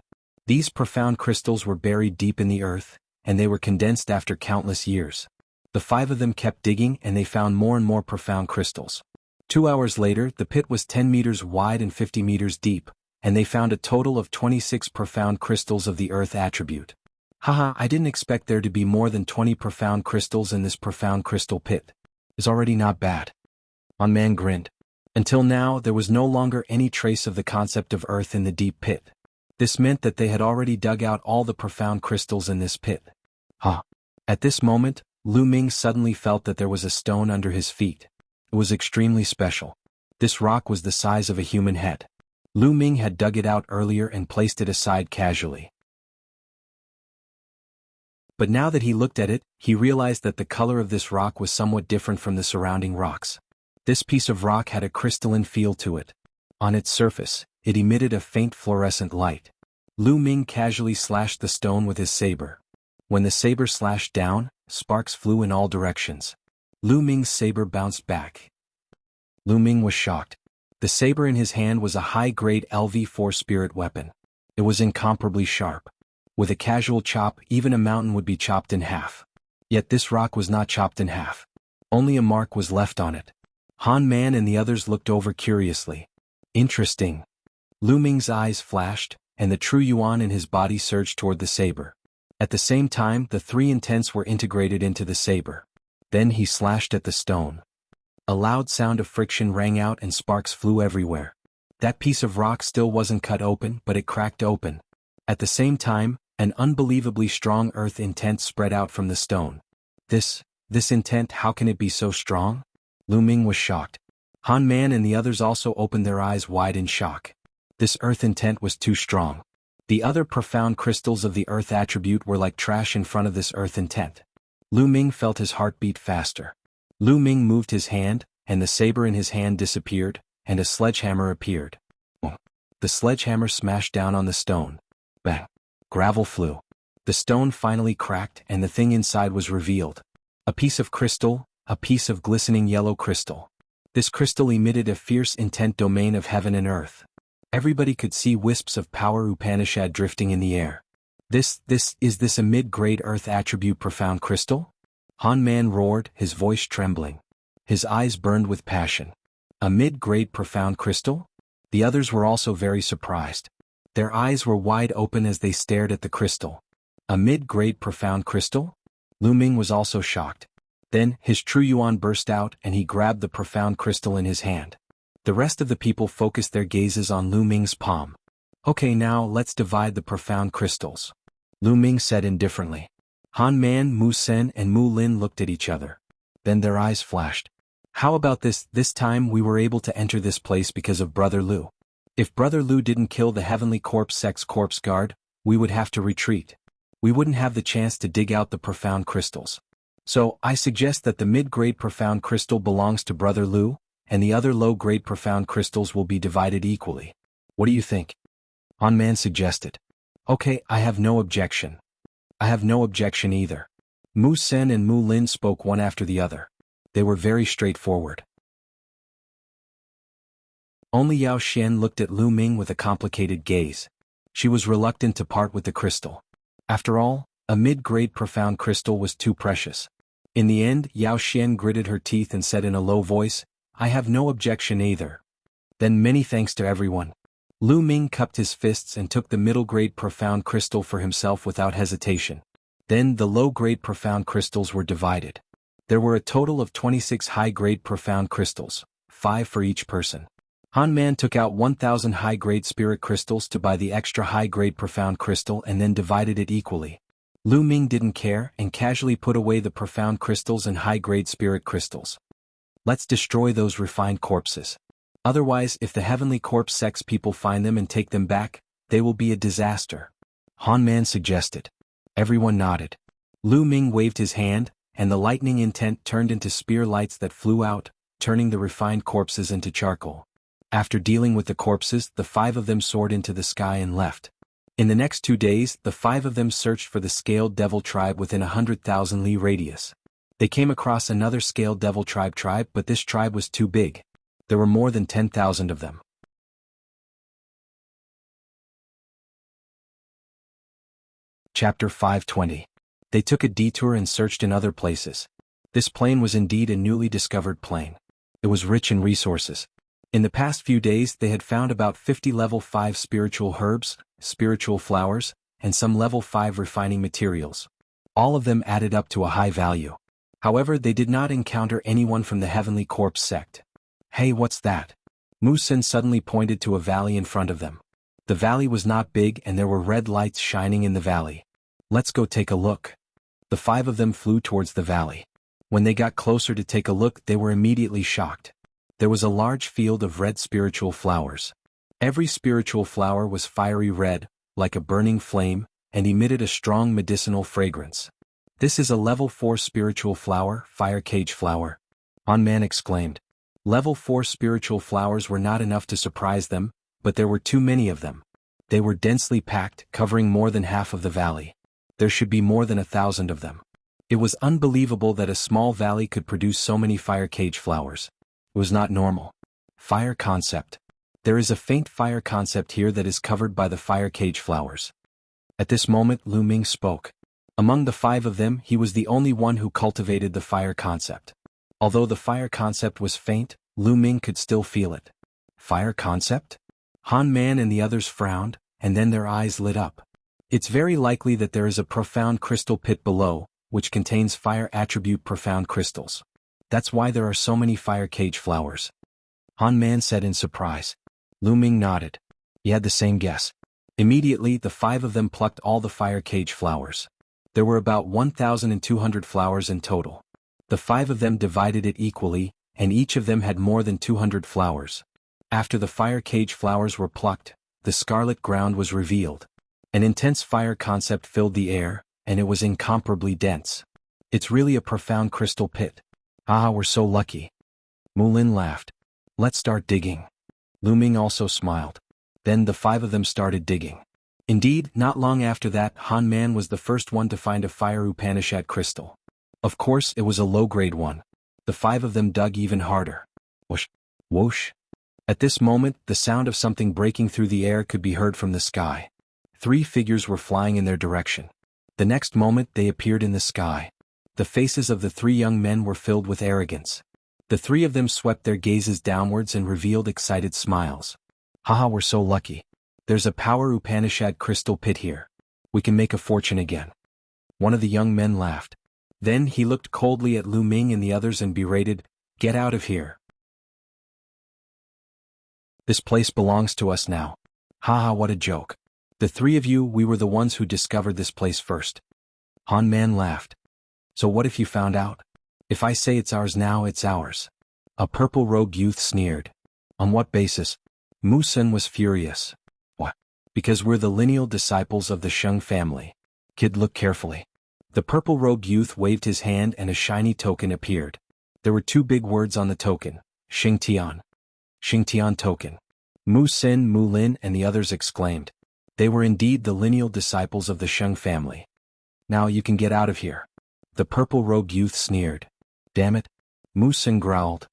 These profound crystals were buried deep in the earth, and they were condensed after countless years. The 5 of them kept digging and they found more and more profound crystals. 2 hours later, the pit was 10 meters wide and 50 meters deep, and they found a total of 26 profound crystals of the earth attribute. Haha, I didn't expect there to be more than 20 profound crystals in this profound crystal pit. It's already not bad. Han Man grinned. Until now, there was no longer any trace of the concept of earth in the deep pit. This meant that they had already dug out all the profound crystals in this pit. At this moment, Lu Ming suddenly felt that there was a stone under his feet. It was extremely special. This rock was the size of a human head. Lu Ming had dug it out earlier and placed it aside casually. But now that he looked at it, he realized that the color of this rock was somewhat different from the surrounding rocks. This piece of rock had a crystalline feel to it. On its surface, it emitted a faint fluorescent light. Lu Ming casually slashed the stone with his saber. When the saber slashed down, sparks flew in all directions. Lu Ming's saber bounced back. Lu Ming was shocked. The saber in his hand was a high-grade LV-4 spirit weapon. It was incomparably sharp. With a casual chop, even a mountain would be chopped in half. Yet this rock was not chopped in half. Only a mark was left on it. Han Man and the others looked over curiously. Interesting. Lu Ming's eyes flashed, and the true yuan in his body surged toward the saber. At the same time, the 3 intents were integrated into the saber. Then he slashed at the stone. A loud sound of friction rang out and sparks flew everywhere. That piece of rock still wasn't cut open, but it cracked open. At the same time, an unbelievably strong earth intent spread out from the stone. This intent, how can it be so strong? Lu Ming was shocked. Han Man and the others also opened their eyes wide in shock. This earth intent was too strong. The other profound crystals of the earth attribute were like trash in front of this earth intent. Lu Ming felt his heart beat faster. Lu Ming moved his hand, and the saber in his hand disappeared, and a sledgehammer appeared. The sledgehammer smashed down on the stone. Bang! Gravel flew. The stone finally cracked and the thing inside was revealed. A piece of crystal, a piece of glistening yellow crystal. This crystal emitted a fierce intent domain of heaven and earth. Everybody could see wisps of power Upanishad drifting in the air. Is this a mid-grade earth attribute profound crystal? Han Man roared, his voice trembling. His eyes burned with passion. A mid-grade profound crystal? The others were also very surprised. Their eyes were wide open as they stared at the crystal. A mid-grade profound crystal? Lu Ming was also shocked. Then, his true yuan burst out and he grabbed the profound crystal in his hand. The rest of the people focused their gazes on Lu Ming's palm. Okay, now let's divide the profound crystals. Lu Ming said indifferently. Han Man, Mu Sen and Mu Lin looked at each other. Then their eyes flashed. How about this time we were able to enter this place because of Brother Lu. If Brother Lu didn't kill the Heavenly Corpse Sex Corpse Guard, we would have to retreat. We wouldn't have the chance to dig out the profound crystals. So, I suggest that the mid-grade profound crystal belongs to Brother Lu, and the other low-grade profound crystals will be divided equally. What do you think? Han Man suggested. Okay, I have no objection. I have no objection either. Mu Sen and Mu Lin spoke one after the other. They were very straightforward. Only Yao Xian looked at Lu Ming with a complicated gaze. She was reluctant to part with the crystal. After all, a mid-grade profound crystal was too precious. In the end, Yao Xian gritted her teeth and said in a low voice, I have no objection either. Then many thanks to everyone. Lu Ming cupped his fists and took the middle-grade profound crystal for himself without hesitation. Then the low-grade profound crystals were divided. There were a total of 26 high-grade profound crystals, 5 for each person. Han Man took out 1,000 high-grade spirit crystals to buy the extra high-grade profound crystal and then divided it equally. Lu Ming didn't care and casually put away the profound crystals and high-grade spirit crystals. Let's destroy those refined corpses. Otherwise, if the Heavenly Corpse Sex people find them and take them back, they will be a disaster. Han Man suggested. Everyone nodded. Lu Ming waved his hand, and the lightning intent turned into spear lights that flew out, turning the refined corpses into charcoal. After dealing with the corpses, the 5 of them soared into the sky and left. In the next 2 days, the 5 of them searched for the scaled devil tribe within 100,000 li radius. They came across another scaled devil tribe, but this tribe was too big. There were more than 10,000 of them. Chapter 520. They took a detour and searched in other places. This plain was indeed a newly discovered plain. It was rich in resources. In the past few days they had found about 50 level 5 spiritual herbs, spiritual flowers, and some level 5 refining materials. All of them added up to a high value. However, they did not encounter anyone from the Heavenly Corpse sect. Hey, what's that? Musen suddenly pointed to a valley in front of them. The valley was not big and there were red lights shining in the valley. Let's go take a look. The 5 of them flew towards the valley. When they got closer to take a look, they were immediately shocked. There was a large field of red spiritual flowers. Every spiritual flower was fiery red, like a burning flame, and emitted a strong medicinal fragrance. This is a level 4 spiritual flower, fire cage flower. Man exclaimed. Level 4 spiritual flowers were not enough to surprise them, but there were too many of them. They were densely packed, covering more than half of the valley. There should be more than 1,000 of them. It was unbelievable that a small valley could produce so many fire cage flowers. It was not normal. Fire concept. There is a faint fire concept here that is covered by the fire cage flowers. At this moment Lu Ming spoke. Among the 5 of them he was the only one who cultivated the fire concept. Although the fire concept was faint, Lu Ming could still feel it. Fire concept? Han Man and the others frowned, and then their eyes lit up. It's very likely that there is a profound crystal pit below, which contains fire attribute profound crystals. That's why there are so many fire cage flowers. Han Man said in surprise. Lu Ming nodded. He had the same guess. Immediately the 5 of them plucked all the fire cage flowers. There were about 1,200 flowers in total. The 5 of them divided it equally, and each of them had more than 200 flowers. After the fire cage flowers were plucked, the scarlet ground was revealed. An intense fire concept filled the air, and it was incomparably dense. It's really a profound crystal pit. Ah, we're so lucky. Mulin laughed. Let's start digging. Lu Ming also smiled. Then the 5 of them started digging. Indeed, not long after that, Han Man was the first one to find a fire Upanishad crystal. Of course, it was a low-grade one. The 5 of them dug even harder. Whoosh, whoosh. At this moment, the sound of something breaking through the air could be heard from the sky. 3 figures were flying in their direction. The next moment they appeared in the sky. The faces of the 3 young men were filled with arrogance. The 3 of them swept their gazes downwards and revealed excited smiles. Haha, we're so lucky. There's a power Upanishad crystal pit here. We can make a fortune again. One of the young men laughed. Then he looked coldly at Lu Ming and the others and berated, "Get out of here. This place belongs to us now." Haha, what a joke. The 3 of you, we were the ones who discovered this place first. Han Man laughed. So what if you found out? If I say it's ours now, it's ours. A purple-robed youth sneered. On what basis? Mu Sen was furious. What? Because we're the lineal disciples of the Sheng family. Kid, look carefully. The purple-robed youth waved his hand and a shiny token appeared. There were 2 big words on the token, Xingtian. Xingtian token. Mu Sen, Mu Lin and the others exclaimed. They were indeed the lineal disciples of the Sheng family. Now you can get out of here. The purple-robed youth sneered. Damn it. Mu Sen growled.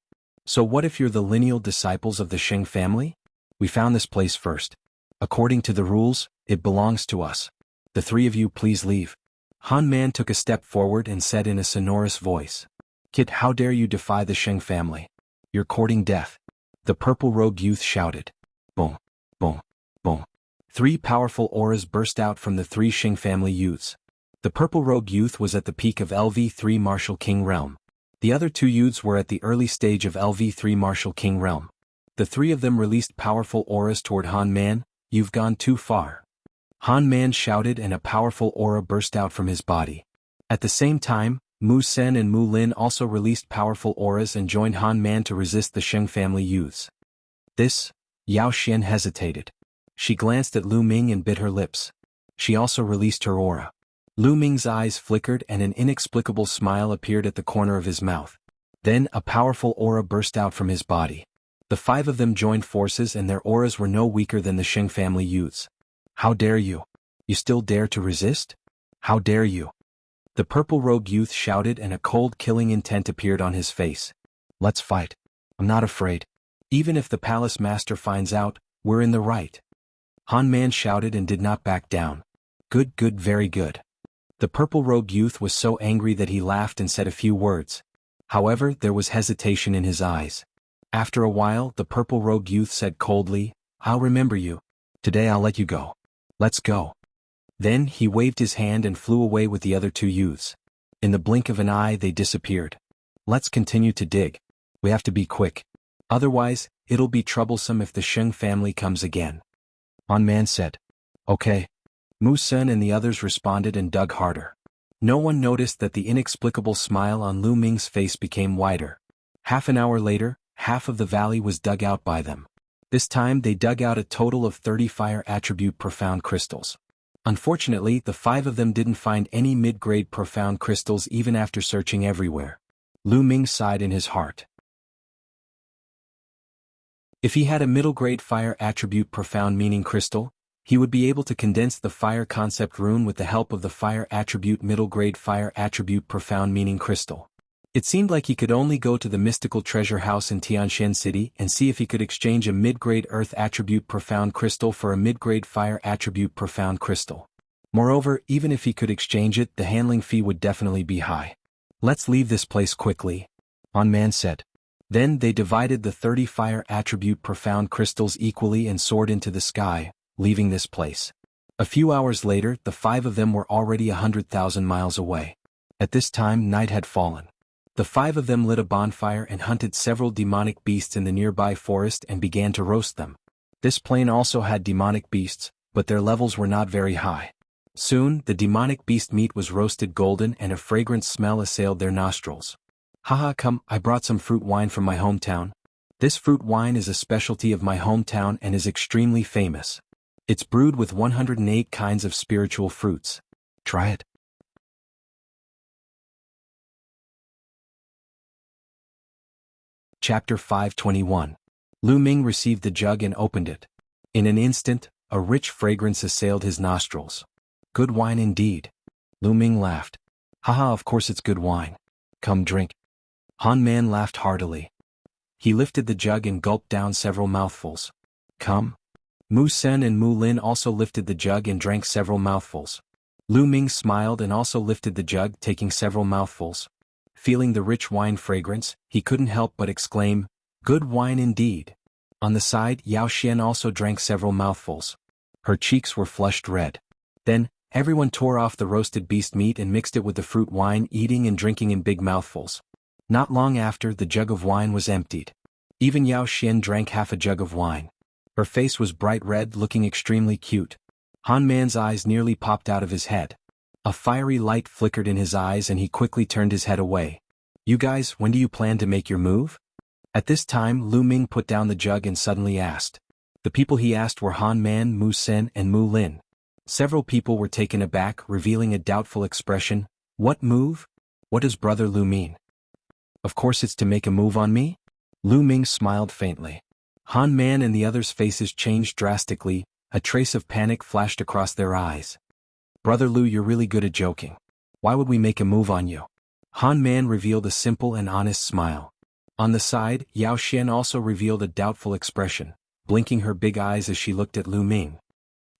So what if you're the lineal disciples of the Sheng family? We found this place first. According to the rules, it belongs to us. The 3 of you please leave. Han Man took a step forward and said in a sonorous voice. Kid, how dare you defy the Sheng family? You're courting death. The purple-robed youth shouted. Boom, boom, boom. 3 powerful auras burst out from the 3 Sheng family youths. The purple-robed youth was at the peak of LV3 Martial King realm. The other 2 youths were at the early stage of LV3 Martial King realm. The 3 of them released powerful auras toward Han Man. You've gone too far. Han Man shouted and a powerful aura burst out from his body. At the same time, Mu Sen and Mu Lin also released powerful auras and joined Han Man to resist the Sheng family youths. This? Yao Xian hesitated. She glanced at Lu Ming and bit her lips. She also released her aura. Lu Ming's eyes flickered and an inexplicable smile appeared at the corner of his mouth. Then a powerful aura burst out from his body. The 5 of them joined forces and their auras were no weaker than the Sheng family youths. How dare you? You still dare to resist? How dare you? The purple-robed youth shouted and a cold killing intent appeared on his face. Let's fight. I'm not afraid. Even if the palace master finds out, we're in the right. Han Man shouted and did not back down. Good, good, very good. The purple-robed youth was so angry that he laughed and said a few words. However, there was hesitation in his eyes. After a while, the purple-robed youth said coldly, I'll remember you. Today I'll let you go. Let's go. Then he waved his hand and flew away with the other two youths. In the blink of an eye they disappeared. Let's continue to dig. We have to be quick. Otherwise, it'll be troublesome if the Sheng family comes again. Han Man said. Okay. Mu Sun and the others responded and dug harder. No one noticed that the inexplicable smile on Lu Ming's face became wider. Half an hour later, half of the valley was dug out by them. This time they dug out a total of 30 fire attribute profound crystals. Unfortunately, the 5 of them didn't find any mid-grade profound crystals even after searching everywhere. Lu Ming sighed in his heart. If he had a middle-grade fire attribute profound meaning crystal, he would be able to condense the fire concept rune with the help of the fire attribute middle-grade fire attribute profound meaning crystal. It seemed like he could only go to the mystical treasure house in Tianshan City and see if he could exchange a mid-grade earth attribute profound crystal for a mid-grade fire attribute profound crystal. Moreover, even if he could exchange it, the handling fee would definitely be high. Let's leave this place quickly, Han Man said. Then they divided the 30 fire attribute profound crystals equally and soared into the sky, leaving this place. A few hours later, the 5 of them were already 100,000 miles away. At this time, night had fallen. The 5 of them lit a bonfire and hunted several demonic beasts in the nearby forest and began to roast them. This plain also had demonic beasts, but their levels were not very high. Soon, the demonic beast meat was roasted golden and a fragrant smell assailed their nostrils. Haha, come, I brought some fruit wine from my hometown. This fruit wine is a specialty of my hometown and is extremely famous. It's brewed with 108 kinds of spiritual fruits. Try it. Chapter 521. Lu Ming received the jug and opened it. In an instant, a rich fragrance assailed his nostrils. Good wine indeed. Lu Ming laughed. Haha, of course it's good wine. Come drink. Han Man laughed heartily. He lifted the jug and gulped down several mouthfuls. Come. Mu Sen and Mu Lin also lifted the jug and drank several mouthfuls. Lu Ming smiled and also lifted the jug, taking several mouthfuls. Feeling the rich wine fragrance, he couldn't help but exclaim, Good wine indeed. On the side, Yao Xian also drank several mouthfuls. Her cheeks were flushed red. Then, everyone tore off the roasted beast meat and mixed it with the fruit wine, eating and drinking in big mouthfuls. Not long after, the jug of wine was emptied. Even Yao Xian drank half a jug of wine. Her face was bright red, looking extremely cute. Han Man's eyes nearly popped out of his head. A fiery light flickered in his eyes and he quickly turned his head away. You guys, when do you plan to make your move? At this time, Lu Ming put down the jug and suddenly asked. The people he asked were Han Man, Mu Sen, and Mu Lin. Several people were taken aback, revealing a doubtful expression. What move? What does Brother Lu mean? Of course it's to make a move on me? Lu Ming smiled faintly. Han Man and the others' faces changed drastically, a trace of panic flashed across their eyes. Brother Lu, you're really good at joking. Why would we make a move on you? Han Man revealed a simple and honest smile. On the side, Yao Xian also revealed a doubtful expression, blinking her big eyes as she looked at Lu Ming.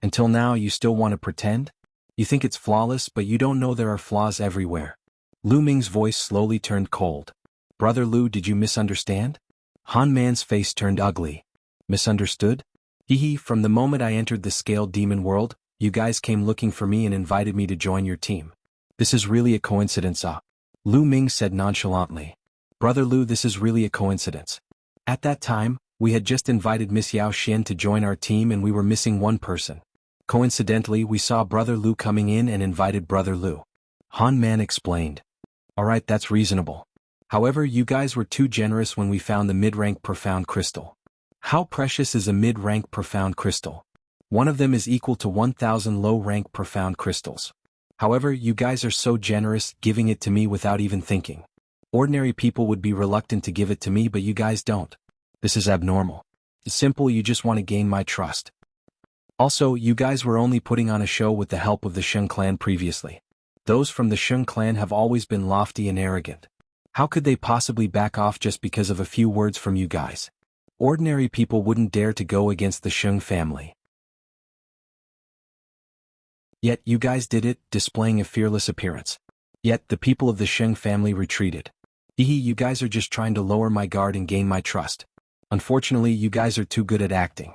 Until now you still want to pretend? You think it's flawless but you don't know there are flaws everywhere. Lu Ming's voice slowly turned cold. Brother Lu, did you misunderstand? Han Man's face turned ugly. Misunderstood? Hee, from the moment I entered the scaled demon world, you guys came looking for me and invited me to join your team. This is really a coincidence, Lu Ming said nonchalantly. Brother Lu, this is really a coincidence. At that time, we had just invited Miss Yao Xian to join our team and we were missing one person. Coincidentally, we saw Brother Lu coming in and invited Brother Lu. Han Man explained. Alright, that's reasonable. However, you guys were too generous when we found the mid-rank profound crystal. How precious is a mid-rank profound crystal? One of them is equal to 1,000 low-rank profound crystals. However, you guys are so generous, giving it to me without even thinking. Ordinary people would be reluctant to give it to me, but you guys don't. This is abnormal. It's simple, you just want to gain my trust. Also, you guys were only putting on a show with the help of the Sheng clan previously. Those from the Sheng clan have always been lofty and arrogant. How could they possibly back off just because of a few words from you guys? Ordinary people wouldn't dare to go against the Sheng family. Yet you guys did it, displaying a fearless appearance. Yet the people of the Sheng family retreated. You guys are just trying to lower my guard and gain my trust. Unfortunately, you guys are too good at acting.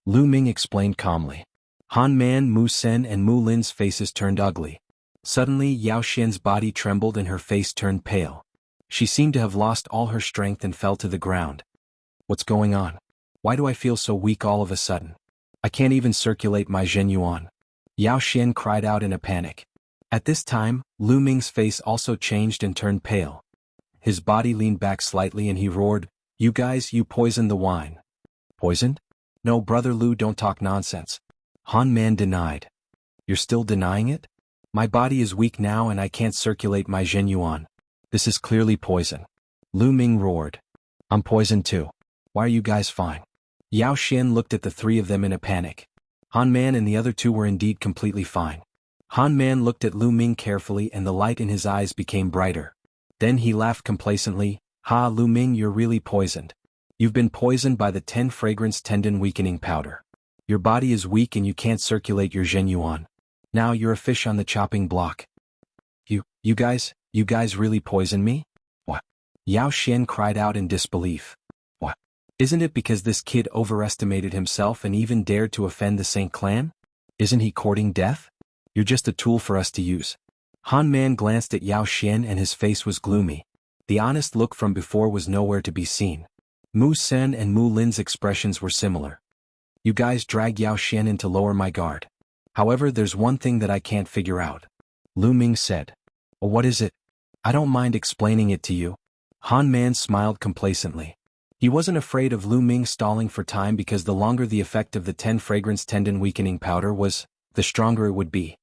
Lu Ming explained calmly. Han Man, Mu Sen and Mu Lin's faces turned ugly. Suddenly Yao Xian's body trembled and her face turned pale. She seemed to have lost all her strength and fell to the ground. What's going on? Why do I feel so weak all of a sudden? I can't even circulate my Zhen Yuan. Yao Xian cried out in a panic. At this time, Lu Ming's face also changed and turned pale. His body leaned back slightly and he roared, "You guys, you poisoned the wine." Poisoned? No, Brother Lu, don't talk nonsense. Han Man denied. You're still denying it? My body is weak now and I can't circulate my Zhen Yuan. This is clearly poison. Lu Ming roared. I'm poisoned too. Why are you guys fine? Yao Xian looked at the three of them in a panic. Han Man and the other two were indeed completely fine. Han Man looked at Lu Ming carefully and the light in his eyes became brighter. Then he laughed complacently. Ha, Lu Ming, you're really poisoned. You've been poisoned by the 10 fragrance tendon weakening powder. Your body is weak and you can't circulate your Zhen Yuan. Now you're a fish on the chopping block. You guys really poisoned me? What? Yao Xian cried out in disbelief. What? Isn't it because this kid overestimated himself and even dared to offend the Saint clan? Isn't he courting death? You're just a tool for us to use. Han Man glanced at Yao Xian and his face was gloomy. The honest look from before was nowhere to be seen. Mu Sen and Mu Lin's expressions were similar. You guys drag Yao Xian in to lower my guard. However, there's one thing that I can't figure out. Lu Ming said. Well, what is it? I don't mind explaining it to you. Han Man smiled complacently. He wasn't afraid of Lu Ming stalling for time because the longer the effect of the 10 fragrance tendon weakening powder was, the stronger it would be.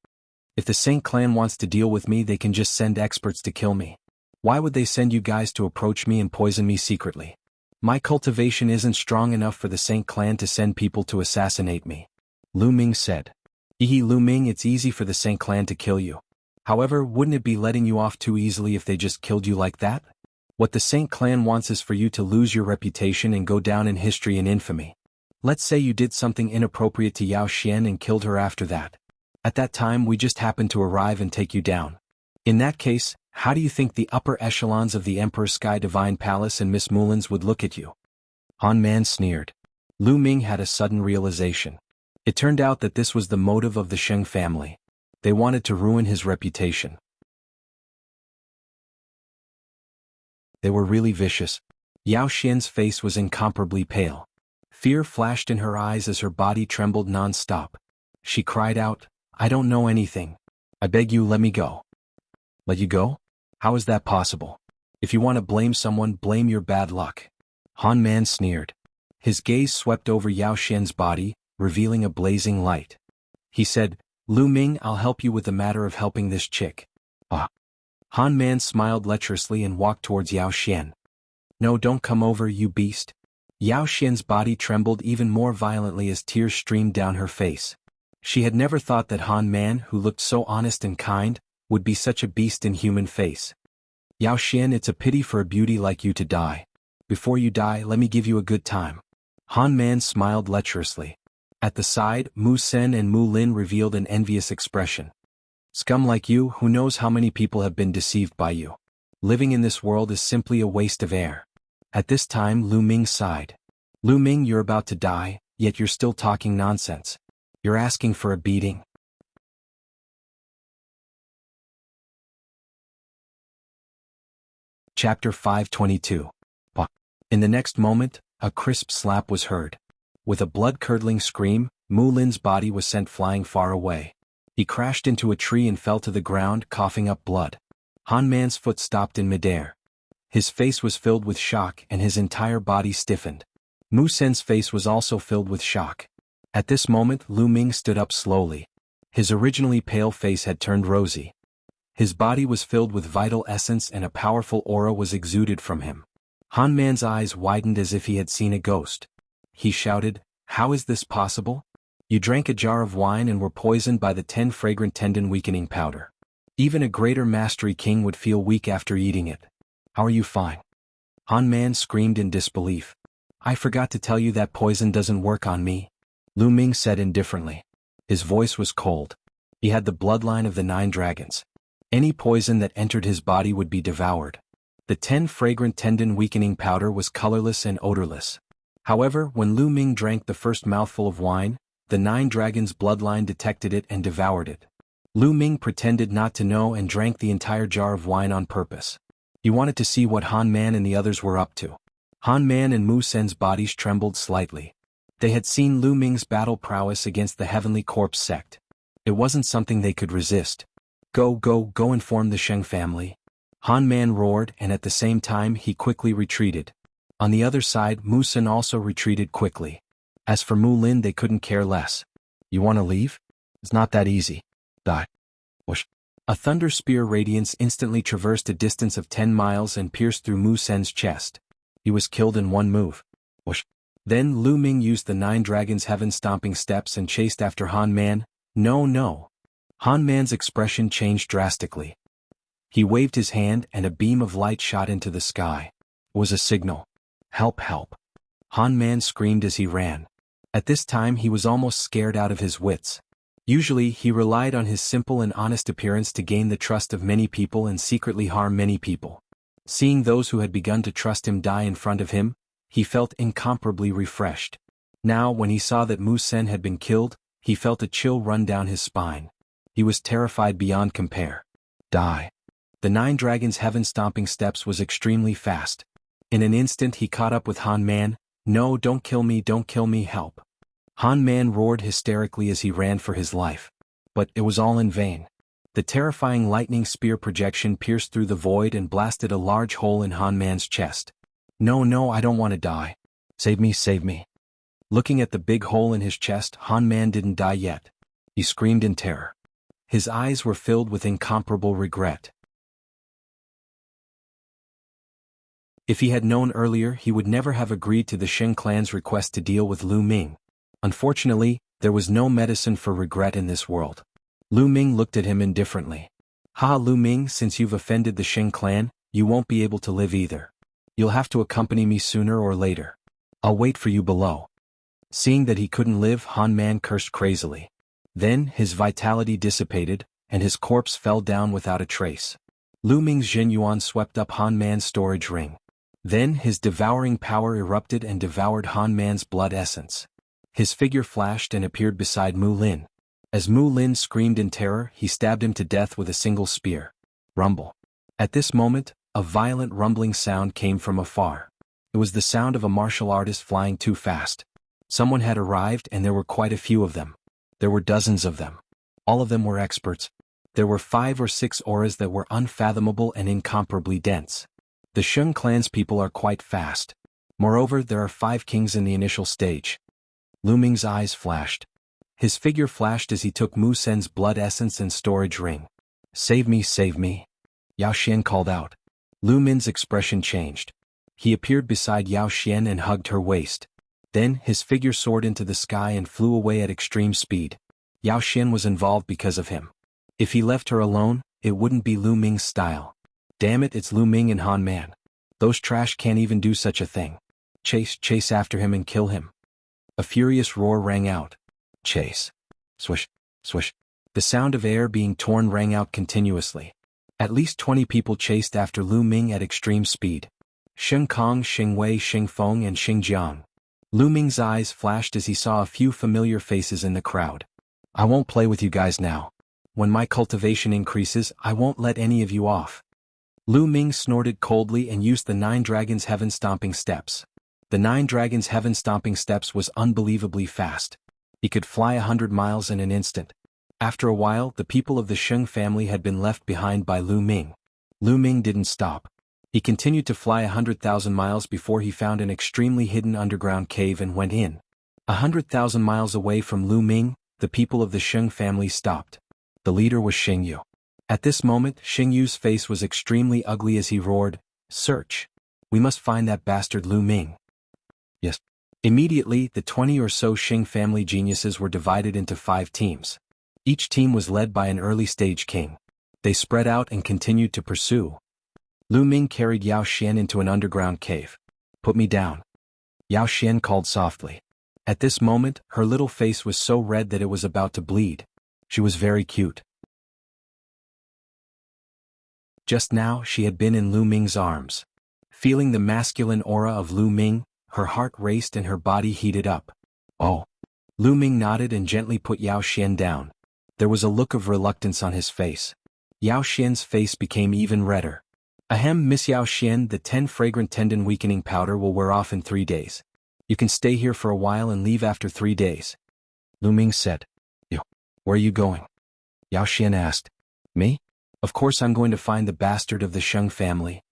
If the Saint clan wants to deal with me, they can just send experts to kill me. Why would they send you guys to approach me and poison me secretly? My cultivation isn't strong enough for the Saint clan to send people to assassinate me. Lu Ming said. Lu Ming, it's easy for the Saint clan to kill you. However, wouldn't it be letting you off too easily if they just killed you like that? What the Saint clan wants is for you to lose your reputation and go down in history and infamy. Let's say you did something inappropriate to Yao Xian and killed her after that. At that time we just happened to arrive and take you down. In that case, how do you think the upper echelons of the Emperor's Sky Divine Palace and Miss Mulin's would look at you? Han Man sneered. Lu Ming had a sudden realization. It turned out that this was the motive of the Sheng family. They wanted to ruin his reputation. They were really vicious. Yao Xian's face was incomparably pale. Fear flashed in her eyes as her body trembled non-stop. She cried out, I don't know anything. I beg you, let me go. Let you go? How is that possible? If you want to blame someone, blame your bad luck. Han Man sneered. His gaze swept over Yao Xian's body, revealing a blazing light. He said, Lu Ming, I'll help you with the matter of helping this chick. Ah. Han Man smiled lecherously and walked towards Yao Xian. No, don't come over, you beast. Yao Xian's body trembled even more violently as tears streamed down her face. She had never thought that Han Man, who looked so honest and kind, would be such a beast in human face. Yao Xian, it's a pity for a beauty like you to die. Before you die, let me give you a good time. Han Man smiled lecherously. At the side, Mu Sen and Mu Lin revealed an envious expression. Scum like you, who knows how many people have been deceived by you. Living in this world is simply a waste of air. At this time Lu Ming sighed. Lu Ming, you're about to die, yet you're still talking nonsense. You're asking for a beating. Chapter 522. In the next moment, a crisp slap was heard. With a blood-curdling scream, Mu Lin's body was sent flying far away. He crashed into a tree and fell to the ground, coughing up blood. Han Man's foot stopped in midair. His face was filled with shock and his entire body stiffened. Mu Sen's face was also filled with shock. At this moment Lu Ming stood up slowly. His originally pale face had turned rosy. His body was filled with vital essence and a powerful aura was exuded from him. Han Man's eyes widened as if he had seen a ghost. He shouted, "How is this possible? You drank a jar of wine and were poisoned by the 10 fragrant tendon-weakening powder. Even a greater mastery king would feel weak after eating it. How are you fine? Han Man screamed in disbelief. I forgot to tell you that poison doesn't work on me, Lu Ming said indifferently. His voice was cold. He had the bloodline of the 9 dragons. Any poison that entered his body would be devoured. The 10 fragrant tendon-weakening powder was colorless and odorless. However, when Lu Ming drank the first mouthful of wine, the 9 dragons' bloodline detected it and devoured it. Lu Ming pretended not to know and drank the entire jar of wine on purpose. He wanted to see what Han Man and the others were up to. Han Man and Mu Sen's bodies trembled slightly. They had seen Lu Ming's battle prowess against the Heavenly Corpse sect. It wasn't something they could resist. Go inform the Sheng family. Han Man roared, and at the same time he quickly retreated. On the other side, Mu Sen also retreated quickly. As for Mu Lin, they couldn't care less. You want to leave? It's not that easy. Die. Whoosh. A thunder spear radiance instantly traversed a distance of 10 miles and pierced through Mu Sen's chest. He was killed in one move. Whoosh. Then Lu Ming used the 9 dragons' heaven-stomping steps and chased after Han Man. No. Han Man's expression changed drastically. He waved his hand and a beam of light shot into the sky. It was a signal. Help! Han Man screamed as he ran. At this time he was almost scared out of his wits. Usually he relied on his simple and honest appearance to gain the trust of many people and secretly harm many people. Seeing those who had begun to trust him die in front of him, he felt incomparably refreshed. Now when he saw that Mu Sen had been killed, he felt a chill run down his spine. He was terrified beyond compare. Die. The 9 dragons' heaven-stomping steps was extremely fast. In an instant he caught up with Han Man. No, don't kill me, help. Han Man roared hysterically as he ran for his life. But it was all in vain. The terrifying lightning spear projection pierced through the void and blasted a large hole in Han Man's chest. No, I don't want to die. Save me. Looking at the big hole in his chest, Han Man didn't die yet. He screamed in terror. His eyes were filled with incomparable regret. If he had known earlier, he would never have agreed to the Sheng clan's request to deal with Lu Ming. Unfortunately, there was no medicine for regret in this world. Lu Ming looked at him indifferently. Lu Ming, since you've offended the Sheng clan, you won't be able to live either. You'll have to accompany me sooner or later. I'll wait for you below. Seeing that he couldn't live, Han Man cursed crazily. Then, his vitality dissipated, and his corpse fell down without a trace. Lu Ming's Jin Yuan swept up Han Man's storage ring. Then his devouring power erupted and devoured Han Man's blood essence. His figure flashed and appeared beside Mu Lin. As Mu Lin screamed in terror, he stabbed him to death with a single spear. Rumble. At this moment, a violent rumbling sound came from afar. It was the sound of a martial artist flying too fast. Someone had arrived and there were quite a few of them. There were dozens of them. All of them were experts. There were 5 or 6 auras that were unfathomable and incomparably dense. The Sheng clan's people are quite fast. Moreover, there are 5 kings in the initial stage. Lu Ming's eyes flashed. His figure flashed as he took Mu Sen's blood essence and storage ring. Save me. Yao Xian called out. Lu Ming's expression changed. He appeared beside Yao Xian and hugged her waist. Then his figure soared into the sky and flew away at extreme speed. Yao Xian was involved because of him. If he left her alone, it wouldn't be Lu Ming's style. Damn it, it's Lu Ming and Han Man. Those trash can't even do such a thing. Chase after him and kill him. A furious roar rang out. Chase. Swish. The sound of air being torn rang out continuously. At least 20 people chased after Lu Ming at extreme speed. Sheng Kong, Sheng Wei, Sheng Feng and Sheng Jiang. Lu Ming's eyes flashed as he saw a few familiar faces in the crowd. I won't play with you guys now. When my cultivation increases, I won't let any of you off. Lu Ming snorted coldly and used the 9 dragons' heaven-stomping steps. The 9 dragons' heaven-stomping steps was unbelievably fast. He could fly 100 miles in an instant. After a while, the people of the Sheng family had been left behind by Lu Ming. Lu Ming didn't stop. He continued to fly 100,000 miles before he found an extremely hidden underground cave and went in. 100,000 miles away from Lu Ming, the people of the Sheng family stopped. The leader was Xing Yu. At this moment, Xing Yu's face was extremely ugly as he roared, "Search! We must find that bastard Lu Ming." Yes. Immediately, the 20 or so Xing family geniuses were divided into 5 teams. Each team was led by an early-stage king. They spread out and continued to pursue. Lu Ming carried Yao Xian into an underground cave. "Put me down," Yao Xian called softly. At this moment, her little face was so red that it was about to bleed. She was very cute. Just now, she had been in Lu Ming's arms. Feeling the masculine aura of Lu Ming, her heart raced and her body heated up. "Oh." Lu Ming nodded and gently put Yao Xian down. There was a look of reluctance on his face. Yao Xian's face became even redder. "Ahem, Miss Yao Xian, the 10 fragrant tendon weakening powder will wear off in 3 days. You can stay here for a while and leave after 3 days." Lu Ming said. "You, where are you going?" Yao Xian asked. "Me? Of course I'm going to find the bastard of the Sheng family."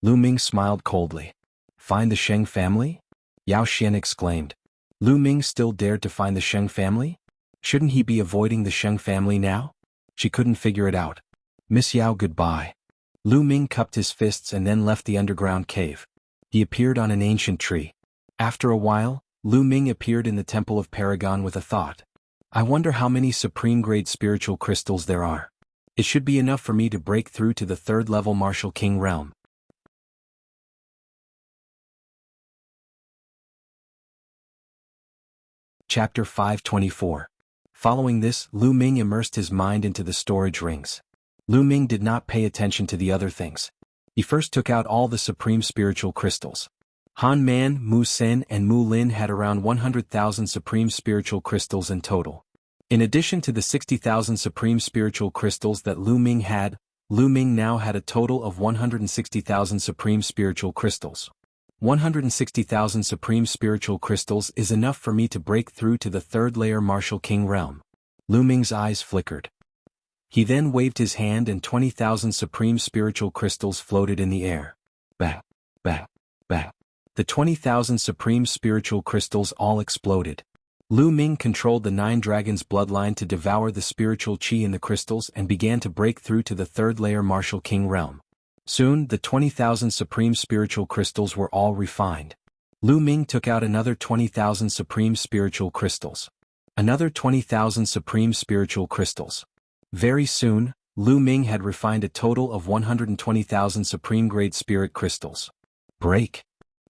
Lu Ming smiled coldly. "Find the Sheng family?" Yao Xian exclaimed. Lu Ming still dared to find the Sheng family? Shouldn't he be avoiding the Sheng family now? She couldn't figure it out. "Miss Yao, goodbye." Lu Ming cupped his fists and then left the underground cave. He appeared on an ancient tree. After a while, Lu Ming appeared in the Temple of Paragon with a thought. "I wonder how many supreme-grade spiritual crystals there are. It should be enough for me to break through to the 3rd-level Martial King realm." Chapter 524. Following this, Lu Ming immersed his mind into the storage rings. Lu Ming did not pay attention to the other things. He first took out all the supreme spiritual crystals. Han Man, Mu Sen and Mu Lin had around 100,000 supreme spiritual crystals in total. In addition to the 60,000 supreme spiritual crystals that Lu Ming had, Lu Ming now had a total of 160,000 supreme spiritual crystals. 160,000 supreme spiritual crystals is enough for me to break through to the 3rd-layer Martial King realm. Lu Ming's eyes flickered. He then waved his hand and 20,000 supreme spiritual crystals floated in the air. Bang, bang, bang. The 20,000 supreme spiritual crystals all exploded. Lu Ming controlled the 9 dragons' bloodline to devour the spiritual qi in the crystals and began to break through to the 3rd-layer Martial King realm. Soon, the 20,000 supreme spiritual crystals were all refined. Lu Ming took out another 20,000 supreme spiritual crystals. Another 20,000 supreme spiritual crystals. Very soon, Lu Ming had refined a total of 120,000 supreme-grade spirit crystals. Break.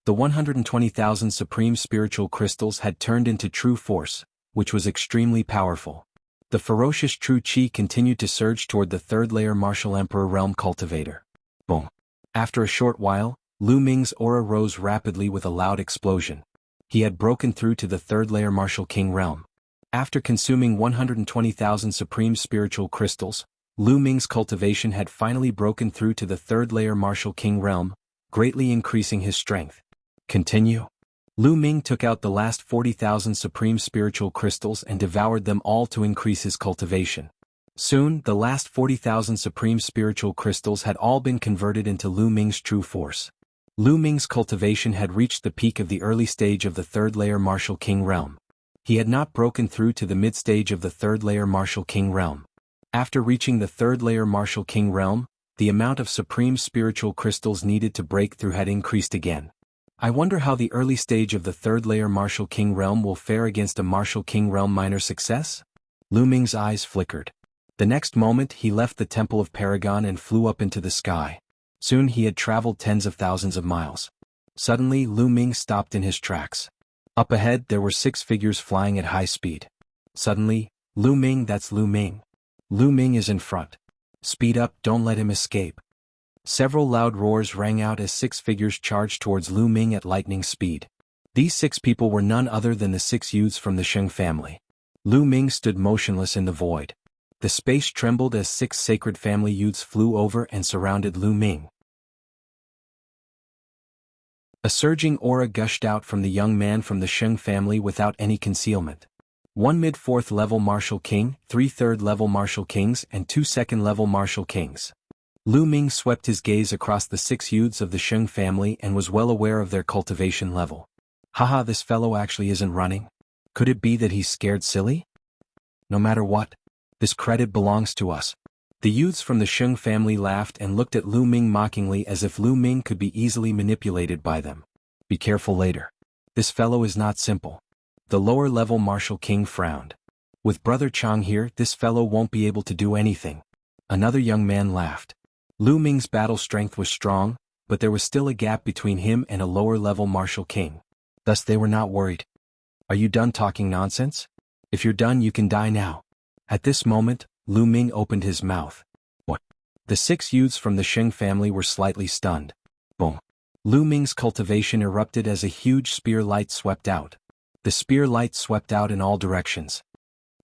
The 120,000 supreme spiritual crystals had turned into true force, which was extremely powerful. The ferocious true qi continued to surge toward the 3rd-layer Martial Emperor realm cultivator. Boom. After a short while, Lu Ming's aura rose rapidly with a loud explosion. He had broken through to the 3rd-layer Martial King realm. After consuming 120,000 supreme spiritual crystals, Lu Ming's cultivation had finally broken through to the 3rd-layer Martial King realm, greatly increasing his strength. Continue. Lu Ming took out the last 40,000 supreme spiritual crystals and devoured them all to increase his cultivation. Soon, the last 40,000 supreme spiritual crystals had all been converted into Lu Ming's true force. Lu Ming's cultivation had reached the peak of the early stage of the 3rd-layer Martial King realm. He had not broken through to the mid-stage of the 3rd-layer Martial King realm. After reaching the 3rd-layer Martial King realm, the amount of supreme spiritual crystals needed to break through had increased again. I wonder how the early stage of the 3rd-layer Martial King realm will fare against a Martial King realm minor success? Lu Ming's eyes flickered. The next moment he left the Temple of Paragon and flew up into the sky. Soon he had traveled tens of thousands of miles. Suddenly Lu Ming stopped in his tracks. Up ahead there were 6 figures flying at high speed. Suddenly, Lu Ming, that's Lu Ming. Lu Ming is in front. Speed up, don't let him escape. Several loud roars rang out as 6 figures charged towards Lu Ming at lightning speed. These 6 people were none other than the 6 youths from the Sheng family. Lu Ming stood motionless in the void. The space trembled as 6 sacred family youths flew over and surrounded Lu Ming. A surging aura gushed out from the young man from the Sheng family without any concealment. 1 mid-4th level Martial King, 3 3rd-level Martial Kings and 2 2nd-level Martial Kings. Lu Ming swept his gaze across the 6 youths of the Sheng family and was well aware of their cultivation level. Haha, this fellow actually isn't running. Could it be that he's scared silly? No matter what, this credit belongs to us. The youths from the Sheng family laughed and looked at Lu Ming mockingly as if Lu Ming could be easily manipulated by them. Be careful later. This fellow is not simple. The lower-level Martial King frowned. With Brother Chang here, this fellow won't be able to do anything. Another young man laughed. Lu Ming's battle strength was strong, but there was still a gap between him and a lower-level Martial King. Thus they were not worried. Are you done talking nonsense? If you're done, you can die now. At this moment, Lu Ming opened his mouth. What? The 6 youths from the Sheng family were slightly stunned. Boom. Lu Ming's cultivation erupted as a huge spear light swept out. The spear light swept out in all directions.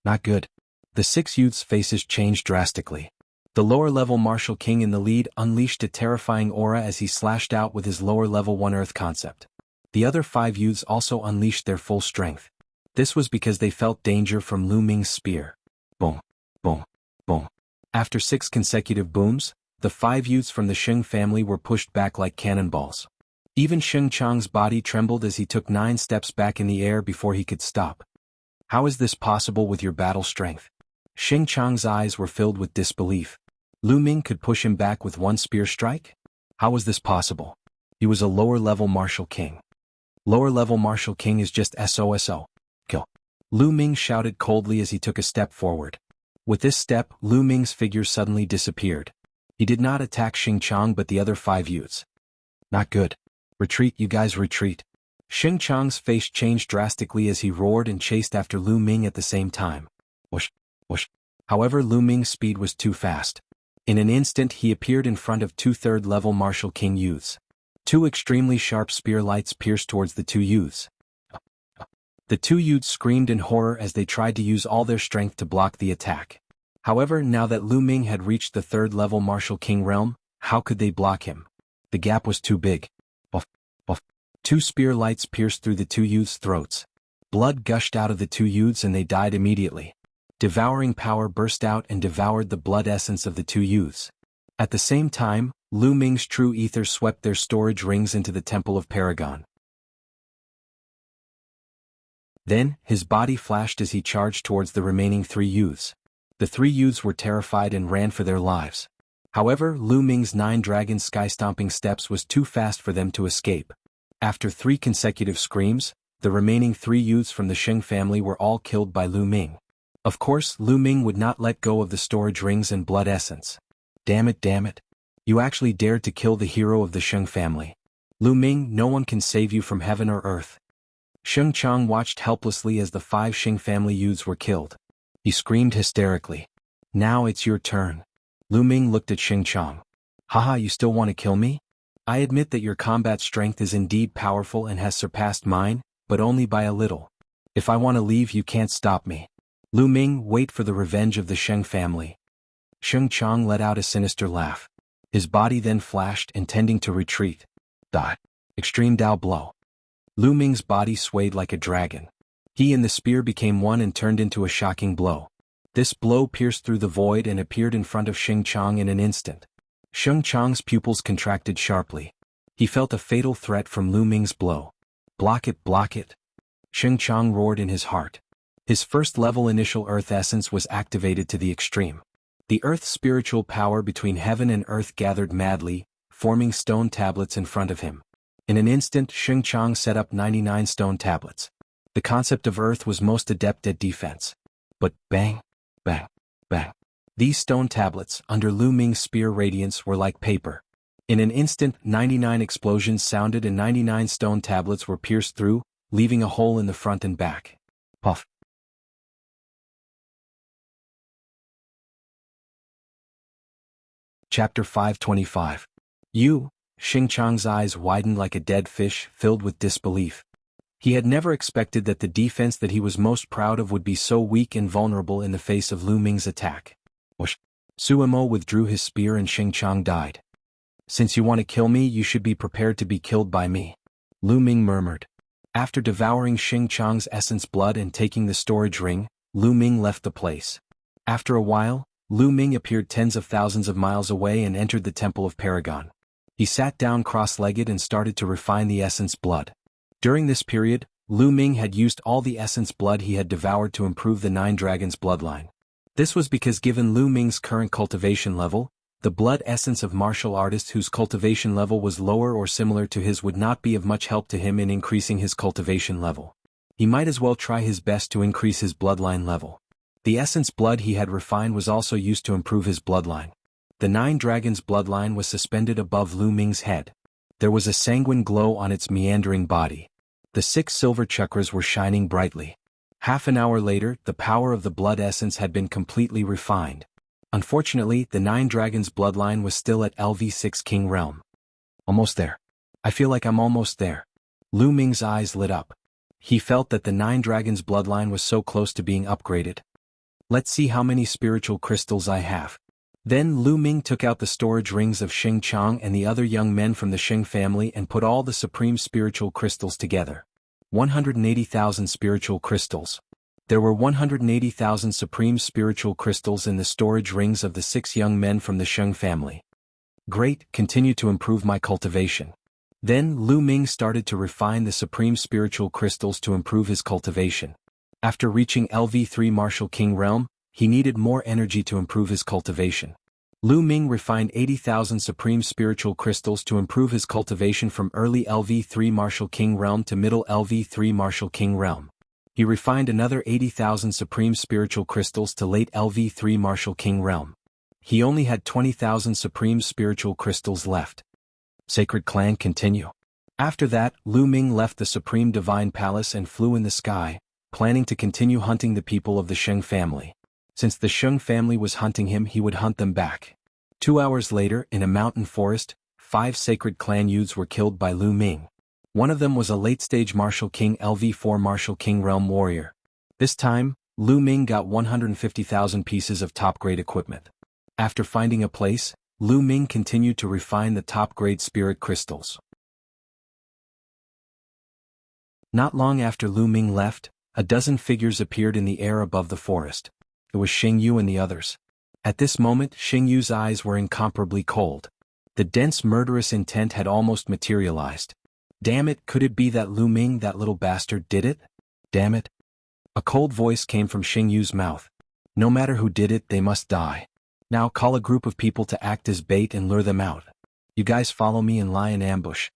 Not good. The 6 youths' faces changed drastically. The lower-level Martial King in the lead unleashed a terrifying aura as he slashed out with his lower-level One Earth concept. The other 5 youths also unleashed their full strength. This was because they felt danger from Lu Ming's spear. Boom, boom, boom. After 6 consecutive booms, the 5 youths from the Sheng family were pushed back like cannonballs. Even Sheng Chang's body trembled as he took 9 steps back in the air before he could stop. How is this possible with your battle strength? Sheng Chang's eyes were filled with disbelief. Lu Ming could push him back with 1 spear strike? How was this possible? He was a lower-level Martial King. Lower-level Martial King is just SOSO. Kill. Lu Ming shouted coldly as he took a step forward. With this step, Lu Ming's figure suddenly disappeared. He did not attack Sheng Chang but the other 5 youths. Not good. Retreat, you guys, retreat. Sheng Chang's face changed drastically as he roared and chased after Lu Ming at the same time. Whoosh, whoosh. However, Lu Ming's speed was too fast. In an instant he appeared in front of 2 third-level Martial King youths. 2 extremely sharp spear lights pierced towards the 2 youths. The 2 youths screamed in horror as they tried to use all their strength to block the attack. However, now that Lu Ming had reached the 3rd-level Martial King realm, how could they block him? The gap was too big. Buff, buff. 2 spear lights pierced through the 2 youths' throats. Blood gushed out of the 2 youths and they died immediately. Devouring power burst out and devoured the blood essence of the 2 youths. At the same time, Lu Ming's true ether swept their storage rings into the Temple of Paragon. Then, his body flashed as he charged towards the remaining 3 youths. The 3 youths were terrified and ran for their lives. However, Lu Ming's 9-dragon sky-stomping steps was too fast for them to escape. After 3 consecutive screams, the remaining 3 youths from the Sheng family were all killed by Lu Ming. Of course, Lu Ming would not let go of the storage rings and blood essence. Damn it. You actually dared to kill the hero of the Sheng family. Lu Ming, no one can save you from heaven or earth. Sheng Chang watched helplessly as the 5 Sheng family youths were killed. He screamed hysterically. Now it's your turn. Lu Ming looked at Sheng Chang. Haha, you still want to kill me? I admit that your combat strength is indeed powerful and has surpassed mine, but only by a little. If I want to leave, you can't stop me. Lu Ming, wait for the revenge of the Sheng family. Sheng Chang let out a sinister laugh. His body then flashed, intending to retreat. Extreme Dao blow. Lu Ming's body swayed like a dragon. He and the spear became one and turned into a shocking blow. This blow pierced through the void and appeared in front of Sheng Chang in an instant. Sheng Chang's pupils contracted sharply. He felt a fatal threat from Lu Ming's blow. Block it. Sheng Chang roared in his heart. His 1st-level initial earth essence was activated to the extreme. The earth's spiritual power between heaven and earth gathered madly, forming stone tablets in front of him. In an instant, Sheng Chang set up 99 stone tablets. The concept of earth was most adept at defense. But bang, bang, bang. These stone tablets, under Lu Ming's spear radiance, were like paper. In an instant, 99 explosions sounded and 99 stone tablets were pierced through, leaving a hole in the front and back. Puff. Chapter 525. Sheng Chang's eyes widened like a dead fish, filled with disbelief. He had never expected that the defense that he was most proud of would be so weak and vulnerable in the face of Lu Ming's attack. Whoosh. Suemo withdrew his spear and Sheng Chang died. Since you want to kill me, you should be prepared to be killed by me. Lu Ming murmured. After devouring Sheng Chang's essence blood and taking the storage ring, Lu Ming left the place. After a while, Lu Ming appeared tens of thousands of miles away and entered the Temple of Paragon. He sat down cross-legged and started to refine the essence blood. During this period, Lu Ming had used all the essence blood he had devoured to improve the 9 dragons' bloodline. This was because given Lu Ming's current cultivation level, The blood essence of martial artists whose cultivation level was lower or similar to his would not be of much help to him in increasing his cultivation level. He might as well try his best to increase his bloodline level. The essence blood he had refined was also used to improve his bloodline. The Nine Dragons bloodline was suspended above Lu Ming's head. There was a sanguine glow on its meandering body. The 6 silver chakras were shining brightly. Half an hour later, the power of the blood essence had been completely refined. Unfortunately, the Nine Dragons bloodline was still at LV6 King Realm. Almost there. I feel like I'm almost there. Lu Ming's eyes lit up. He felt that the Nine Dragons bloodline was so close to being upgraded. Let's see how many spiritual crystals I have. Then Lu Ming took out the storage rings of Xing Chang and the other young men from the Xing family and put all the supreme spiritual crystals together. 180,000 spiritual crystals. There were 180,000 supreme spiritual crystals in the storage rings of the 6 young men from the Xing family. Great, continue to improve my cultivation. Then Lu Ming started to refine the supreme spiritual crystals to improve his cultivation. After reaching LV3 Martial King Realm, he needed more energy to improve his cultivation. Lu Ming refined 80,000 supreme spiritual crystals to improve his cultivation from early LV3 Martial King Realm to middle LV3 Martial King Realm. He refined another 80,000 supreme spiritual crystals to late LV3 Martial King Realm. He only had 20,000 supreme spiritual crystals left. Sacred Clan continue. After that, Lu Ming left the Supreme Divine Palace and flew in the sky, planning to continue hunting the people of the Sheng family. Since the Sheng family was hunting him, he would hunt them back. 2 hours later, in a mountain forest, 5 sacred clan youths were killed by Lu Ming. One of them was a late-stage Martial King LV4 Martial King Realm warrior. This time, Lu Ming got 150,000 pieces of top-grade equipment. After finding a place, Lu Ming continued to refine the top-grade spirit crystals. Not long after Lu Ming left, a dozen figures appeared in the air above the forest. It was Xing Yu and the others. At this moment, Xing Yu's eyes were incomparably cold. The dense murderous intent had almost materialized. Damn it, could it be that Lu Ming, that little bastard, did it? Damn it. A cold voice came from Xing Yu's mouth. No matter who did it, they must die. Now call a group of people to act as bait and lure them out. You guys follow me and lie in ambush.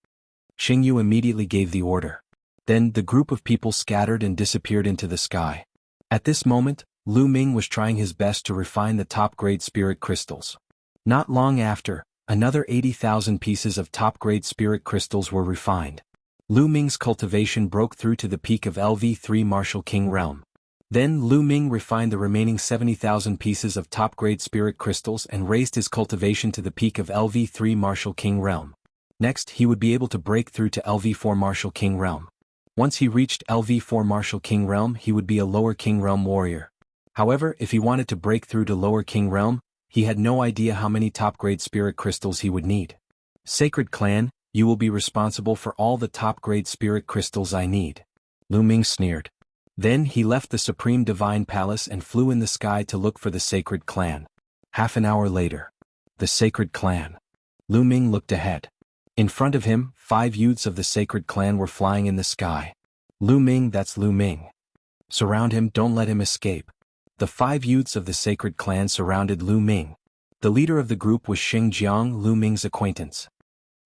Xing Yu immediately gave the order. Then the group of people scattered and disappeared into the sky. At this moment, Lu Ming was trying his best to refine the top-grade spirit crystals. Not long after, another 80,000 pieces of top-grade spirit crystals were refined. Lu Ming's cultivation broke through to the peak of LV3 Martial King Realm. Then Lu Ming refined the remaining 70,000 pieces of top-grade spirit crystals and raised his cultivation to the peak of LV3 Martial King Realm. Next, he would be able to break through to LV4 Martial King Realm. Once he reached LV4 Martial King Realm, he would be a lower King Realm warrior. However, if he wanted to break through to lower King Realm, he had no idea how many top-grade spirit crystals he would need. Sacred Clan, you will be responsible for all the top-grade spirit crystals I need. Lu Ming sneered. Then he left the Supreme Divine Palace and flew in the sky to look for the Sacred Clan. Half an hour later. The Sacred Clan. Lu Ming looked ahead. In front of him, 5 youths of the Sacred Clan were flying in the sky. Lu Ming, that's Lu Ming. Surround him, don't let him escape. The 5 youths of the Sacred Clan surrounded Lu Ming. The leader of the group was Xing Jiang, Lu Ming's acquaintance.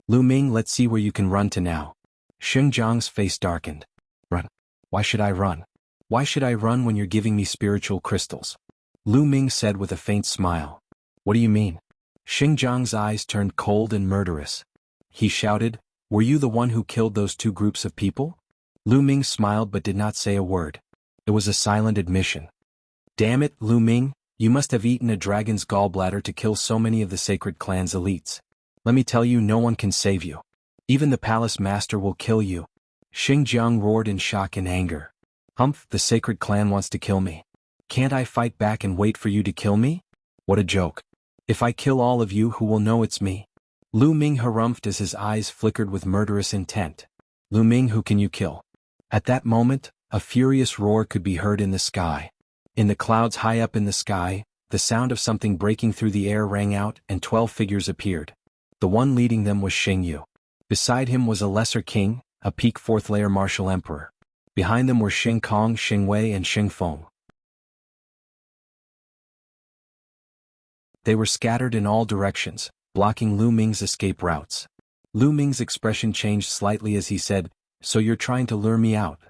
Lu Ming, let's see where you can run to now. Xing Jiang's face darkened. Run. Why should I run? Why should I run when you're giving me spiritual crystals? Lu Ming said with a faint smile. What do you mean? Xing Jiang's eyes turned cold and murderous. He shouted, were you the one who killed those 2 groups of people? Lu Ming smiled but did not say a word. It was a silent admission. Damn it, Lu Ming, you must have eaten a dragon's gallbladder to kill so many of the Sacred Clan's elites. Let me tell you, no one can save you. Even the palace master will kill you. Xing Jiang roared in shock and anger. Humph, the Sacred Clan wants to kill me. Can't I fight back and wait for you to kill me? What a joke. If I kill all of you, who will know it's me? Lu Ming harumphed as his eyes flickered with murderous intent. Lu Ming, who can you kill? At that moment, a furious roar could be heard in the sky. In the clouds high up in the sky, the sound of something breaking through the air rang out and 12 figures appeared. The one leading them was Xing Yu. Beside him was a lesser king, a peak 4th-layer martial emperor. Behind them were Xing Kong, Xing Wei and Xing Feng. They were scattered in all directions, blocking Lu Ming's escape routes. Lu Ming's expression changed slightly as he said, "So you're trying to lure me out?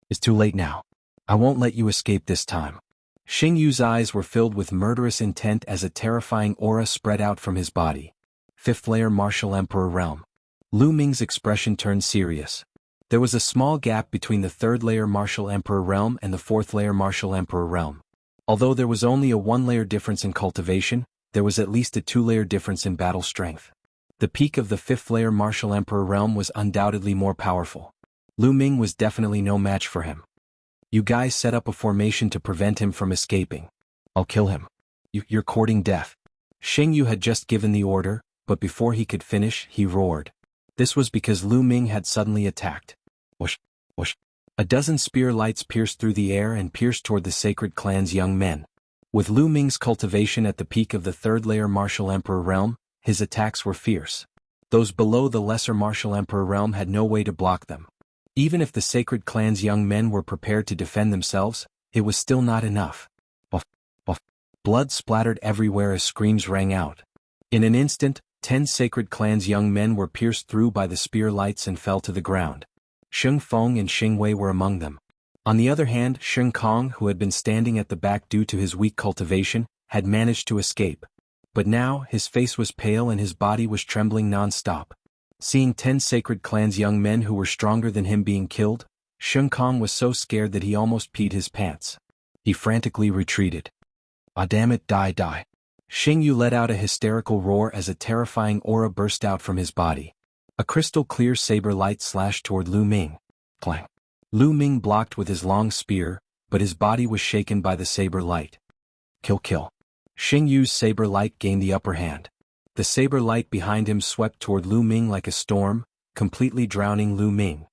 It's too late now. I won't let you escape this time." Xing Yu's eyes were filled with murderous intent as a terrifying aura spread out from his body. Fifth layer Martial Emperor Realm. Lu Ming's expression turned serious. There was a small gap between the third layer Martial Emperor Realm and the fourth layer Martial Emperor Realm. Although there was only a one-layer difference in cultivation, there was at least a two-layer difference in battle strength. The peak of the fifth layer Martial Emperor Realm was undoubtedly more powerful. Lu Ming was definitely no match for him. "You guys set up a formation to prevent him from escaping. I'll kill him. You're courting death." Xing Yu had just given the order, but before he could finish, he roared. This was because Lu Ming had suddenly attacked. Whoosh, whoosh. A dozen spear lights pierced through the air and pierced toward the sacred clan's young men. With Lu Ming's cultivation at the peak of the third layer Martial Emperor Realm, his attacks were fierce. Those below the lesser Martial Emperor Realm had no way to block them. Even if the sacred clan's young men were prepared to defend themselves, it was still not enough. Buff, buff. Blood splattered everywhere as screams rang out. In an instant, 10 sacred clan's young men were pierced through by the spear lights and fell to the ground. Sheng Feng and Xing Wei were among them. On the other hand, Sheng Kong, who had been standing at the back due to his weak cultivation, had managed to escape. But now, his face was pale and his body was trembling non-stop. Seeing 10 sacred clan's young men who were stronger than him being killed, Sheng Kong was so scared that he almost peed his pants. He frantically retreated. "Ah, damn it, die. Xing Yu let out a hysterical roar as a terrifying aura burst out from his body. A crystal-clear saber light slashed toward Lu Ming. Clang. Lu Ming blocked with his long spear, but his body was shaken by the saber light. Kill. Xing Yu's saber light gained the upper hand. The saber light behind him swept toward Lu Ming like a storm, completely drowning Lu Ming.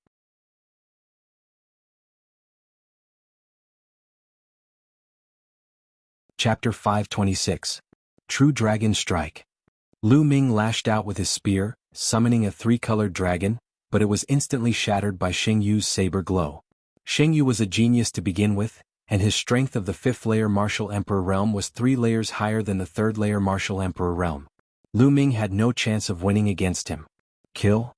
Chapter 526. True Dragon Strike. Lu Ming lashed out with his spear, summoning a three-colored dragon, but it was instantly shattered by Xing Yu's saber glow. Xing Yu was a genius to begin with, and his strength of the fifth layer Martial Emperor Realm was 3 layers higher than the third layer Martial Emperor Realm. Lu Ming had no chance of winning against him. Kill.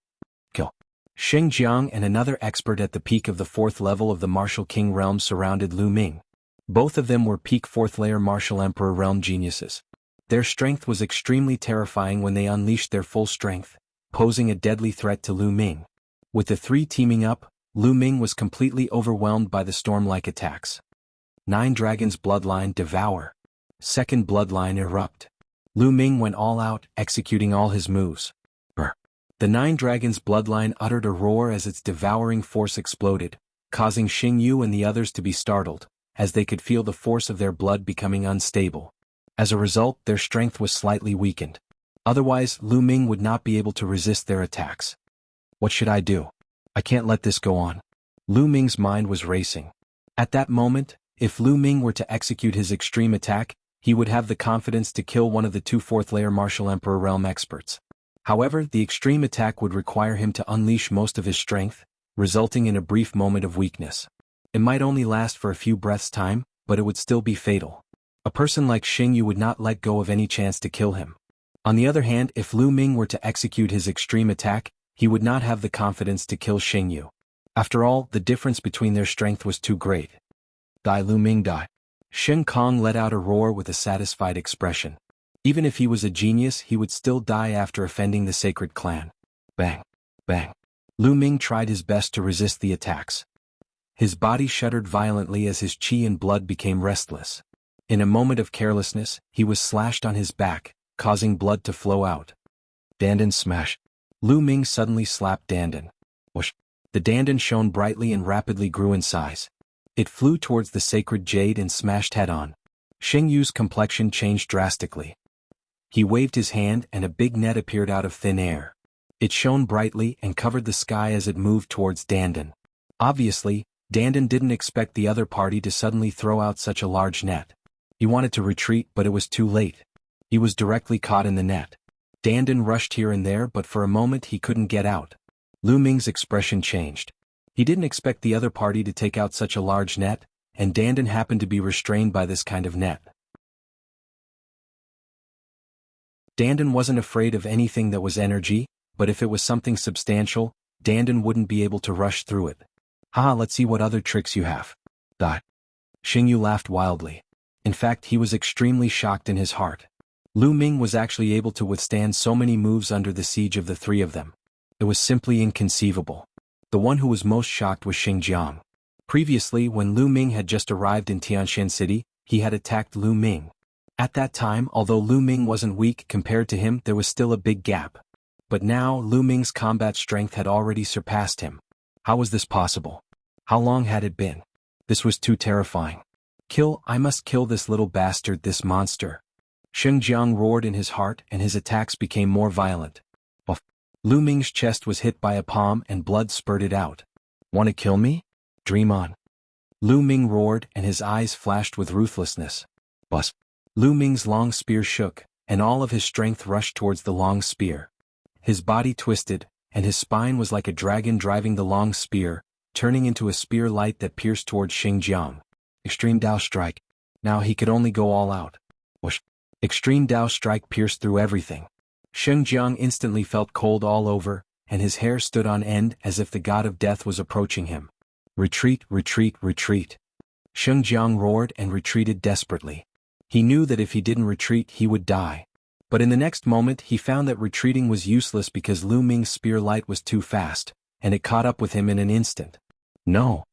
Sheng Jiang and another expert at the peak of the fourth level of the Martial King Realm surrounded Lu Ming. Both of them were peak fourth layer Martial Emperor Realm geniuses. Their strength was extremely terrifying when they unleashed their full strength, posing a deadly threat to Lu Ming. With the three teaming up, Lu Ming was completely overwhelmed by the storm-like attacks. 9 Dragons Bloodline Devour. Second Bloodline Erupt. Lu Ming went all out, executing all his moves. The 9 Dragons Bloodline uttered a roar as its devouring force exploded, causing Xing Yu and the others to be startled, as they could feel the force of their blood becoming unstable. As a result, their strength was slightly weakened. Otherwise, Lu Ming would not be able to resist their attacks. What should I do? I can't let this go on. Lu Ming's mind was racing. At that moment, if Lu Ming were to execute his extreme attack, he would have the confidence to kill one of the 2 fourth-layer Martial Emperor Realm experts. However, the extreme attack would require him to unleash most of his strength, resulting in a brief moment of weakness. It might only last for a few breaths' time, but it would still be fatal. A person like Xing Yu would not let go of any chance to kill him. On the other hand, if Lu Ming were to execute his extreme attack, he would not have the confidence to kill Xing Yu. After all, the difference between their strength was too great. Die Lu Ming die. Sheng Kong let out a roar with a satisfied expression. Even if he was a genius, he would still die after offending the sacred clan. Bang. Lu Ming tried his best to resist the attacks. His body shuddered violently as his chi and blood became restless. In a moment of carelessness, he was slashed on his back, causing blood to flow out. Dandan smash. Lu Ming suddenly slapped Dandan. Whoosh. The Dandan shone brightly and rapidly grew in size. It flew towards the sacred jade and smashed head-on. Xing Yu's complexion changed drastically. He waved his hand and a big net appeared out of thin air. It shone brightly and covered the sky as it moved towards Dandan. Obviously, Dandan didn't expect the other party to suddenly throw out such a large net. He wanted to retreat, but it was too late. He was directly caught in the net. Dandan rushed here and there, but for a moment he couldn't get out. Lu Ming's expression changed. He didn't expect the other party to take out such a large net, and Dandan happened to be restrained by this kind of net. Dandan wasn't afraid of anything that was energy, but if it was something substantial, Dandan wouldn't be able to rush through it. Haha, let's see what other tricks you have. Xingyu laughed wildly. In fact, he was extremely shocked in his heart. Lu Ming was actually able to withstand so many moves under the siege of the three of them. It was simply inconceivable. The one who was most shocked was Xingjiang. Previously, when Lu Ming had just arrived in Tianshan City, he had attacked Lu Ming. At that time, although Lu Ming wasn't weak compared to him, there was still a big gap. But now, Lu Ming's combat strength had already surpassed him. How was this possible? How long had it been? This was too terrifying. I must kill this little bastard, this monster. Xingjiang roared in his heart, and his attacks became more violent. Lu Ming's chest was hit by a palm and blood spurted out. Want to kill me? Dream on. Lu Ming roared, and his eyes flashed with ruthlessness. Lu Ming's long spear shook, and all of his strength rushed towards the long spear. His body twisted, and his spine was like a dragon driving the long spear, turning into a spear light that pierced towards Xingjiang. Extreme Dao Strike. Now he could only go all out. Whoosh. Extreme Dao Strike pierced through everything. Xingjiang instantly felt cold all over, and his hair stood on end as if the god of death was approaching him. Retreat, retreat, retreat. Xingjiang roared and retreated desperately. He knew that if he didn't retreat he would die. But in the next moment he found that retreating was useless because Lu Ming's spear light was too fast, and it caught up with him in an instant. No!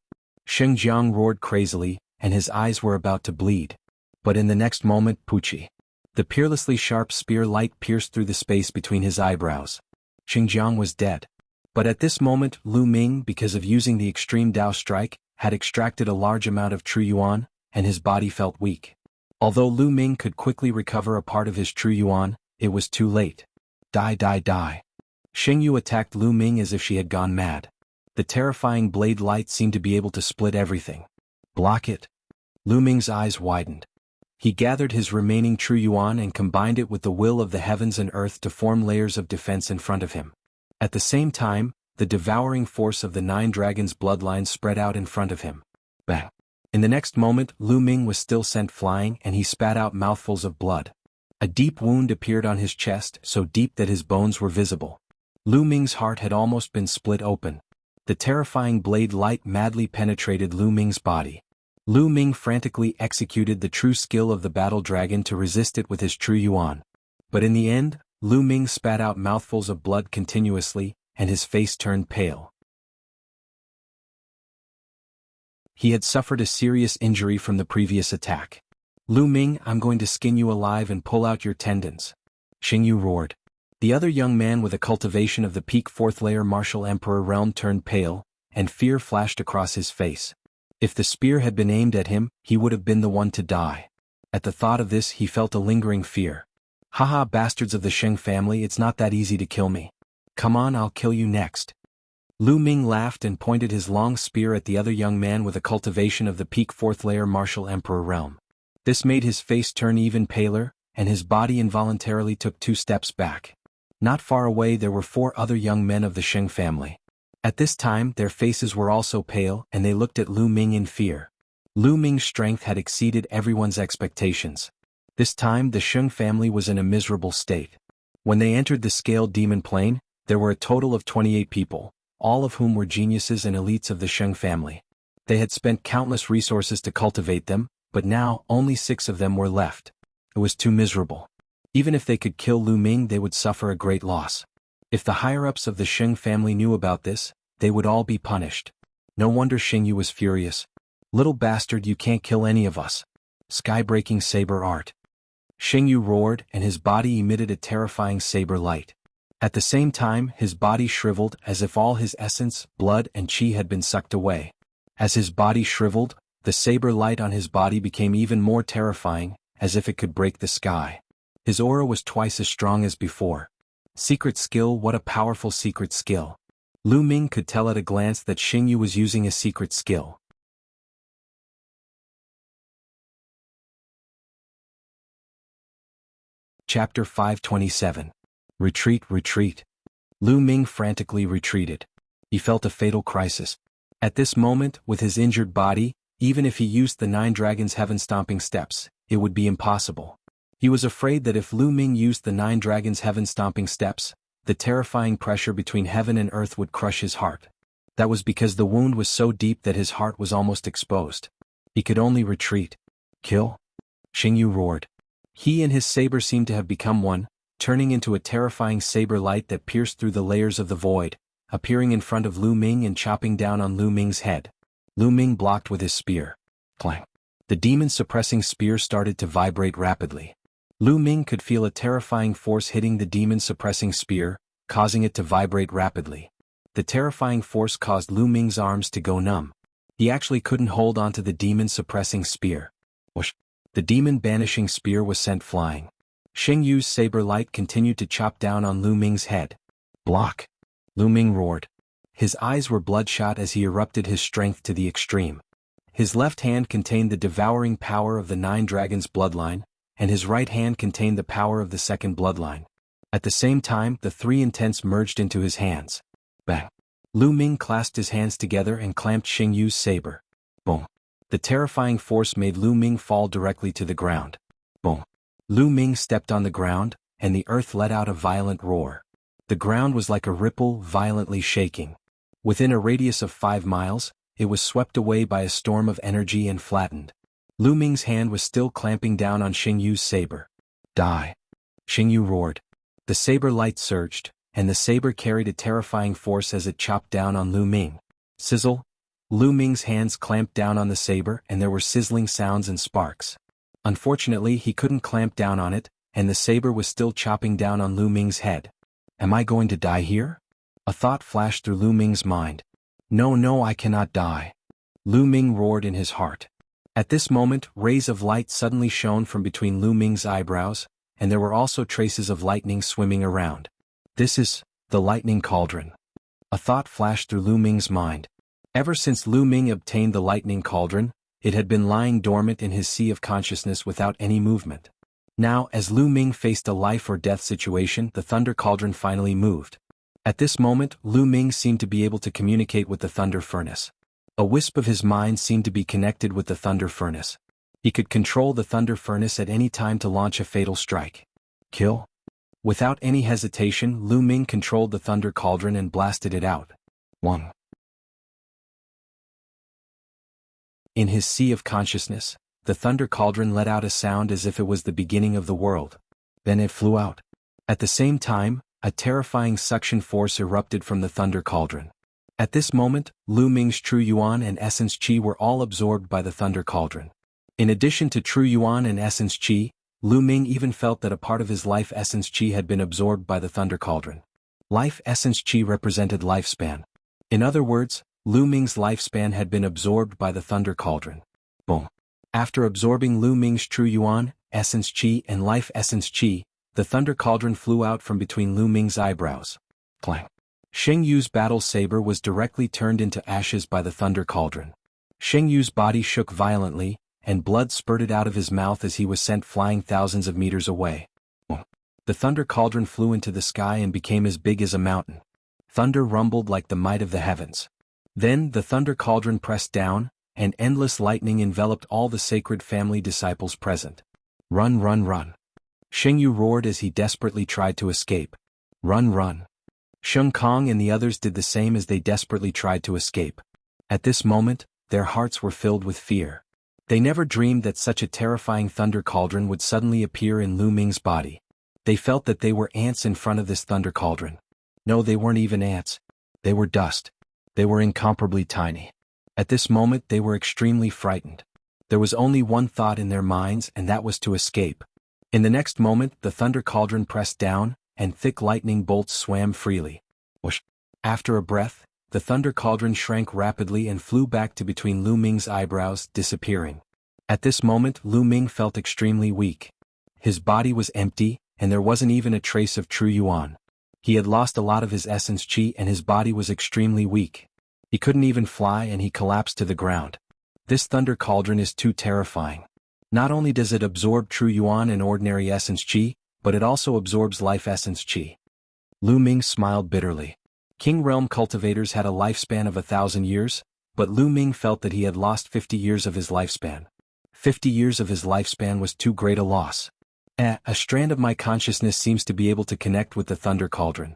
Xingjiang roared crazily, and his eyes were about to bleed. But in the next moment, Pucci. The peerlessly sharp spear light pierced through the space between his eyebrows. Xingjiang was dead. But at this moment, Lu Ming, because of using the extreme Dao strike, had extracted a large amount of true yuan, and his body felt weak. Although Lu Ming could quickly recover a part of his true yuan, it was too late. Die, die, die. Xingyu attacked Lu Ming as if she had gone mad. The terrifying blade light seemed to be able to split everything. Block it. Lu Ming's eyes widened. He gathered his remaining true yuan and combined it with the will of the heavens and earth to form layers of defense in front of him. At the same time, the devouring force of the 9 dragons' bloodline spread out in front of him. Bang! In the next moment, Lu Ming was still sent flying and he spat out mouthfuls of blood. A deep wound appeared on his chest, so deep that his bones were visible. Lu Ming's heart had almost been split open. The terrifying blade light madly penetrated Lu Ming's body. Lu Ming frantically executed the true skill of the battle dragon to resist it with his true yuan. But in the end, Lu Ming spat out mouthfuls of blood continuously, and his face turned pale. He had suffered a serious injury from the previous attack. Lu Ming, I'm going to skin you alive and pull out your tendons. Xingyu roared. The other young man with a cultivation of the peak 4th layer martial emperor realm turned pale, and fear flashed across his face. If the spear had been aimed at him, he would have been the one to die. At the thought of this he felt a lingering fear. Haha, bastards of the Sheng family, it's not that easy to kill me. Come on, I'll kill you next. Lu Ming laughed and pointed his long spear at the other young man with a cultivation of the peak 4th layer martial emperor realm. This made his face turn even paler, and his body involuntarily took 2 steps back. Not far away there were 4 other young men of the Sheng family. At this time their faces were also pale and they looked at Lu Ming in fear. Lu Ming's strength had exceeded everyone's expectations. This time the Sheng family was in a miserable state. When they entered the scaled demon plane, there were a total of 28 people, all of whom were geniuses and elites of the Sheng family. They had spent countless resources to cultivate them, but now only 6 of them were left. It was too miserable. Even if they could kill Lu Ming they would suffer a great loss. If the higher-ups of the Sheng family knew about this, they would all be punished. No wonder Xingyu was furious. Little bastard, you can't kill any of us. Sky-breaking saber art. Xingyu roared and his body emitted a terrifying saber light. At the same time his body shriveled as if all his essence, blood and qi had been sucked away. As his body shriveled, the saber light on his body became even more terrifying, as if it could break the sky. His aura was twice as strong as before. Secret skill, what a powerful secret skill. Lu Ming could tell at a glance that Xingyu was using a secret skill. Chapter 527. Retreat, retreat. Lu Ming frantically retreated. He felt a fatal crisis. At this moment, with his injured body, even if he used the 9 dragons' heaven-stomping steps, it would be impossible. He was afraid that if Lu Ming used the Nine Dragons' heaven-stomping steps, the terrifying pressure between heaven and earth would crush his heart. That was because the wound was so deep that his heart was almost exposed. He could only retreat. Kill? Xingyu roared. He and his saber seemed to have become one, turning into a terrifying saber light that pierced through the layers of the void, appearing in front of Lu Ming and chopping down on Lu Ming's head. Lu Ming blocked with his spear. Clang. The demon-suppressing spear started to vibrate rapidly. Lu Ming could feel a terrifying force hitting the demon-suppressing spear, causing it to vibrate rapidly. The terrifying force caused Lu Ming's arms to go numb. He actually couldn't hold onto the demon-suppressing spear. Whoosh! The demon-banishing spear was sent flying. Xingyu's saber light continued to chop down on Lu Ming's head. Block! Lu Ming roared. His eyes were bloodshot as he erupted his strength to the extreme. His left hand contained the devouring power of the Nine Dragons' bloodline, and his right hand contained the power of the second bloodline. At the same time, the three intents merged into his hands. Bang! Lu Ming clasped his hands together and clamped Xingyu's saber. Boom! The terrifying force made Lu Ming fall directly to the ground. Boom! Lu Ming stepped on the ground, and the earth let out a violent roar. The ground was like a ripple, violently shaking. Within a radius of 5 miles, it was swept away by a storm of energy and flattened. Lu Ming's hand was still clamping down on Xingyu's saber. Die! Xingyu roared. The saber light surged, and the saber carried a terrifying force as it chopped down on Lu Ming. Sizzle! Lu Ming's hands clamped down on the saber and there were sizzling sounds and sparks. Unfortunately, he couldn't clamp down on it, and the saber was still chopping down on Lu Ming's head. Am I going to die here? A thought flashed through Lu Ming's mind. No, I cannot die. Lu Ming roared in his heart. At this moment, rays of light suddenly shone from between Lu Ming's eyebrows, and there were also traces of lightning swimming around. This is the lightning cauldron. A thought flashed through Lu Ming's mind. Ever since Lu Ming obtained the lightning cauldron, it had been lying dormant in his sea of consciousness without any movement. Now, as Lu Ming faced a life-or-death situation, the thunder cauldron finally moved. At this moment, Lu Ming seemed to be able to communicate with the thunder furnace. A wisp of his mind seemed to be connected with the thunder furnace. He could control the thunder furnace at any time to launch a fatal strike. Kill? Without any hesitation, Lu Ming controlled the thunder cauldron and blasted it out. 1. In his sea of consciousness, the thunder cauldron let out a sound as if it was the beginning of the world. Then it flew out. At the same time, a terrifying suction force erupted from the thunder cauldron. At this moment, Lu Ming's true yuan and essence qi were all absorbed by the thunder cauldron. In addition to true yuan and essence qi, Lu Ming even felt that a part of his life essence qi had been absorbed by the thunder cauldron. Life essence qi represented lifespan. In other words, Lu Ming's lifespan had been absorbed by the thunder cauldron. Boom. After absorbing Lu Ming's true yuan, essence qi and life essence qi, the thunder cauldron flew out from between Lu Ming's eyebrows. Clang. Xingyu's battle saber was directly turned into ashes by the thunder cauldron. Xingyu's body shook violently, and blood spurted out of his mouth as he was sent flying thousands of meters away. The thunder cauldron flew into the sky and became as big as a mountain. Thunder rumbled like the might of the heavens. Then the thunder cauldron pressed down, and endless lightning enveloped all the sacred family disciples present. Run, run, run. Xingyu roared as he desperately tried to escape. Run, run. Sheng Kong and the others did the same as they desperately tried to escape. At this moment, their hearts were filled with fear. They never dreamed that such a terrifying thunder cauldron would suddenly appear in Lu Ming's body. They felt that they were ants in front of this thunder cauldron. No, they weren't even ants. They were dust. They were incomparably tiny. At this moment they were extremely frightened. There was only one thought in their minds, and that was to escape. In the next moment, the thunder cauldron pressed down, and thick lightning bolts swam freely. Whoosh! After a breath, the thunder cauldron shrank rapidly and flew back to between Lu Ming's eyebrows, disappearing. At this moment, Lu Ming felt extremely weak. His body was empty, and there wasn't even a trace of true yuan. He had lost a lot of his essence qi and his body was extremely weak. He couldn't even fly and he collapsed to the ground. This thunder cauldron is too terrifying. Not only does it absorb true yuan and ordinary essence qi, but it also absorbs life essence qi. Lu Ming smiled bitterly. King Realm cultivators had a lifespan of 1,000 years, but Lu Ming felt that he had lost 50 years of his lifespan. 50 years of his lifespan was too great a loss. A strand of my consciousness seems to be able to connect with the Thunder Cauldron.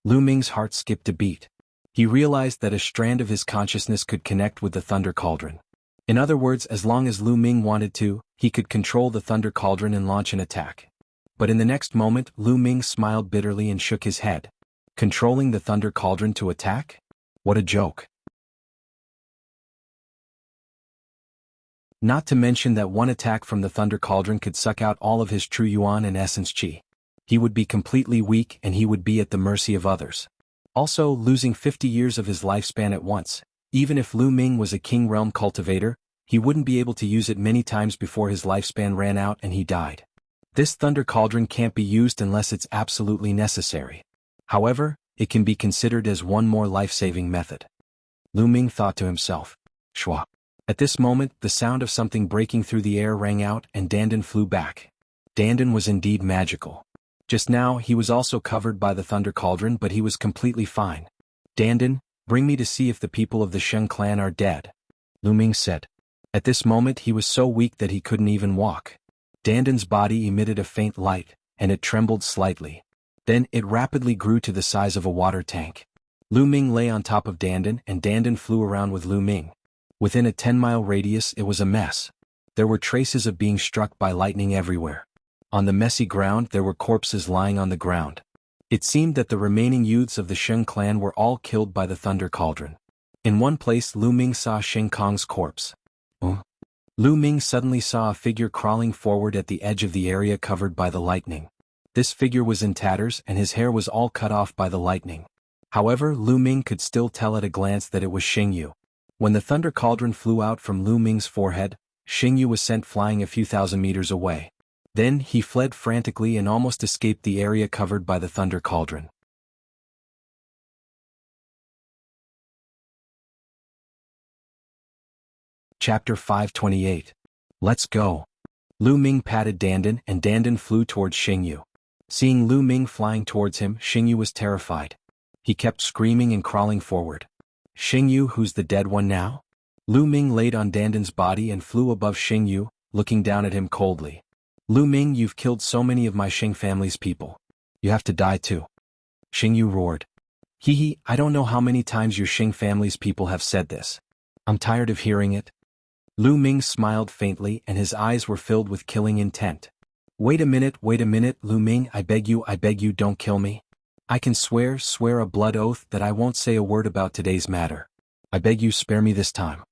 Lu Ming's heart skipped a beat. He realized that a strand of his consciousness could connect with the Thunder Cauldron. In other words, as long as Lu Ming wanted to, he could control the Thunder Cauldron and launch an attack. But in the next moment, Lu Ming smiled bitterly and shook his head. Controlling the Thunder Cauldron to attack? What a joke. Not to mention that one attack from the Thunder Cauldron could suck out all of his true yuan and essence qi. He would be completely weak and he would be at the mercy of others. Also, losing 50 years of his lifespan at once. Even if Lu Ming was a King Realm cultivator, he wouldn't be able to use it many times before his lifespan ran out and he died. This Thunder Cauldron can't be used unless it's absolutely necessary. However, it can be considered as one more life-saving method. Lu Ming thought to himself. Shwa. At this moment, the sound of something breaking through the air rang out and Dandan flew back. Dandan was indeed magical. Just now, he was also covered by the Thunder Cauldron, but he was completely fine. Dandan, bring me to see if the people of the Sheng clan are dead, Lu Ming said. At this moment he was so weak that he couldn't even walk. Dandan's body emitted a faint light, and it trembled slightly. Then it rapidly grew to the size of a water tank. Lu Ming lay on top of Dandan and Dandan flew around with Lu Ming. Within a 10-mile radius it was a mess. There were traces of being struck by lightning everywhere. On the messy ground there were corpses lying on the ground. It seemed that the remaining youths of the Sheng clan were all killed by the Thunder Cauldron. In one place Lu Ming saw Sheng Kong's corpse. Lu Ming suddenly saw a figure crawling forward at the edge of the area covered by the lightning. This figure was in tatters and his hair was all cut off by the lightning. However, Lu Ming could still tell at a glance that it was Xingyu. When the Thunder Cauldron flew out from Lu Ming's forehead, Xingyu was sent flying a few thousand meters away. Then he fled frantically and almost escaped the area covered by the Thunder Cauldron. Chapter 528. Let's go. Lu Ming patted Dandan and Dandan flew towards Xingyu. Seeing Lu Ming flying towards him, Xingyu was terrified. He kept screaming and crawling forward. Xingyu, who's the dead one now? Lu Ming laid on Dandan's body and flew above Xingyu, looking down at him coldly. Lu Ming, you've killed so many of my Sheng family's people. You have to die too. Xingyu roared. Hee, I don't know how many times your Sheng family's people have said this. I'm tired of hearing it. Lu Ming smiled faintly and his eyes were filled with killing intent. Wait a minute, Lu Ming, I beg you, don't kill me. I can swear a blood oath that I won't say a word about today's matter. I beg you, spare me this time.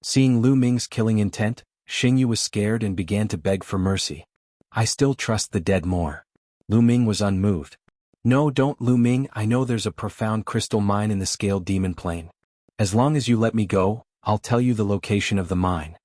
Seeing Lu Ming's killing intent, Xingyu was scared and began to beg for mercy. I still trust the dead more. Lu Ming was unmoved. No, don't, Lu Ming, I know there's a profound crystal mine in the Scaled Demon Plain. As long as you let me go, I'll tell you the location of the mine.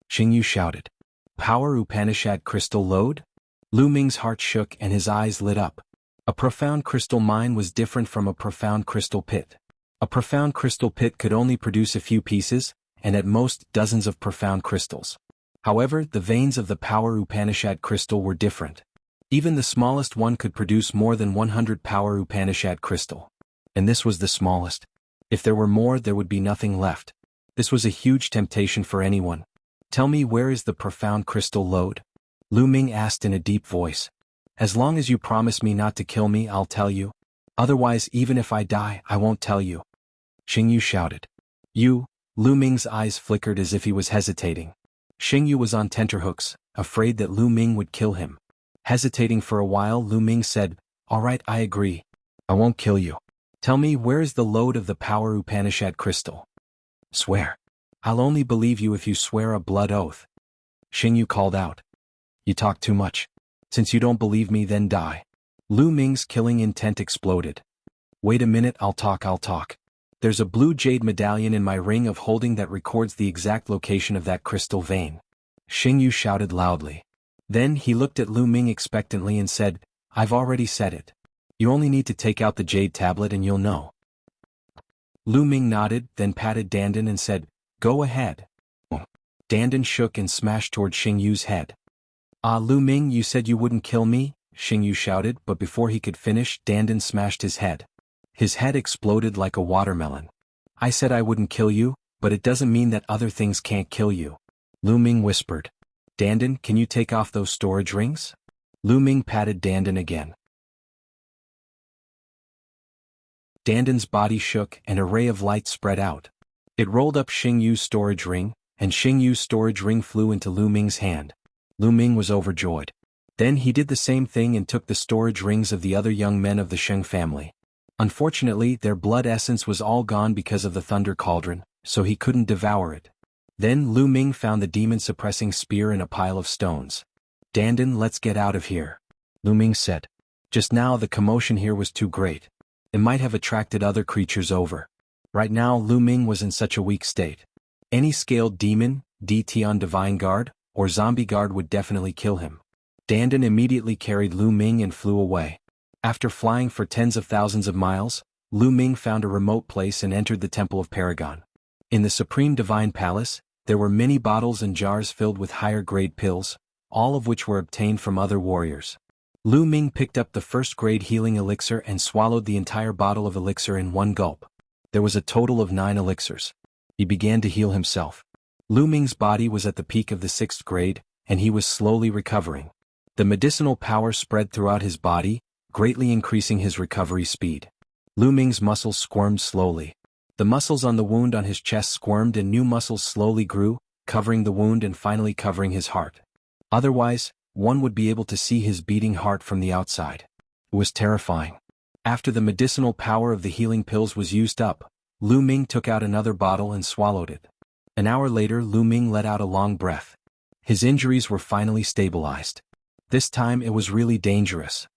Xingyu shouted. Power Upanishad crystal lode? Lu Ming's heart shook and his eyes lit up. A profound crystal mine was different from a profound crystal pit. A profound crystal pit could only produce a few pieces, and at most dozens of profound crystals. However, the veins of the Power Upanishad crystal were different. Even the smallest one could produce more than 100 Power Upanishad crystal. And this was the smallest. If there were more, there would be nothing left. This was a huge temptation for anyone. Tell me, where is the profound crystal lode? Lu Ming asked in a deep voice. As long as you promise me not to kill me, I'll tell you. Otherwise, even if I die, I won't tell you. Xingyu shouted. You? Lu Ming's eyes flickered as if he was hesitating. Xingyu was on tenterhooks, afraid that Lu Ming would kill him. Hesitating for a while, Lu Ming said, All right, I agree. I won't kill you. Tell me, where is the lode of the Power Upanishad crystal? Swear. I'll only believe you if you swear a blood oath. Xingyu called out. You talk too much. Since you don't believe me, then die. Lu Ming's killing intent exploded. Wait a minute, I'll talk. There's a blue jade medallion in my ring of holding that records the exact location of that crystal vein. Xingyu shouted loudly. Then he looked at Lu Ming expectantly and said, I've already said it. You only need to take out the jade tablet and you'll know. Lu Ming nodded, then patted Dandan and said, Go ahead. Dandan shook and smashed toward Xingyu's head. Lu Ming, you said you wouldn't kill me? Xingyu shouted, but before he could finish, Dandan smashed his head. His head exploded like a watermelon. I said I wouldn't kill you, but it doesn't mean that other things can't kill you. Lu Ming whispered. Dandan, can you take off those storage rings? Lu Ming patted Dandan again. Dandan's body shook and a ray of light spread out. It rolled up Xing Yu's storage ring, and Xing Yu's storage ring flew into Lu Ming's hand. Lu Ming was overjoyed. Then he did the same thing and took the storage rings of the other young men of the Sheng family. Unfortunately, their blood essence was all gone because of the thunder cauldron, so he couldn't devour it. Then Lu Ming found the demon-suppressing spear in a pile of stones. Dandan, let's get out of here, Lu Ming said. Just now the commotion here was too great. It might have attracted other creatures over. Right now Lu Ming was in such a weak state. Any scaled demon, DT on Divine Guard, or Zombie Guard would definitely kill him. Dandan immediately carried Lu Ming and flew away. After flying for tens of thousands of miles, Lu Ming found a remote place and entered the Temple of Paragon. In the Supreme Divine Palace, there were many bottles and jars filled with higher-grade pills, all of which were obtained from other warriors. Lu Ming picked up the first-grade healing elixir and swallowed the entire bottle of elixir in one gulp. There was a total of 9 elixirs. He began to heal himself. Lu Ming's body was at the peak of the 6th grade, and he was slowly recovering. The medicinal power spread throughout his body, greatly increasing his recovery speed. Lu Ming's muscles squirmed slowly. The muscles on the wound on his chest squirmed and new muscles slowly grew, covering the wound and finally covering his heart. Otherwise, one would be able to see his beating heart from the outside. It was terrifying. After the medicinal power of the healing pills was used up, Lu Ming took out another bottle and swallowed it. An hour later Lu Ming let out a long breath. His injuries were finally stabilized. This time it was really dangerous.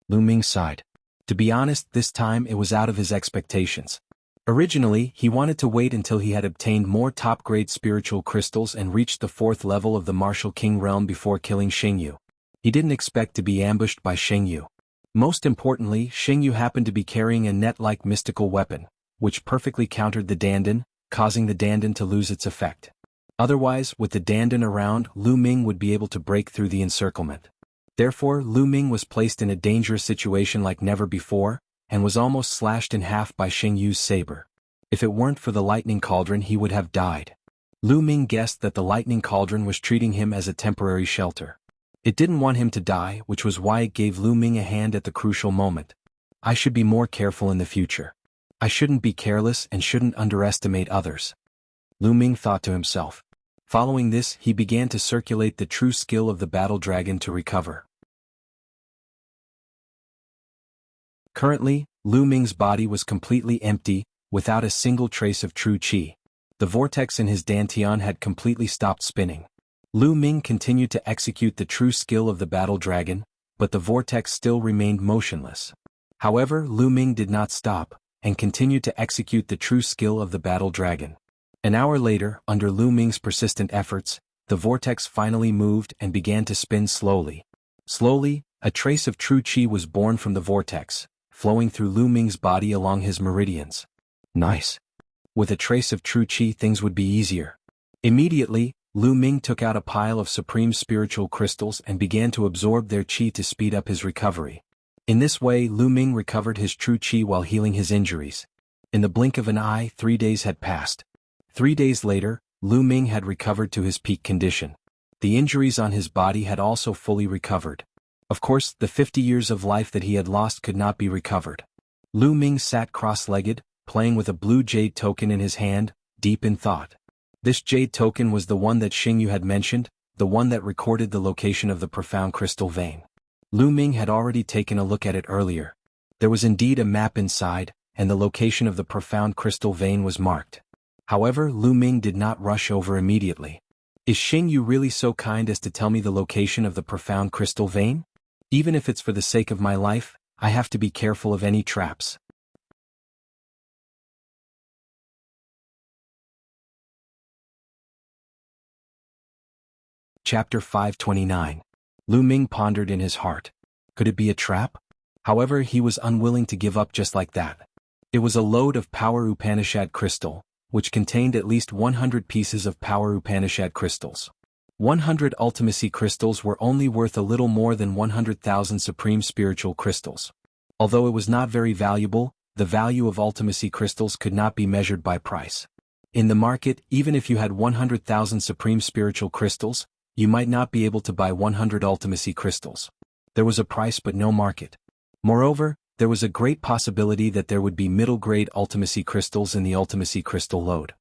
Lu Ming sighed. To be honest, this time it was out of his expectations. Originally, he wanted to wait until he had obtained more top-grade spiritual crystals and reached the 4th level of the Martial King realm before killing Xing Yu. He didn't expect to be ambushed by Xing Yu. Most importantly, Xing Yu happened to be carrying a net-like mystical weapon, which perfectly countered the Dandan, causing the Dandan to lose its effect. Otherwise, with the Dandan around, Lu Ming would be able to break through the encirclement. Therefore, Lu Ming was placed in a dangerous situation like never before, and was almost slashed in half by Xing Yu's saber. If it weren't for the lightning cauldron he would have died. Lu Ming guessed that the lightning cauldron was treating him as a temporary shelter. It didn't want him to die, which was why it gave Lu Ming a hand at the crucial moment. I should be more careful in the future. I shouldn't be careless and shouldn't underestimate others, Lu Ming thought to himself. Following this, he began to circulate the true skill of the battle dragon to recover. Currently, Lu Ming's body was completely empty, without a single trace of true qi. The vortex in his dantian had completely stopped spinning. Lu Ming continued to execute the true skill of the battle dragon, but the vortex still remained motionless. However, Lu Ming did not stop, and continued to execute the true skill of the battle dragon. An hour later, under Lu Ming's persistent efforts, the vortex finally moved and began to spin slowly. Slowly, a trace of true qi was born from the vortex, flowing through Lu Ming's body along his meridians. Nice. With a trace of true qi things would be easier. Immediately, Lu Ming took out a pile of supreme spiritual crystals and began to absorb their qi to speed up his recovery. In this way Lu Ming recovered his true qi while healing his injuries. In the blink of an eye 3 days had passed. 3 days later, Lu Ming had recovered to his peak condition. The injuries on his body had also fully recovered. Of course, the 50 years of life that he had lost could not be recovered. Lu Ming sat cross-legged, playing with a blue jade token in his hand, deep in thought. This jade token was the one that Xing Yu had mentioned, the one that recorded the location of the profound crystal vein. Lu Ming had already taken a look at it earlier. There was indeed a map inside, and the location of the profound crystal vein was marked. However, Lu Ming did not rush over immediately. Is Xing Yu really so kind as to tell me the location of the profound crystal vein? Even if it's for the sake of my life, I have to be careful of any traps. Chapter 529. Lu Ming pondered in his heart. Could it be a trap? However, he was unwilling to give up just like that. It was a load of Power Upanishad crystal, which contained at least 100 pieces of Power Upanishad crystals. 100 Ultimacy crystals were only worth a little more than 100,000 Supreme Spiritual crystals. Although it was not very valuable, the value of Ultimacy crystals could not be measured by price. In the market, even if you had 100,000 Supreme Spiritual crystals, you might not be able to buy 100 Ultimacy crystals. There was a price but no market. Moreover, there was a great possibility that there would be middle-grade ultimacy crystals in the ultimacy crystal lode.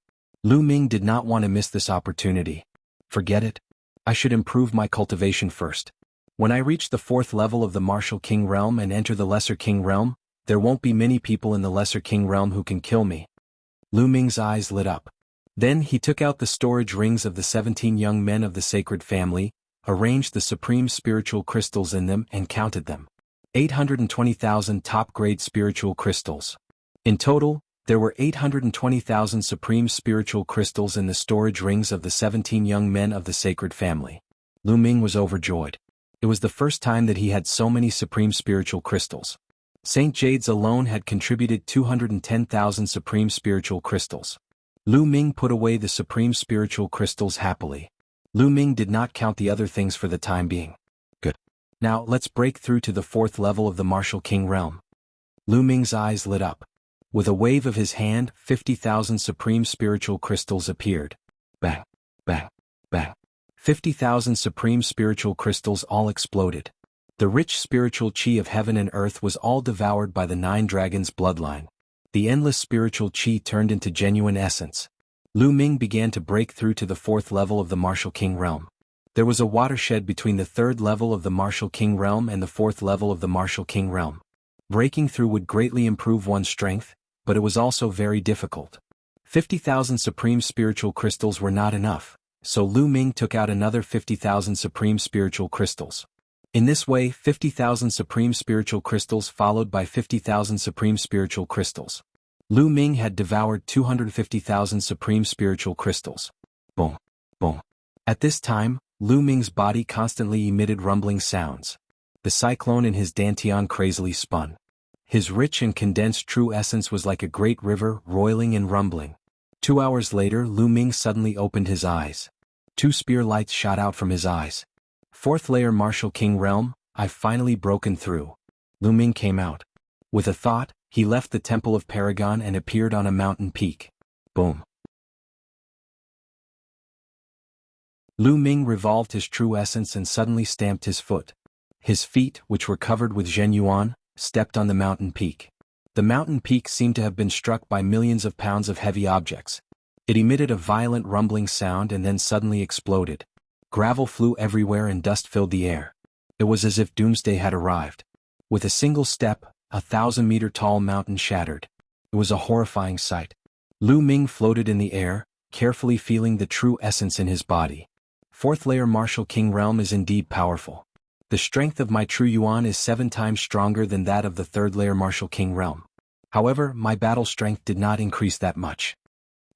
Lu Ming did not want to miss this opportunity. Forget it. I should improve my cultivation first. When I reach the 4th level of the Martial King Realm and enter the Lesser King Realm, there won't be many people in the Lesser King Realm who can kill me. Lu Ming's eyes lit up. Then he took out the storage rings of the 17 young men of the sacred family, arranged the supreme spiritual crystals in them and counted them. 820,000 top-grade spiritual crystals. In total, there were 820,000 supreme spiritual crystals in the storage rings of the 17 young men of the sacred family. Lu Ming was overjoyed. It was the first time that he had so many supreme spiritual crystals. Saint Jades alone had contributed 210,000 supreme spiritual crystals. Lu Ming put away the supreme spiritual crystals happily. Lu Ming did not count the other things for the time being. Good. Now let's break through to the 4th level of the Martial King Realm. Lu Ming's eyes lit up. With a wave of his hand, 50,000 supreme spiritual crystals appeared. Bang, bang, bang. 50,000 supreme spiritual crystals all exploded. The rich spiritual chi of heaven and earth was all devoured by the 9 dragons' bloodline. The endless spiritual chi turned into genuine essence. Lu Ming began to break through to the 4th level of the Martial King Realm. There was a watershed between the 3rd level of the Martial King Realm and the 4th level of the Martial King Realm. Breaking through would greatly improve one's strength, but it was also very difficult. 50,000 supreme spiritual crystals were not enough, so Lu Ming took out another 50,000 supreme spiritual crystals. In this way, 50,000 supreme spiritual crystals followed by 50,000 supreme spiritual crystals. Lu Ming had devoured 250,000 supreme spiritual crystals. Boom, boom. At this time, Lu Ming's body constantly emitted rumbling sounds. The cyclone in his dantian crazily spun. His rich and condensed true essence was like a great river roiling and rumbling. 2 hours later, Lu Ming suddenly opened his eyes. 2 spear lights shot out from his eyes. 4th layer Martial King Realm, I've finally broken through. Lu Ming came out. With a thought, he left the Temple of Paragon and appeared on a mountain peak. Boom. Lu Ming revolved his true essence and suddenly stamped his foot. His feet, which were covered with zhenyuan, stepped on the mountain peak. The mountain peak seemed to have been struck by millions of pounds of heavy objects. It emitted a violent rumbling sound and then suddenly exploded. Gravel flew everywhere and dust filled the air. It was as if doomsday had arrived. With a single step, a 1,000-meter-tall mountain shattered. It was a horrifying sight. Lu Ming floated in the air, carefully feeling the true essence in his body. 4th layer Martial King Realm is indeed powerful. The strength of my true yuan is 7 times stronger than that of the 3rd layer Martial King Realm. However, my battle strength did not increase that much.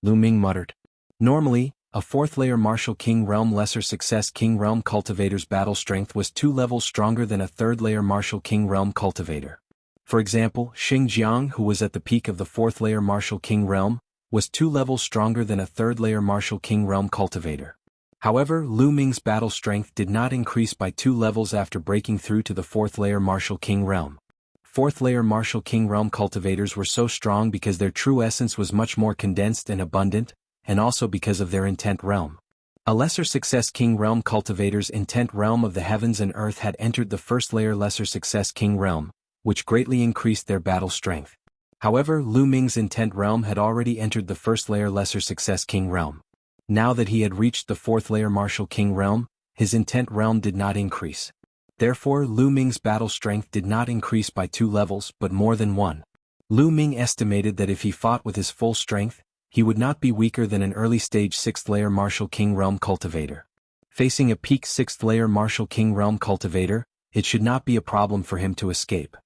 Lu Ming muttered. Normally, a 4th layer Martial King Realm Lesser Success King Realm Cultivator's battle strength was 2 levels stronger than a 3rd layer Martial King Realm Cultivator. For example, Jianghu, who was at the peak of the 4th layer Martial King Realm, was 2 levels stronger than a 3rd layer Martial King Realm Cultivator. However, Lu Ming's battle strength did not increase by 2 levels after breaking through to the 4th layer Martial King Realm. 4th layer Martial King Realm cultivators were so strong because their true essence was much more condensed and abundant, and also because of their intent realm. A Lesser Success King Realm cultivator's intent realm of the heavens and earth had entered the 1st layer Lesser Success King Realm, which greatly increased their battle strength. However, Lu Ming's intent realm had already entered the 1st layer Lesser Success King Realm. Now that he had reached the 4th layer Martial King Realm, his intent realm did not increase. Therefore, Lu Ming's battle strength did not increase by 2 levels but more than 1. Lu Ming estimated that if he fought with his full strength, he would not be weaker than an early-stage 6th layer Martial King Realm cultivator. Facing a peak 6th layer Martial King Realm cultivator, it should not be a problem for him to escape.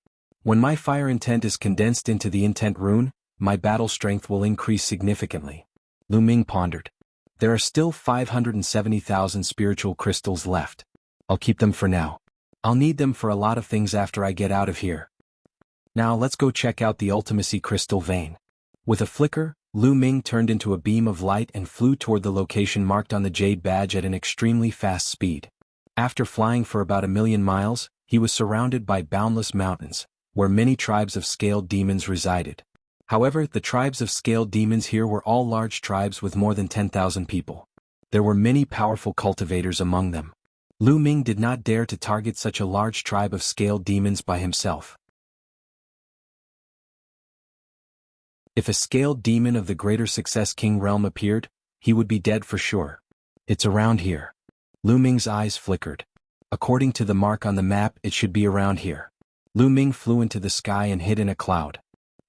When my fire intent is condensed into the intent rune, my battle strength will increase significantly. Lu Ming pondered. There are still 570,000 spiritual crystals left. I'll keep them for now. I'll need them for a lot of things after I get out of here. Now let's go check out the Ultimacy Crystal Vein. With a flicker, Lu Ming turned into a beam of light and flew toward the location marked on the Jade Badge at an extremely fast speed. After flying for about 1,000,000 miles, he was surrounded by boundless mountains, where many tribes of scaled demons resided. However, the tribes of scaled demons here were all large tribes with more than 10,000 people. There were many powerful cultivators among them. Lu Ming did not dare to target such a large tribe of scaled demons by himself. If a scaled demon of the Greater Success King realm appeared, he would be dead for sure. It's around here. Lu Ming's eyes flickered. According to the mark on the map, it should be around here. Lu Ming flew into the sky and hid in a cloud.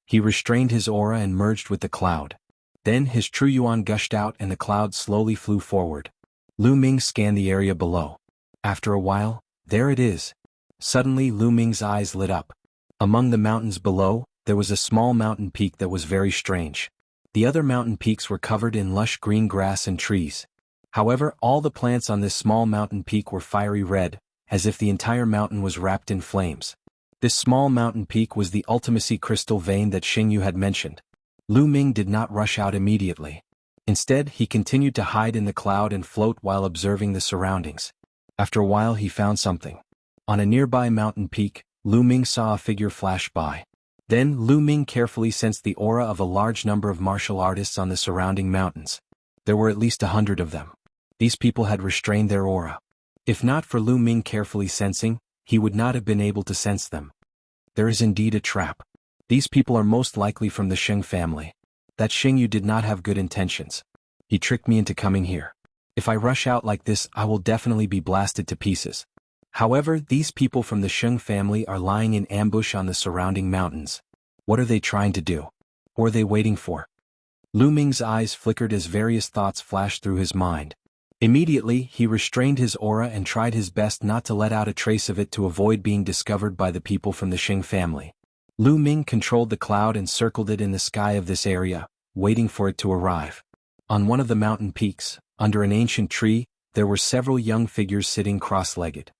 He restrained his aura and merged with the cloud. Then his true yuan gushed out and the cloud slowly flew forward. Lu Ming scanned the area below. After a while, there it is. Suddenly Lu Ming's eyes lit up. Among the mountains below, there was a small mountain peak that was very strange. The other mountain peaks were covered in lush green grass and trees. However, all the plants on this small mountain peak were fiery red, as if the entire mountain was wrapped in flames. This small mountain peak was the Ultimacy crystal vein that Xingyu had mentioned. Lu Ming did not rush out immediately. Instead, he continued to hide in the cloud and float while observing the surroundings. After a while he found something. On a nearby mountain peak, Lu Ming saw a figure flash by. Then Lu Ming carefully sensed the aura of a large number of martial artists on the surrounding mountains. There were at least 100 of them. These people had restrained their aura. If not for Lu Ming carefully sensing, he would not have been able to sense them. There is indeed a trap. These people are most likely from the Sheng family. That Xingyu did not have good intentions. He tricked me into coming here. If I rush out like this, I will definitely be blasted to pieces. However, these people from the Sheng family are lying in ambush on the surrounding mountains. What are they trying to do? What are they waiting for? Lu Ming's eyes flickered as various thoughts flashed through his mind. Immediately, he restrained his aura and tried his best not to let out a trace of it to avoid being discovered by the people from the Sheng family. Lu Ming controlled the cloud and circled it in the sky of this area, waiting for it to arrive. On one of the mountain peaks, under an ancient tree, there were several young figures sitting cross-legged.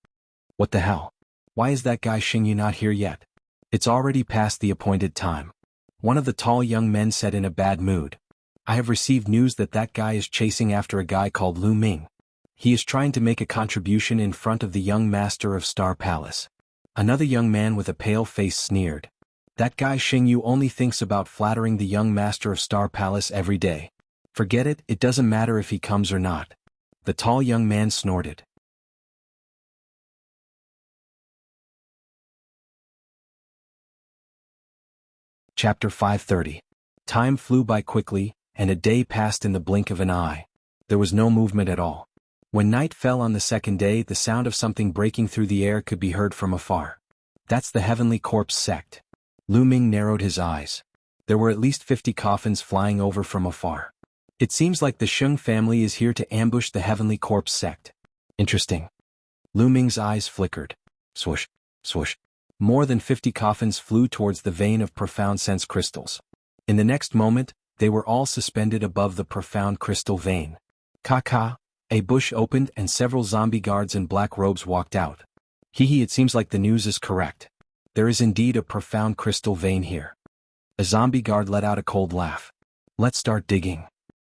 What the hell? Why is that guy Xingyu not here yet? It's already past the appointed time. One of the tall young men said in a bad mood. I have received news that that guy is chasing after a guy called Lu Ming. He is trying to make a contribution in front of the young master of Star Palace. Another young man with a pale face sneered. That guy Xingyu only thinks about flattering the young master of Star Palace every day. Forget it, it doesn't matter if he comes or not. The tall young man snorted. Chapter 530. Time flew by quickly, and a day passed in the blink of an eye. There was no movement at all. When night fell on the second day, the sound of something breaking through the air could be heard from afar. That's the Heavenly Corpse sect. Lu Ming narrowed his eyes. There were at least 50 coffins flying over from afar. It seems like the Sheng family is here to ambush the Heavenly Corpse sect. Interesting. Lu Ming's eyes flickered. Swoosh, swoosh. More than 50 coffins flew towards the vein of profound sense crystals. In the next moment, they were all suspended above the profound crystal vein. Ka-ka, a bush opened and several zombie guards in black robes walked out. Hee, it seems like the news is correct. There is indeed a profound crystal vein here. A zombie guard let out a cold laugh. Let's start digging.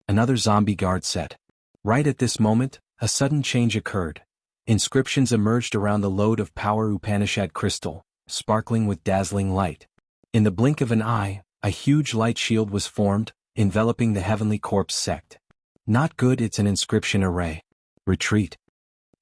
Another zombie guard said. Right at this moment, a sudden change occurred. Inscriptions emerged around the load of power Upanishad crystal, sparkling with dazzling light. In the blink of an eye, a huge light shield was formed, enveloping the Heavenly Corpse sect. Not good, it's an inscription array. Retreat.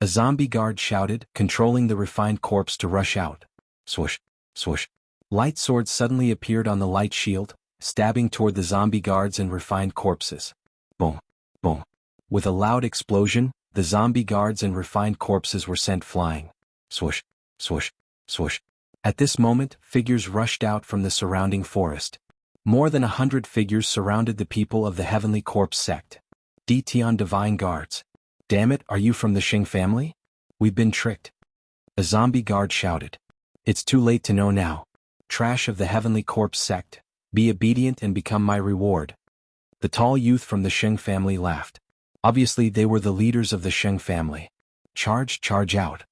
A zombie guard shouted, controlling the refined corpse to rush out. Swoosh, swoosh. Light swords suddenly appeared on the light shield, stabbing toward the zombie guards and refined corpses. Boom, boom. With a loud explosion, the zombie guards and refined corpses were sent flying. Swoosh, swoosh, swoosh. At this moment, figures rushed out from the surrounding forest. More than 100 figures surrounded the people of the Heavenly Corpse sect. Dian Divine Guards. Damn it, are you from the Sheng family? We've been tricked. A zombie guard shouted. It's too late to know now. Trash of the Heavenly Corpse sect, be obedient and become my reward. The tall youth from the Sheng family laughed. Obviously they were the leaders of the Sheng family. Charge out.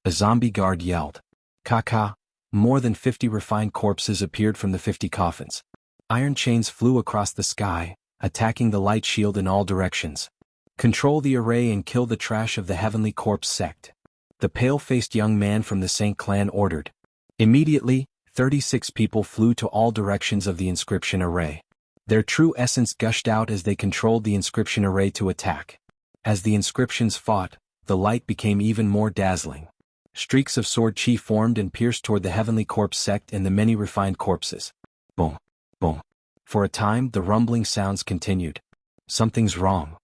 A zombie guard yelled. Ka-ka. More than 50 refined corpses appeared from the 50 coffins. Iron chains flew across the sky, attacking the light shield in all directions. Control the array and kill the trash of the Heavenly Corpse sect. The pale-faced young man from the Saint clan ordered. Immediately, 36 people flew to all directions of the inscription array. Their true essence gushed out as they controlled the inscription array to attack. As the inscriptions fought, the light became even more dazzling. Streaks of sword chi formed and pierced toward the heavenly corpse sect and the many refined corpses. Boom, boom. For a time, the rumbling sounds continued. Something's wrong.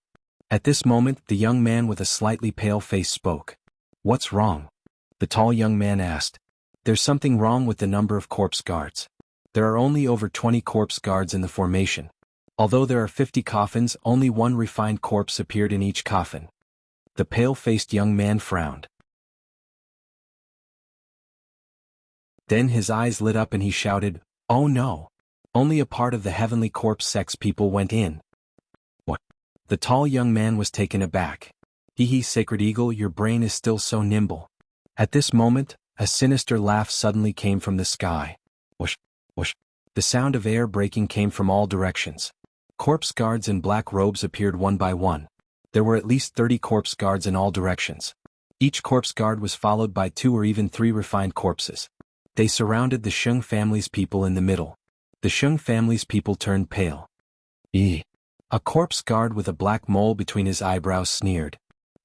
At this moment, the young man with a slightly pale face spoke. What's wrong? The tall young man asked. There's something wrong with the number of corpse guards. There are only over 20 corpse guards in the formation. Although there are 50 coffins, only one refined corpse appeared in each coffin. The pale-faced young man frowned. Then his eyes lit up and he shouted, "Oh no! Only a part of the heavenly corpse sect's people went in." What? The tall young man was taken aback. Hee, Sacred Eagle, your brain is still so nimble. At this moment, a sinister laugh suddenly came from the sky. Whoosh, whoosh. The sound of air breaking came from all directions. Corpse guards in black robes appeared one by one. There were at least 30 corpse guards in all directions. Each corpse guard was followed by 2 or even 3 refined corpses. They surrounded the Sheng family's people in the middle. The Sheng family's people turned pale. A corpse guard with a black mole between his eyebrows sneered.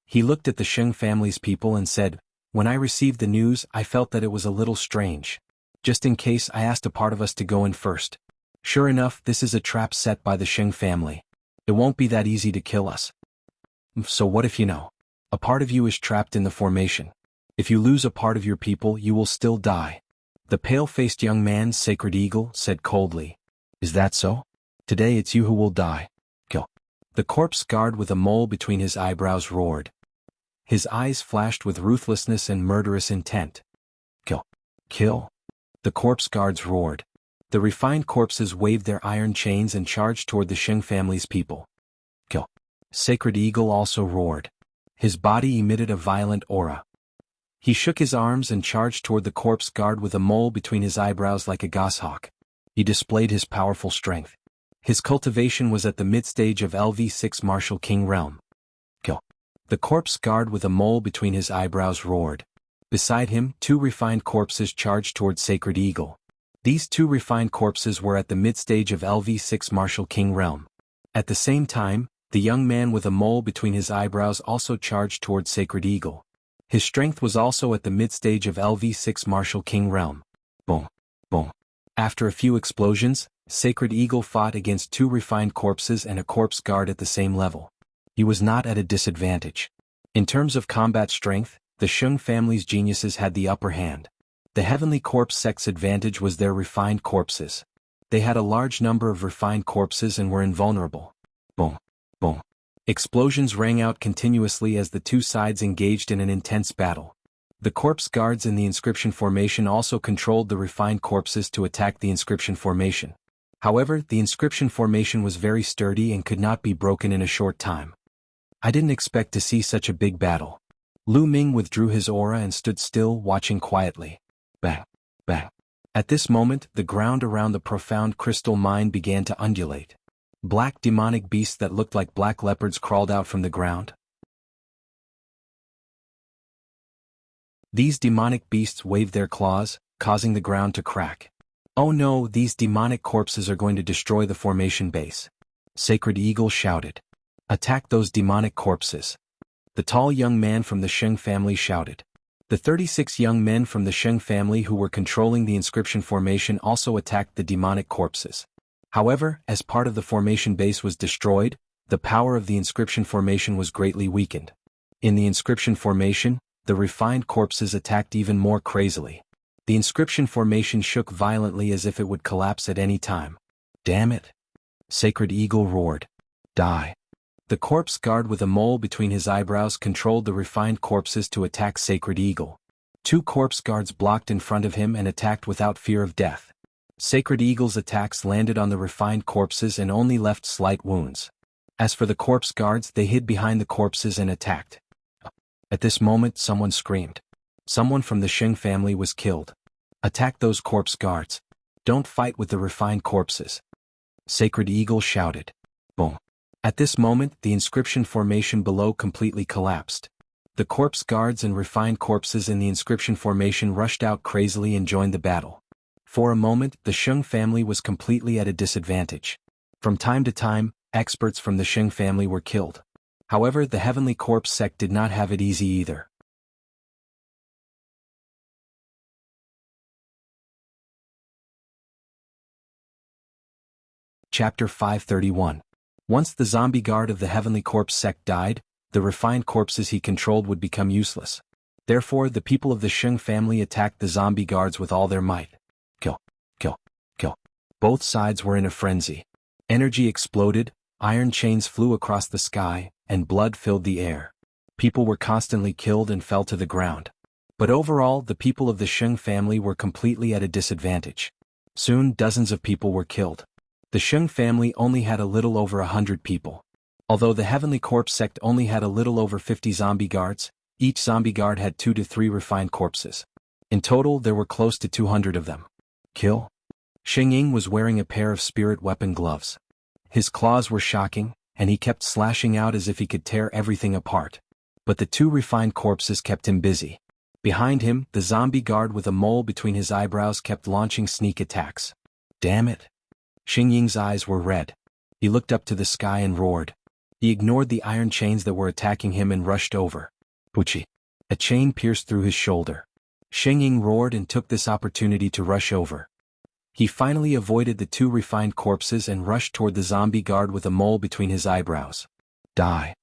He looked at the Sheng family's people and said, "When I received the news, I felt that it was a little strange. Just in case, I asked a part of us to go in first. Sure enough, this is a trap set by the Sheng family. It won't be that easy to kill us. So what if a part of you is trapped in the formation? If you lose a part of your people, you will still die." The pale-faced young man, Sacred Eagle, said coldly. "Is that so? Today it's you who will die. Kill." The corpse guard with a mole between his eyebrows roared. His eyes flashed with ruthlessness and murderous intent. "Kill. Kill." The corpse guards roared. The refined corpses waved their iron chains and charged toward the Sheng family's people. "Kill." Sacred Eagle also roared. His body emitted a violent aura. He shook his arms and charged toward the corpse guard with a mole between his eyebrows like a goshawk. He displayed his powerful strength. His cultivation was at the mid-stage of LV6 Martial King realm. Kill. The corpse guard with a mole between his eyebrows roared. Beside him, 2 refined corpses charged toward Sacred Eagle. These 2 refined corpses were at the mid-stage of LV6 Martial King realm. At the same time, the young man with a mole between his eyebrows also charged toward Sacred Eagle. His strength was also at the mid-stage of LV6 Martial King realm. Boom, boom. After a few explosions, Sacred Eagle fought against 2 refined corpses and a corpse guard at the same level. He was not at a disadvantage. In terms of combat strength, the Sheng family's geniuses had the upper hand. The heavenly corpse sect's advantage was their refined corpses. They had a large number of refined corpses and were invulnerable. Boom, boom. Explosions rang out continuously as the 2 sides engaged in an intense battle. The corpse guards in the inscription formation also controlled the refined corpses to attack the inscription formation. However, the inscription formation was very sturdy and could not be broken in a short time. I didn't expect to see such a big battle. Lu Ming withdrew his aura and stood still, watching quietly. Bang, bang. At this moment, the ground around the profound crystal mine began to undulate. Black demonic beasts that looked like black leopards crawled out from the ground. These demonic beasts waved their claws, causing the ground to crack. "Oh no, these demonic corpses are going to destroy the formation base." Sacred Eagle shouted. "Attack those demonic corpses." The tall young man from the Sheng family shouted. The 36 young men from the Sheng family who were controlling the inscription formation also attacked the demonic corpses. However, as part of the formation base was destroyed, the power of the inscription formation was greatly weakened. In the inscription formation, the refined corpses attacked even more crazily. The inscription formation shook violently as if it would collapse at any time. "Damn it!" Sacred Eagle roared. "Die." The corpse guard with a mole between his eyebrows controlled the refined corpses to attack Sacred Eagle. 2 corpse guards blocked in front of him and attacked without fear of death. Sacred Eagle's attacks landed on the refined corpses and only left slight wounds. As for the corpse guards, they hid behind the corpses and attacked. At this moment, someone screamed. Someone from the Sheng family was killed. "Attack those corpse guards. Don't fight with the refined corpses." Sacred Eagle shouted. Boom. At this moment, the inscription formation below completely collapsed. The corpse guards and refined corpses in the inscription formation rushed out crazily and joined the battle. For a moment, the Sheng family was completely at a disadvantage. From time to time, experts from the Sheng family were killed. However, the Heavenly Corpse sect did not have it easy either. Chapter 531. Once the zombie guard of the Heavenly Corpse sect died, the refined corpses he controlled would become useless. Therefore, the people of the Sheng family attacked the zombie guards with all their might. Kill, kill, kill. Both sides were in a frenzy. Energy exploded, iron chains flew across the sky, and blood filled the air. People were constantly killed and fell to the ground. But overall, the people of the Sheng family were completely at a disadvantage. Soon, dozens of people were killed. The Sheng family only had a little over 100 people. Although the Heavenly Corpse sect only had a little over 50 zombie guards, each zombie guard had 2 to 3 refined corpses. In total, there were close to 200 of them. Kill. Xing Ying was wearing a pair of spirit weapon gloves. His claws were shocking, and he kept slashing out as if he could tear everything apart. But the 2 refined corpses kept him busy. Behind him, the zombie guard with a mole between his eyebrows kept launching sneak attacks. Damn it. Xing Ying's eyes were red. He looked up to the sky and roared. He ignored the iron chains that were attacking him and rushed over. Puchi. A chain pierced through his shoulder. Xing Ying roared and took this opportunity to rush over. He finally avoided the 2 refined corpses and rushed toward the zombie guard with a mole between his eyebrows. Die.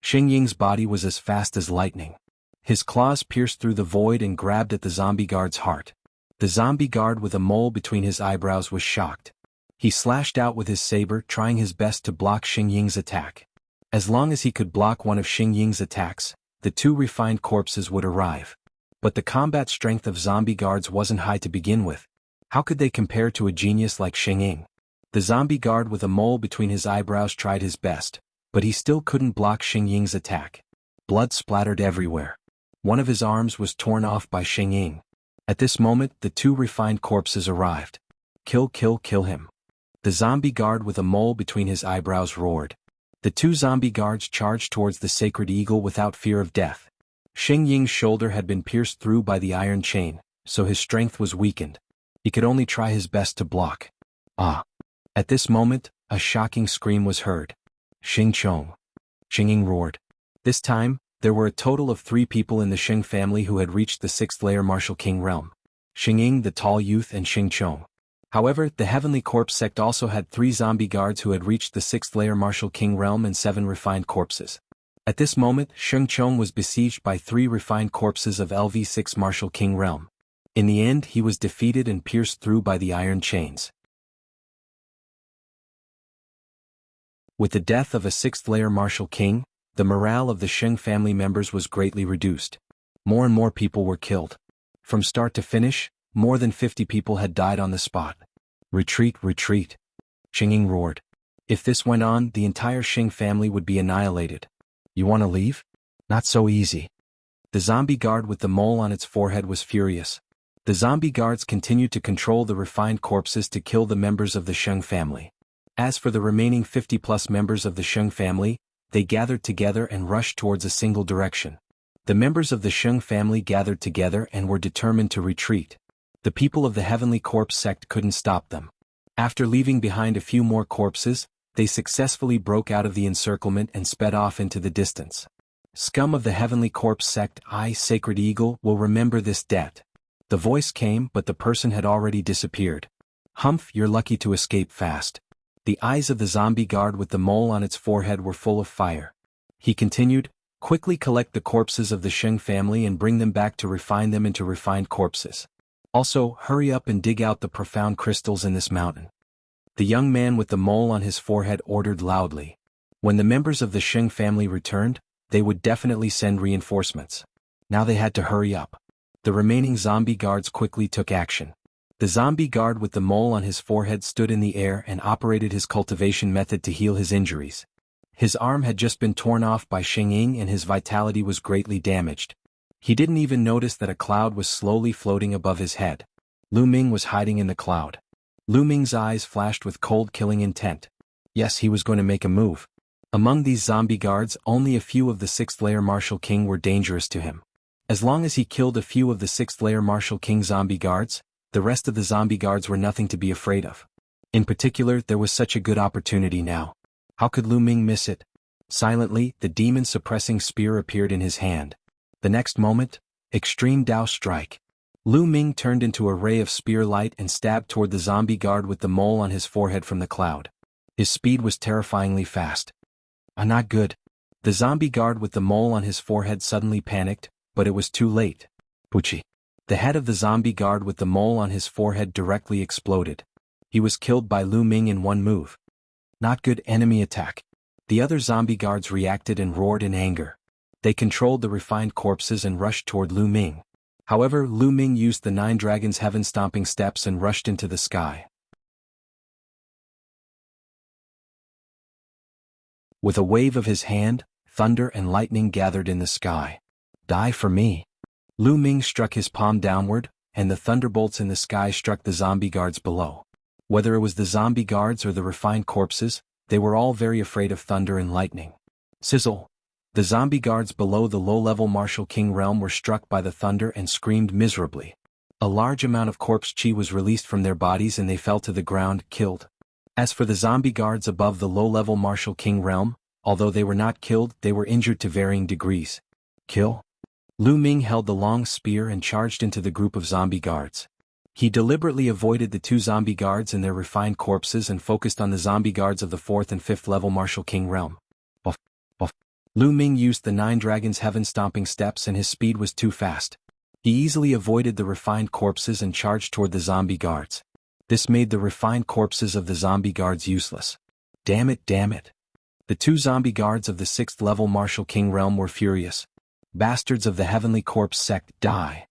Xing Ying's body was as fast as lightning. His claws pierced through the void and grabbed at the zombie guard's heart. The zombie guard with a mole between his eyebrows was shocked. He slashed out with his saber, trying his best to block Xing Ying's attack. As long as he could block one of Xing Ying's attacks, the 2 refined corpses would arrive. But the combat strength of zombie guards wasn't high to begin with. How could they compare to a genius like Xing Ying? The zombie guard with a mole between his eyebrows tried his best, but he still couldn't block Xing Ying's attack. Blood splattered everywhere. One of his arms was torn off by Xing Ying. At this moment, the 2 refined corpses arrived. Kill, kill, kill him. The zombie guard with a mole between his eyebrows roared. The 2 zombie guards charged towards the sacred eagle without fear of death. Xing Ying's shoulder had been pierced through by the iron chain, so his strength was weakened. He could only try his best to block. Ah! At this moment, a shocking scream was heard. Xing Chong. Xing Ying roared. This time, there were a total of 3 people in the Sheng family who had reached the 6th layer Martial King realm. Xing Ying, the tall youth, and Xing Chong. However, the Heavenly Corpse sect also had 3 zombie guards who had reached the 6th layer Martial King realm and 7 refined corpses. At this moment, Xing Chong was besieged by 3 refined corpses of LV6 Martial King realm. In the end, he was defeated and pierced through by the iron chains. With the death of a 6th layer Martial King, the morale of the Sheng family members was greatly reduced. More and more people were killed. From start to finish, more than 50 people had died on the spot. Retreat, retreat. Xing Ying roared. If this went on, the entire Sheng family would be annihilated. You want to leave? Not so easy. The zombie guard with the mole on its forehead was furious. The zombie guards continued to control the refined corpses to kill the members of the Sheng family. As for the remaining 50+ members of the Sheng family, they gathered together and rushed towards a single direction. The members of the Sheng family gathered together and were determined to retreat. The people of the Heavenly Corpse sect couldn't stop them. After leaving behind a few more corpses, they successfully broke out of the encirclement and sped off into the distance. Scum of the Heavenly Corpse sect, I, Sacred Eagle, will remember this debt. The voice came, but the person had already disappeared. Humph, you're lucky to escape fast. The eyes of the zombie guard with the mole on its forehead were full of fire. He continued, quickly collect the corpses of the Sheng family and bring them back to refine them into refined corpses. Also, hurry up and dig out the profound crystals in this mountain. The young man with the mole on his forehead ordered loudly. When the members of the Sheng family returned, they would definitely send reinforcements. Now they had to hurry up. The remaining zombie guards quickly took action. The zombie guard with the mole on his forehead stood in the air and operated his cultivation method to heal his injuries. His arm had just been torn off by Xing Ying and his vitality was greatly damaged. He didn't even notice that a cloud was slowly floating above his head. Lu Ming was hiding in the cloud. Lu Ming's eyes flashed with cold killing intent. Yes, he was going to make a move. Among these zombie guards, only a few of the 6th layer Martial King were dangerous to him. As long as he killed a few of the 6th layer Martial King zombie guards, the rest of the zombie guards were nothing to be afraid of. In particular, there was such a good opportunity now. How could Lu Ming miss it? Silently, the demon-suppressing spear appeared in his hand. The next moment, extreme Dao strike. Lu Ming turned into a ray of spear light and stabbed toward the zombie guard with the mole on his forehead from the cloud. His speed was terrifyingly fast. Not good. The zombie guard with the mole on his forehead suddenly panicked, but it was too late. Pucci. The head of the zombie guard with the mole on his forehead directly exploded. He was killed by Lu Ming in one move. Not good. Enemy attack. The other zombie guards reacted and roared in anger. They controlled the refined corpses and rushed toward Lu Ming. However, Lu Ming used the 9 dragons' heaven-stomping steps and rushed into the sky. With a wave of his hand, thunder and lightning gathered in the sky. Die for me. Lu Ming struck his palm downward, and the thunderbolts in the sky struck the zombie guards below. Whether it was the zombie guards or the refined corpses, they were all very afraid of thunder and lightning. Sizzle. The zombie guards below the low-level Martial King realm were struck by the thunder and screamed miserably. A large amount of corpse chi was released from their bodies and they fell to the ground, killed. As for the zombie guards above the low-level Martial King realm, although they were not killed, they were injured to varying degrees. Kill? Lu Ming held the long spear and charged into the group of zombie guards. He deliberately avoided the 2 zombie guards and their refined corpses and focused on the zombie guards of the 4th and 5th level Martial King realm. Buff, buff. Lu Ming used the 9 dragons' heaven-stomping steps and his speed was too fast. He easily avoided the refined corpses and charged toward the zombie guards. This made the refined corpses of the zombie guards useless. Damn it, damn it. The 2 zombie guards of the 6th level Martial King realm were furious. Bastards of the Heavenly Corpse sect, die.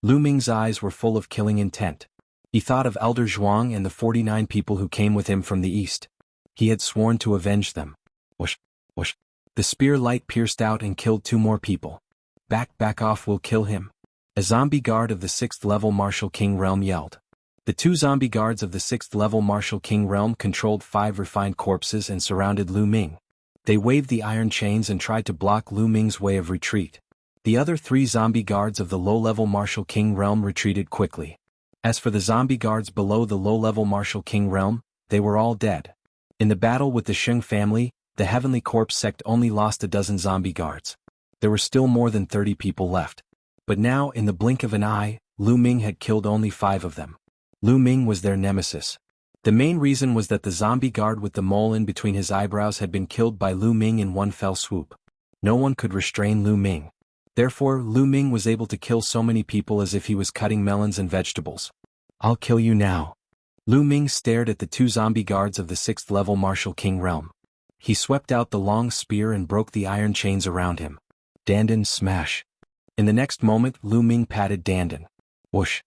Lu Ming's eyes were full of killing intent. He thought of Elder Zhuang and the 49 people who came with him from the east. He had sworn to avenge them. Whoosh, whoosh. The spear light pierced out and killed 2 more people. Back off, we'll kill him. A zombie guard of the 6th level Martial King realm yelled. The 2 zombie guards of the 6th level Martial King realm controlled 5 refined corpses and surrounded Lu Ming. They waved the iron chains and tried to block Lu Ming's way of retreat. The other 3 zombie guards of the low-level Martial King realm retreated quickly. As for the zombie guards below the low-level Martial King realm, they were all dead. In the battle with the Sheng family, the Heavenly Corpse sect only lost a dozen zombie guards. There were still more than 30 people left. But now, in the blink of an eye, Lu Ming had killed only 5 of them. Lu Ming was their nemesis. The main reason was that the zombie guard with the mole in between his eyebrows had been killed by Lu Ming in one fell swoop. No one could restrain Lu Ming. Therefore, Lu Ming was able to kill so many people as if he was cutting melons and vegetables. I'll kill you now. Lu Ming stared at the 2 zombie guards of the 6th level Martial King realm. He swept out the long spear and broke the iron chains around him. Dandan smash. In the next moment, Lu Ming patted Dandan. Whoosh.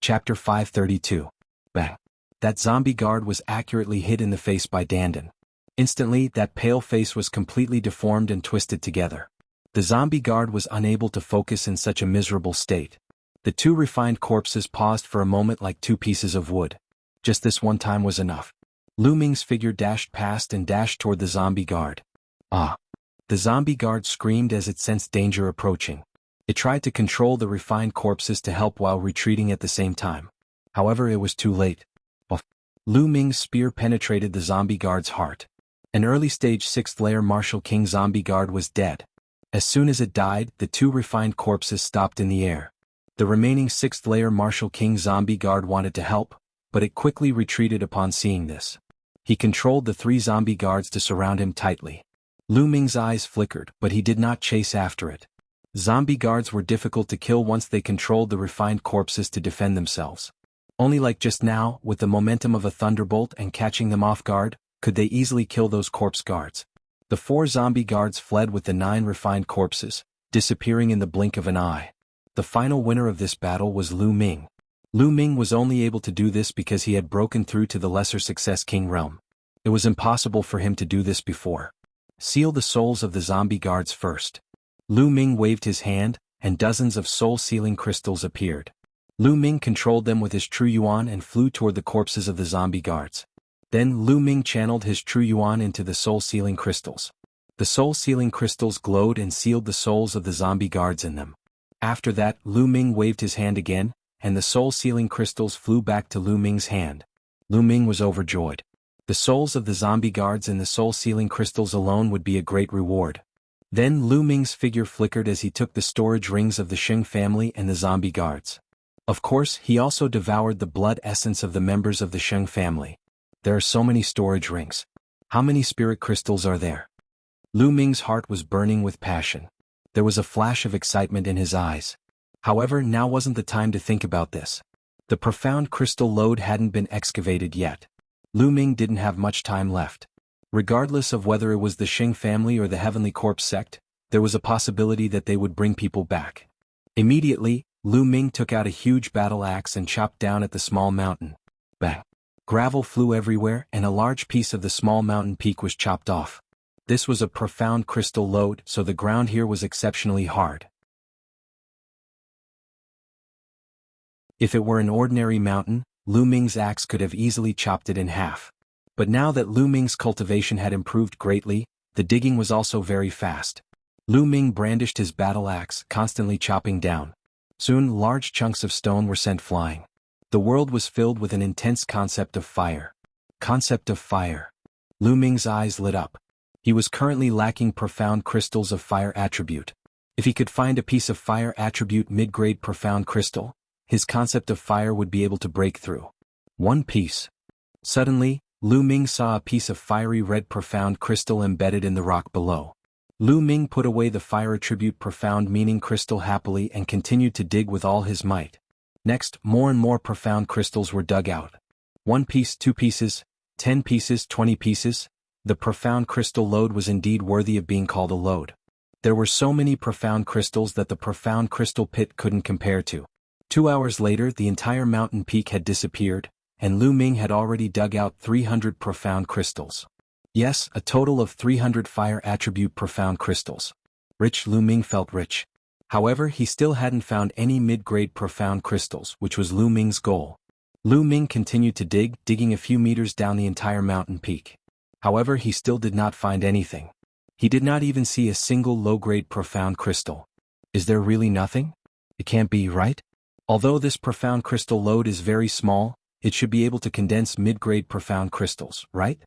Chapter 532. Bang. That zombie guard was accurately hit in the face by Dandan. Instantly, that pale face was completely deformed and twisted together. The zombie guard was unable to focus in such a miserable state. The 2 refined corpses paused for a moment like 2 pieces of wood. Just this one time was enough. Lu Ming's figure dashed past and dashed toward the zombie guard. Ah! The zombie guard screamed as it sensed danger approaching. It tried to control the refined corpses to help while retreating at the same time. However, it was too late. Lu Ming's spear penetrated the zombie guard's heart. An early-stage 6th layer Martial King zombie guard was dead. As soon as it died, the 2 refined corpses stopped in the air. The remaining 6th layer Martial King zombie guard wanted to help, but it quickly retreated upon seeing this. He controlled the 3 zombie guards to surround him tightly. Lu Ming's eyes flickered, but he did not chase after it. Zombie guards were difficult to kill once they controlled the refined corpses to defend themselves. Only like just now, with the momentum of a thunderbolt and catching them off guard, could they easily kill those corpse guards. The 4 zombie guards fled with the 9 refined corpses, disappearing in the blink of an eye. The final winner of this battle was Lu Ming. Lu Ming was only able to do this because he had broken through to the lesser success king realm. It was impossible for him to do this before. Seal the souls of the zombie guards first. Lu Ming waved his hand, and dozens of soul-sealing crystals appeared. Lu Ming controlled them with his true yuan and flew toward the corpses of the zombie guards. Then Lu Ming channeled his true yuan into the soul-sealing crystals. The soul-sealing crystals glowed and sealed the souls of the zombie guards in them. After that, Lu Ming waved his hand again, and the soul-sealing crystals flew back to Lu Ming's hand. Lu Ming was overjoyed. The souls of the zombie guards and the soul-sealing crystals alone would be a great reward. Then Lu Ming's figure flickered as he took the storage rings of the Sheng family and the zombie guards. Of course, he also devoured the blood essence of the members of the Sheng family. There are so many storage rings. How many spirit crystals are there? Lu Ming's heart was burning with passion. There was a flash of excitement in his eyes. However, now wasn't the time to think about this. The profound crystal lode hadn't been excavated yet. Lu Ming didn't have much time left. Regardless of whether it was the Sheng family or the Heavenly Corpse sect, there was a possibility that they would bring people back. Immediately, Lu Ming took out a huge battle axe and chopped down at the small mountain. Bang! Gravel flew everywhere and a large piece of the small mountain peak was chopped off. This was a profound crystal lode, so the ground here was exceptionally hard. If it were an ordinary mountain, Lu Ming's axe could have easily chopped it in half. But now that Lu Ming's cultivation had improved greatly, the digging was also very fast. Lu Ming brandished his battle axe, constantly chopping down. Soon large chunks of stone were sent flying. The world was filled with an intense concept of fire. Concept of fire. Lu Ming's eyes lit up. He was currently lacking profound crystals of fire attribute. If he could find a piece of fire attribute mid-grade profound crystal, his concept of fire would be able to break through. One piece. Suddenly, Lu Ming saw a piece of fiery red profound crystal embedded in the rock below. Lu Ming put away the fire attribute profound meaning crystal happily and continued to dig with all his might. Next, more and more profound crystals were dug out. 1 piece, 2 pieces, 10 pieces, 20 pieces. The profound crystal lode was indeed worthy of being called a lode. There were so many profound crystals that the profound crystal pit couldn't compare to. 2 hours later, the entire mountain peak had disappeared, and Lu Ming had already dug out 300 profound crystals. Yes, a total of 300 fire attribute profound crystals. Rich. Lu Ming felt rich. However, he still hadn't found any mid-grade profound crystals, which was Lu Ming's goal. Lu Ming continued to dig, digging a few meters down the entire mountain peak. However, he still did not find anything. He did not even see a single low-grade profound crystal. Is there really nothing? It can't be, right? Although this profound crystal lode is very small, it should be able to condense mid-grade profound crystals, right?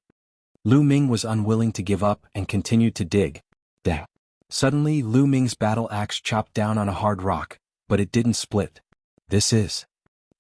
Lu Ming was unwilling to give up and continued to dig. Dang. Suddenly, Lu Ming's battle axe chopped down on a hard rock, but it didn't split. This is...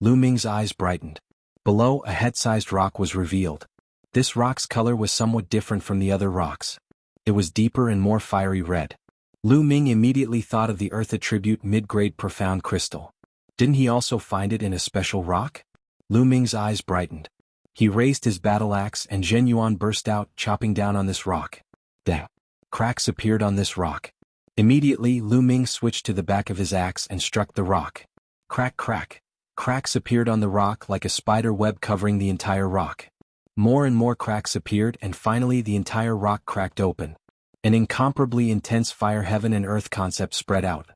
Lu Ming's eyes brightened. Below, a head-sized rock was revealed. This rock's color was somewhat different from the other rocks. It was deeper and more fiery red. Lu Ming immediately thought of the earth attribute mid-grade profound crystal. Didn't he also find it in a special rock? Lu Ming's eyes brightened. He raised his battle axe and Zhen Yuan burst out, chopping down on this rock. Dang. Cracks appeared on this rock. Immediately, Lu Ming switched to the back of his axe and struck the rock. Crack, crack. Cracks appeared on the rock like a spider web covering the entire rock. More and more cracks appeared and finally the entire rock cracked open. An incomparably intense fire heaven and earth concept spread out.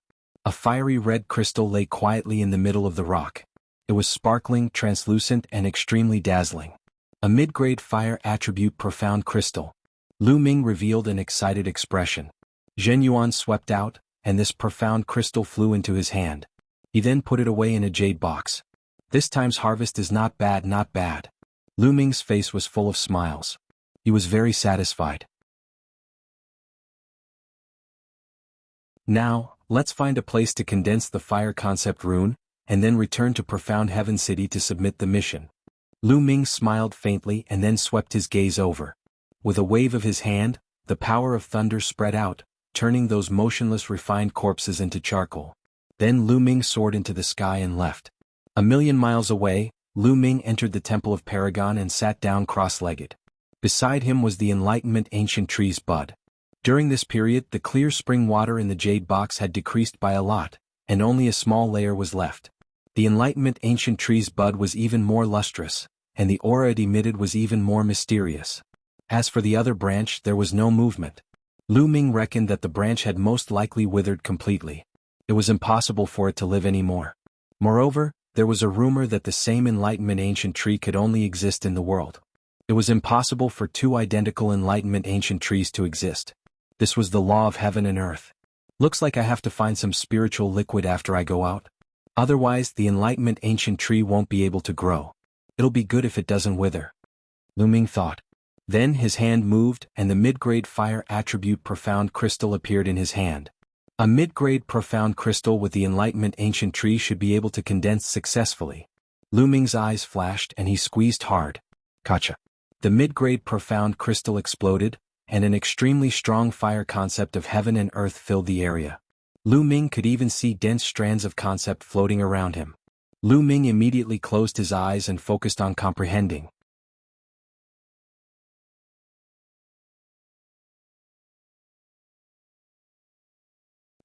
A fiery red crystal lay quietly in the middle of the rock. It was sparkling, translucent, and extremely dazzling. A mid-grade fire attribute profound crystal. Lu Ming revealed an excited expression. Zhen Yuan swept out, and this profound crystal flew into his hand. He then put it away in a jade box. This time's harvest is not bad, not bad. Lu Ming's face was full of smiles. He was very satisfied. Now, let's find a place to condense the fire concept rune, and then return to Profound Heaven City to submit the mission. Lu Ming smiled faintly and then swept his gaze over. With a wave of his hand, the power of thunder spread out, turning those motionless refined corpses into charcoal. Then Lu Ming soared into the sky and left. 1,000,000 miles away, Lu Ming entered the Temple of Paragon and sat down cross-legged. Beside him was the Enlightenment Ancient Tree's bud. During this period, the clear spring water in the jade box had decreased by a lot, and only a small layer was left. The Enlightenment Ancient Tree's bud was even more lustrous, and the aura it emitted was even more mysterious. As for the other branch, there was no movement. Lu Ming reckoned that the branch had most likely withered completely. It was impossible for it to live anymore. Moreover, there was a rumor that the same Enlightenment Ancient Tree could only exist in the world. It was impossible for 2 identical Enlightenment Ancient Trees to exist. This was the law of heaven and earth. Looks like I have to find some spiritual liquid after I go out. Otherwise, the Enlightenment ancient tree won't be able to grow. It'll be good if it doesn't wither. Lu Ming thought. Then his hand moved and the mid-grade fire attribute profound crystal appeared in his hand. A mid-grade profound crystal with the Enlightenment ancient tree should be able to condense successfully. Lu Ming's eyes flashed and he squeezed hard. Gotcha. The mid-grade profound crystal exploded, and an extremely strong fire concept of heaven and earth filled the area. Lu Ming could even see dense strands of concept floating around him. Lu Ming immediately closed his eyes and focused on comprehending.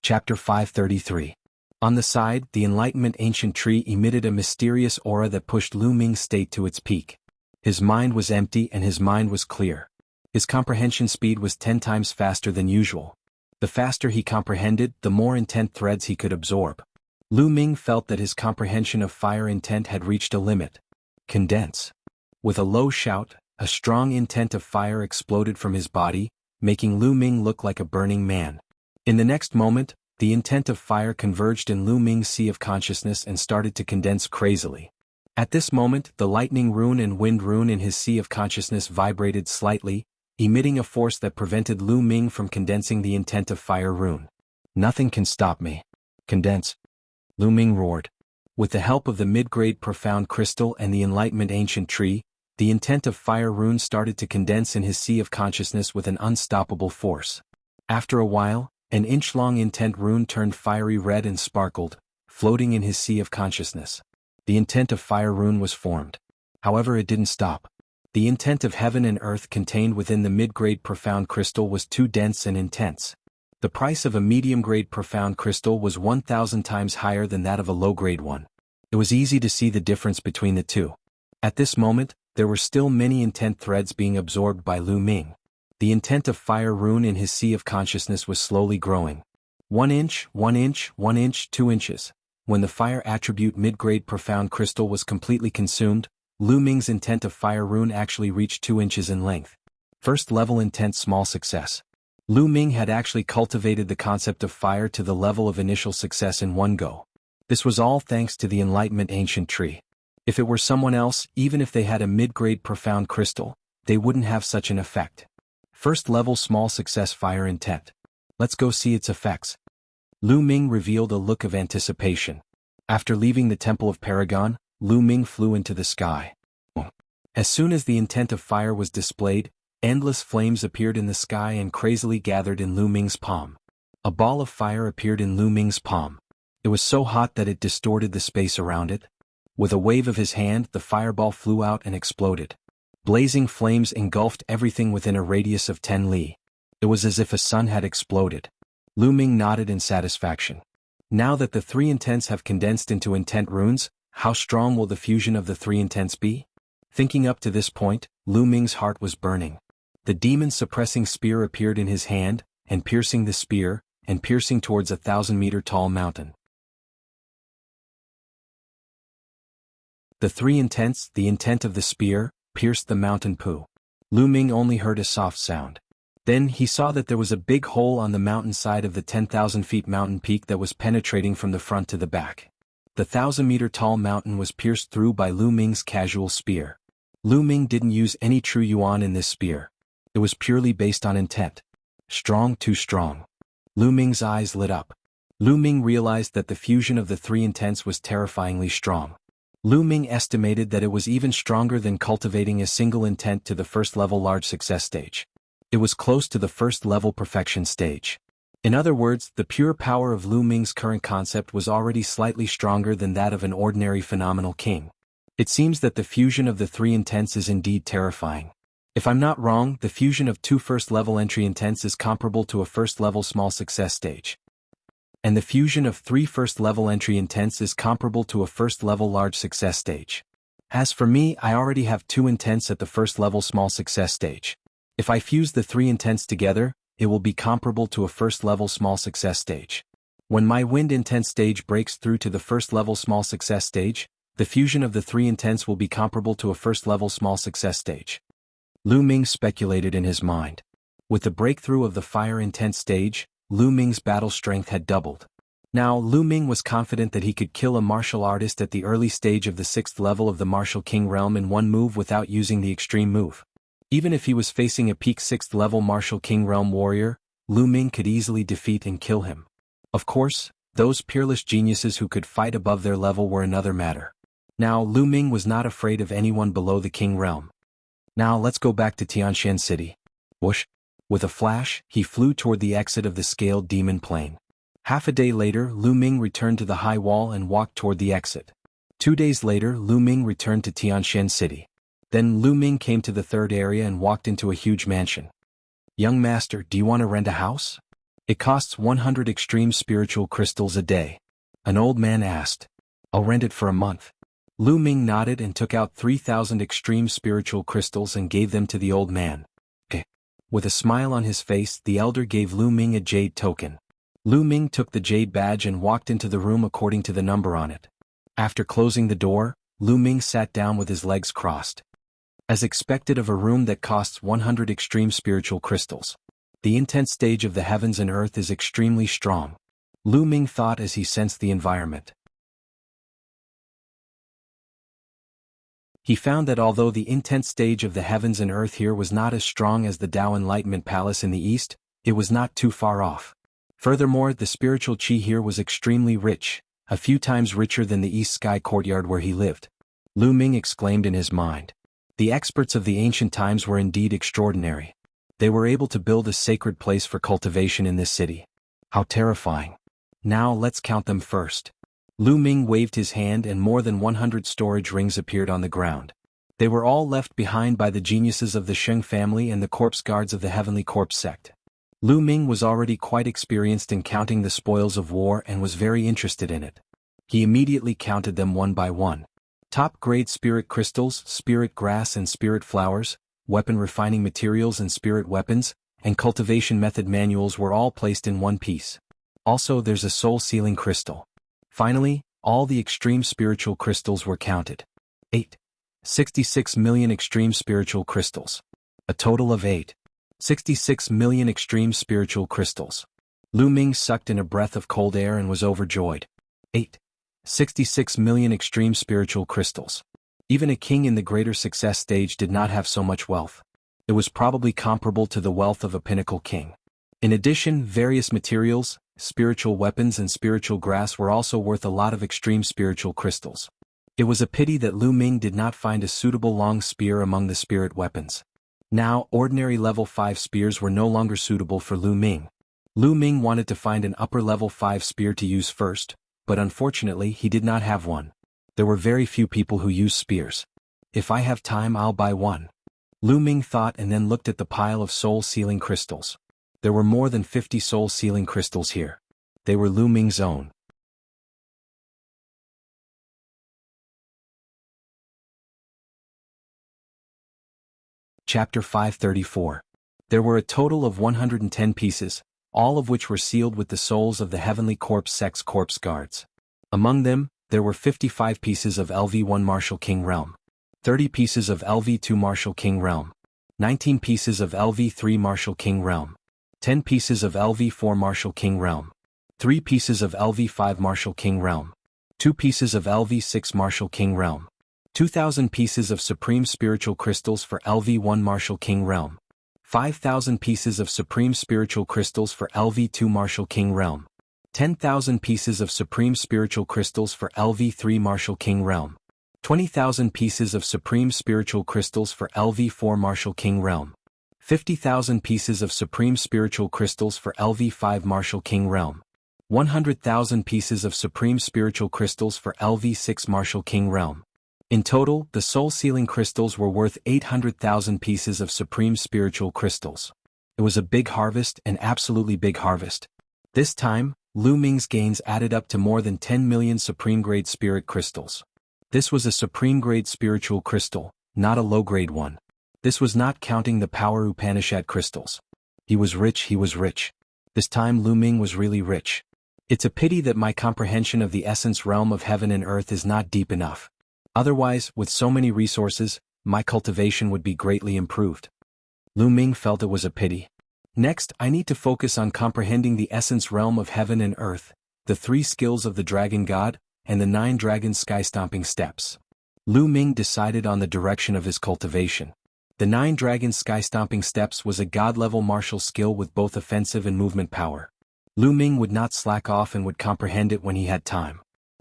Chapter 533. On the side, the Enlightenment ancient tree emitted a mysterious aura that pushed Lu Ming's state to its peak. His mind was empty and his mind was clear. His comprehension speed was 10 times faster than usual. The faster he comprehended, the more intent threads he could absorb. Lu Ming felt that his comprehension of fire intent had reached a limit. Condense. With a low shout, a strong intent of fire exploded from his body, making Lu Ming look like a burning man. In the next moment, the intent of fire converged in Lu Ming's sea of consciousness and started to condense crazily. At this moment, the lightning rune and wind rune in his sea of consciousness vibrated slightly, emitting a force that prevented Lu Ming from condensing the intent of fire rune. Nothing can stop me. Condense. Lu Ming roared. With the help of the mid-grade profound crystal and the Enlightenment ancient tree, the intent of fire rune started to condense in his sea of consciousness with an unstoppable force. After a while, an inch-long intent rune turned fiery red and sparkled, floating in his sea of consciousness. The intent of fire rune was formed. However, it didn't stop. The intent of heaven and earth contained within the mid-grade profound crystal was too dense and intense. The price of a medium-grade profound crystal was 1,000 times higher than that of a low-grade one. It was easy to see the difference between the two. At this moment, there were still many intent threads being absorbed by Lu Ming. The intent of fire rune in his sea of consciousness was slowly growing. 1 inch, 1 inch, 1 inch, 2 inches. When the fire attribute mid-grade profound crystal was completely consumed, Lu Ming's intent of fire rune actually reached 2 inches in length. First level intent small success. Lu Ming had actually cultivated the concept of fire to the level of initial success in one go. This was all thanks to the Enlightenment ancient tree. If it were someone else, even if they had a mid-grade profound crystal, they wouldn't have such an effect. First level small success fire intent. Let's go see its effects. Lu Ming revealed a look of anticipation. After leaving the Temple of Paragon, Lu Ming flew into the sky. As soon as the intent of fire was displayed, endless flames appeared in the sky and crazily gathered in Lu Ming's palm. A ball of fire appeared in Lu Ming's palm. It was so hot that it distorted the space around it. With a wave of his hand, the fireball flew out and exploded. Blazing flames engulfed everything within a radius of 10 li. It was as if a sun had exploded. Lu Ming nodded in satisfaction. Now that the 3 intents have condensed into intent runes, how strong will the fusion of the 3 intents be? Thinking up to this point, Lu Ming's heart was burning. The demon-suppressing spear appeared in his hand, and piercing the spear, and piercing towards a 1,000-meter-tall mountain. The 3 intents, the intent of the spear, pierced the mountain poo. Lu Ming only heard a soft sound. Then he saw that there was a big hole on the mountain side of the 10,000 feet mountain peak that was penetrating from the front to the back. The 1,000-meter-tall mountain was pierced through by Lu Ming's casual spear. Lu Ming didn't use any true yuan in this spear. It was purely based on intent. Strong, too strong. Lu Ming's eyes lit up. Lu Ming realized that the fusion of the 3 intents was terrifyingly strong. Lu Ming estimated that it was even stronger than cultivating a single intent to the first-level large success stage. It was close to the first-level perfection stage. In other words, the pure power of Lu Ming's current concept was already slightly stronger than that of an ordinary phenomenal king. It seems that the fusion of the 3 intents is indeed terrifying. If I'm not wrong, the fusion of 2 first-level entry intents is comparable to a first-level small success stage. And the fusion of 3 first-level entry intents is comparable to a first-level large success stage. As for me, I already have 2 intents at the first-level small success stage. If I fuse the 3 intents together, it will be comparable to a first-level small success stage. When my wind intent stage breaks through to the first-level small success stage, the fusion of the 3 intents will be comparable to a first-level small success stage. Lu Ming speculated in his mind. With the breakthrough of the fire intent stage, Lu Ming's battle strength had doubled. Now Lu Ming was confident that he could kill a martial artist at the early stage of the 6th level of the Martial King realm in one move without using the extreme move. Even if he was facing a peak 6th level Martial King realm warrior, Lu Ming could easily defeat and kill him. Of course, those peerless geniuses who could fight above their level were another matter. Now Lu Ming was not afraid of anyone below the King realm. Now let's go back to Tianshan City. Whoosh! With a flash, he flew toward the exit of the scaled demon plane. Half a day later, Lu Ming returned to the high wall and walked toward the exit. 2 days later, Lu Ming returned to Tianshan City. Then Lu Ming came to the 3rd area and walked into a huge mansion. "Young master, do you want to rent a house? It costs 100 extreme spiritual crystals a day." An old man asked. "I'll rent it for a month." Lu Ming nodded and took out 3,000 extreme spiritual crystals and gave them to the old man. With a smile on his face, the elder gave Lu Ming a jade token. Lu Ming took the jade badge and walked into the room according to the number on it. After closing the door, Lu Ming sat down with his legs crossed. As expected of a room that costs 100 extreme spiritual crystals. The intense stage of the heavens and earth is extremely strong. Lu Ming thought as he sensed the environment. He found that although the intense stage of the heavens and earth here was not as strong as the Tao Enlightenment Palace in the east, it was not too far off. Furthermore, the spiritual qi here was extremely rich, a few times richer than the East Sky courtyard where he lived. Lu Ming exclaimed in his mind. The experts of the ancient times were indeed extraordinary. They were able to build a sacred place for cultivation in this city. How terrifying. Now let's count them first. Lu Ming waved his hand and more than 100 storage rings appeared on the ground. They were all left behind by the geniuses of the Sheng family and the corpse guards of the Heavenly Corpse sect. Lu Ming was already quite experienced in counting the spoils of war and was very interested in it. He immediately counted them one by one. Top-grade spirit crystals, spirit grass and spirit flowers, weapon refining materials and spirit weapons, and cultivation method manuals were all placed in one piece. Also there's a soul-sealing crystal. Finally, all the extreme spiritual crystals were counted. 66 million extreme spiritual crystals. A total of 66 million extreme spiritual crystals. Lu Ming sucked in a breath of cold air and was overjoyed. 66 million extreme spiritual crystals. Even a king in the greater success stage did not have so much wealth. It was probably comparable to the wealth of a pinnacle king. In addition, various materials, spiritual weapons and spiritual grass were also worth a lot of extreme spiritual crystals. It was a pity that Lu Ming did not find a suitable long spear among the spirit weapons. Now, ordinary level 5 spears were no longer suitable for Lu Ming. Lu Ming wanted to find an upper level 5 spear to use first, but unfortunately he did not have one. There were very few people who use spears. If I have time I'll buy one. Lu Ming thought and then looked at the pile of soul-sealing crystals. There were more than 50 soul-sealing crystals here. They were Lu Ming's own. Chapter 534. There were a total of 110 pieces, all of which were sealed with the souls of the Heavenly Corpse sect's corpse guards. Among them, there were 55 pieces of LV1 Martial King Realm, 30 pieces of LV2 Martial King Realm, 19 pieces of LV3 Martial King Realm, 10 pieces of LV4 Martial King Realm, 3 pieces of LV5 Martial King Realm, 2 pieces of LV6 Martial King Realm, 2,000 pieces of Supreme Spiritual Crystals for LV1 Martial King Realm, 5,000 pieces of Supreme Spiritual Crystals for LV2 Martial King Realm, 10,000 pieces of Supreme Spiritual Crystals for LV3 Martial King Realm, 20,000 pieces of Supreme Spiritual Crystals for LV4 Martial King Realm, 50,000 pieces of Supreme Spiritual Crystals for LV5 Martial King Realm, 100,000 pieces of Supreme Spiritual Crystals for LV6 Martial King Realm. In total, the soul-sealing crystals were worth 800,000 pieces of Supreme Spiritual Crystals. It was a big harvest, an absolutely big harvest. This time, Lu Ming's gains added up to more than 10 million Supreme-grade Spirit Crystals. This was a Supreme-grade Spiritual Crystal, not a low-grade one. This was not counting the Power Upanishad crystals. He was rich, he was rich. This time Lu Ming was really rich. It's a pity that my comprehension of the essence realm of heaven and earth is not deep enough. Otherwise, with so many resources, my cultivation would be greatly improved. Lu Ming felt it was a pity. Next, I need to focus on comprehending the essence realm of heaven and earth, the 3 skills of the dragon god, and the 9 dragon sky-stomping steps. Lu Ming decided on the direction of his cultivation. The 9 dragon sky-stomping steps was a god-level martial skill with both offensive and movement power. Lu Ming would not slack off and would comprehend it when he had time.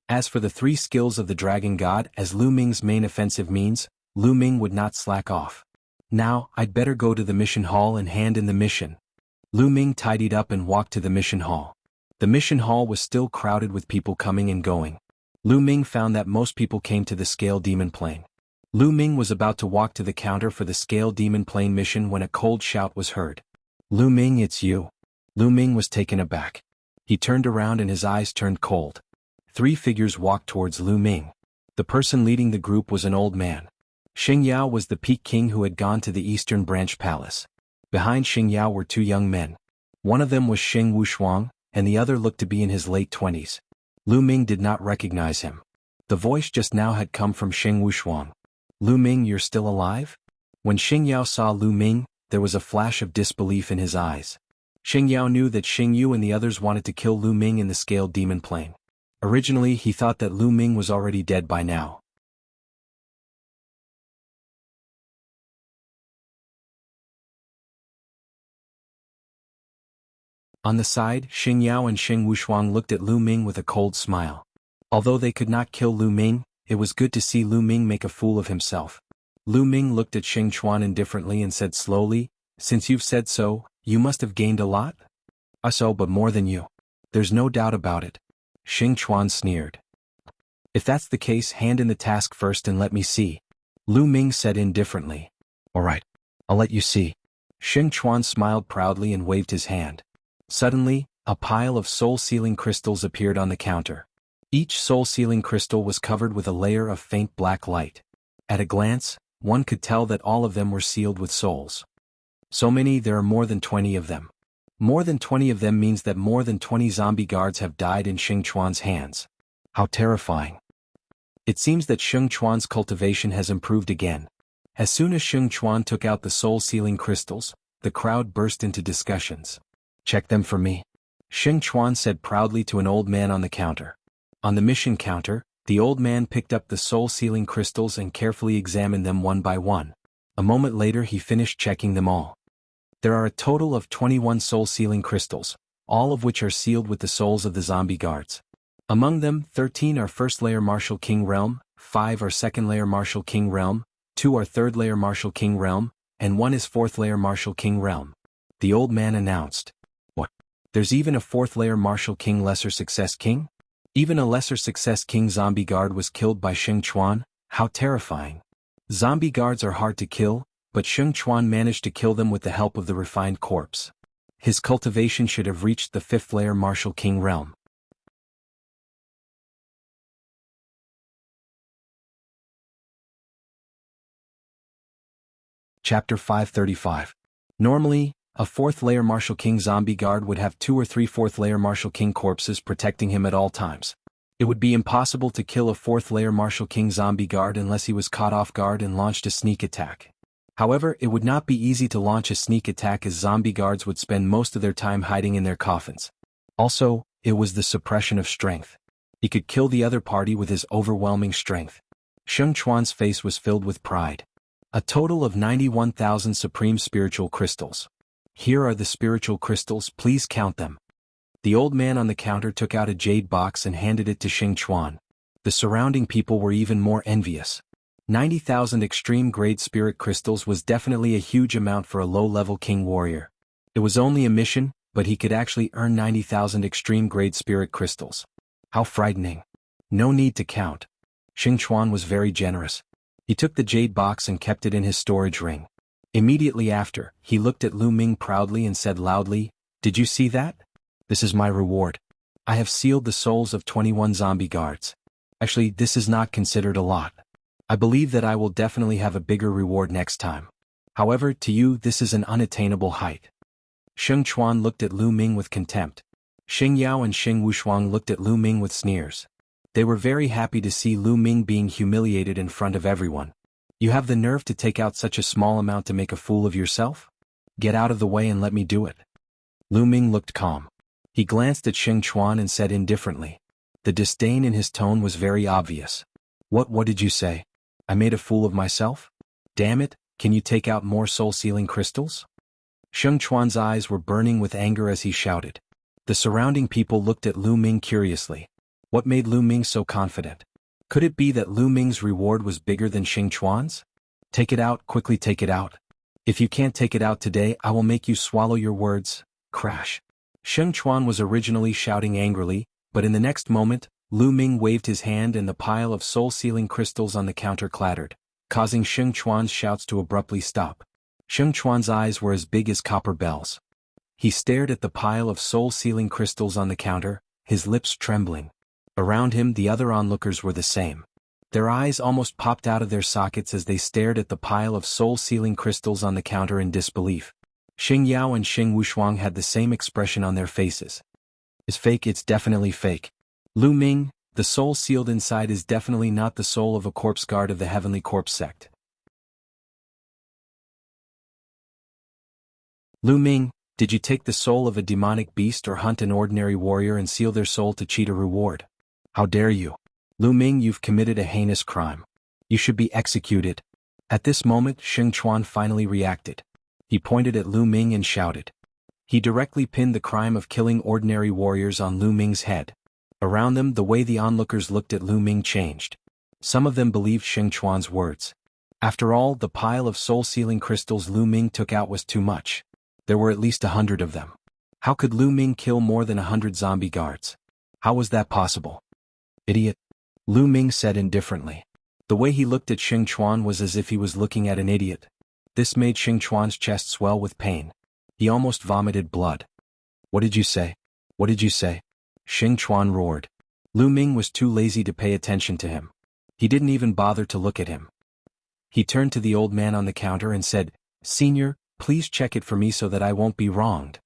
As for the 3 skills of the dragon god as Lu Ming's main offensive means, Lu Ming would not slack off. Now, I'd better go to the mission hall and hand in the mission. Lu Ming tidied up and walked to the mission hall. The mission hall was still crowded with people coming and going. Lu Ming found that most people came to the Scale Demon Plane. Lu Ming was about to walk to the counter for the Scale Demon Plane mission when a cold shout was heard. "Lu Ming, it's you." Lu Ming was taken aback. He turned around and his eyes turned cold. 3 figures walked towards Lu Ming. The person leading the group was an old man. Xing Yao was the Peak King who had gone to the Eastern Branch Palace. Behind Xing Yao were 2 young men. One of them was Xing Wushuang, and the other looked to be in his late 20s. Lu Ming did not recognize him. The voice just now had come from Xing Wushuang. "Lu Ming, you're still alive?" When Xing Yao saw Lu Ming, there was a flash of disbelief in his eyes. Xing Yao knew that Xing Yu and the others wanted to kill Lu Ming in the Scaled Demon Plane. Originally he thought that Lu Ming was already dead by now. On the side, Xing Yao and Xing Wushuang looked at Lu Ming with a cold smile. Although they could not kill Lu Ming, it was good to see Lu Ming make a fool of himself. Lu Ming looked at Xing Chuan indifferently and said slowly, "Since you've said so, you must have gained a lot?" "So, but more than you. There's no doubt about it." Xing Chuan sneered. "If that's the case, hand in the task first and let me see," Lu Ming said indifferently. "All right, I'll let you see." Xing Chuan smiled proudly and waved his hand. Suddenly, a pile of soul-sealing crystals appeared on the counter. Each soul-sealing crystal was covered with a layer of faint black light. At a glance, one could tell that all of them were sealed with souls. So many, there are more than 20 of them. More than 20 of them means that more than 20 zombie guards have died in Xing Chuan's hands. How terrifying. It seems that Xing Chuan's cultivation has improved again. As soon as Xing Chuan took out the soul-sealing crystals, the crowd burst into discussions. "Check them for me," Xing Chuan said proudly to an old man on the counter. On the mission counter, the old man picked up the soul-sealing crystals and carefully examined them one by one. A moment later he finished checking them all. There are a total of 21 soul-sealing crystals, all of which are sealed with the souls of the zombie guards. Among them, 13 are first-layer Martial King Realm, 5 are second-layer Martial King Realm, 2 are third-layer Martial King Realm, and 1 is fourth-layer Martial King Realm. The old man announced. "What? There's even a fourth-layer Martial King Lesser Success King? Even a Lesser Success King zombie guard was killed by Xing Chuan? How terrifying." Zombie guards are hard to kill, but Xing Chuan managed to kill them with the help of the refined corpse. His cultivation should have reached the 5th-layer Martial King Realm. Chapter 535. Normally, a 4th-layer Martial King zombie guard would have 2 or 3 4th-layer Martial King corpses protecting him at all times. It would be impossible to kill a 4th-layer Martial King zombie guard unless he was caught off guard and launched a sneak attack. However, it would not be easy to launch a sneak attack as zombie guards would spend most of their time hiding in their coffins. Also, it was the suppression of strength. He could kill the other party with his overwhelming strength. Xing Chuan's face was filled with pride. A total of 91,000 supreme spiritual crystals. "Here are the spiritual crystals, please count them." The old man on the counter took out a jade box and handed it to Xing Chuan. The surrounding people were even more envious. 90,000 extreme-grade spirit crystals was definitely a huge amount for a low-level king warrior. It was only a mission, but he could actually earn 90,000 extreme-grade spirit crystals. How frightening. No need to count. Xing Chuan was very generous. He took the jade box and kept it in his storage ring. Immediately after, he looked at Lu Ming proudly and said loudly, "Did you see that? This is my reward. I have sealed the souls of 21 zombie guards. Actually, this is not considered a lot. I believe that I will definitely have a bigger reward next time. However, to you this is an unattainable height." Xing Chuan looked at Lu Ming with contempt. Xing Yao and Xing Wushuang looked at Lu Ming with sneers. They were very happy to see Lu Ming being humiliated in front of everyone. "You have the nerve to take out such a small amount to make a fool of yourself? Get out of the way and let me do it." Lu Ming looked calm. He glanced at Xing Chuan and said indifferently. The disdain in his tone was very obvious. What did you say? I made a fool of myself? Damn it, can you take out more soul-sealing crystals? Xing Chuan's eyes were burning with anger as he shouted. The surrounding people looked at Lu Ming curiously. What made Lu Ming so confident? Could it be that Lu Ming's reward was bigger than Xing Chuan's? Take it out, quickly take it out. If you can't take it out today, I will make you swallow your words. Crash. Xing Chuan was originally shouting angrily, but in the next moment, Lu Ming waved his hand and the pile of soul-sealing crystals on the counter clattered, causing Xing Chuan's shouts to abruptly stop. Xing Chuan's eyes were as big as copper bells. He stared at the pile of soul-sealing crystals on the counter, his lips trembling. Around him the other onlookers were the same. Their eyes almost popped out of their sockets as they stared at the pile of soul-sealing crystals on the counter in disbelief. Xing Yao and Xing Wushuang had the same expression on their faces. It's fake, it's definitely fake. Lu Ming, the soul sealed inside is definitely not the soul of a corpse guard of the Heavenly Corpse sect. Lu Ming, did you take the soul of a demonic beast or hunt an ordinary warrior and seal their soul to cheat a reward? How dare you? Lu Ming, you've committed a heinous crime. You should be executed. At this moment, Xing Chuan finally reacted. He pointed at Lu Ming and shouted. He directly pinned the crime of killing ordinary warriors on Lu Ming's head. Around them, the way the onlookers looked at Lu Ming changed. Some of them believed Xing Chuan's words. After all, the pile of soul-sealing crystals Lu Ming took out was too much. There were at least 100 of them. How could Lu Ming kill more than 100 zombie guards? How was that possible? Idiot. Lu Ming said indifferently. The way he looked at Xing Chuan was as if he was looking at an idiot. This made Xing Chuan's chest swell with pain. He almost vomited blood. What did you say? What did you say? Xing Chuan roared. Lu Ming was too lazy to pay attention to him. He didn't even bother to look at him. He turned to the old man on the counter and said, Senior, please check it for me so that I won't be wronged.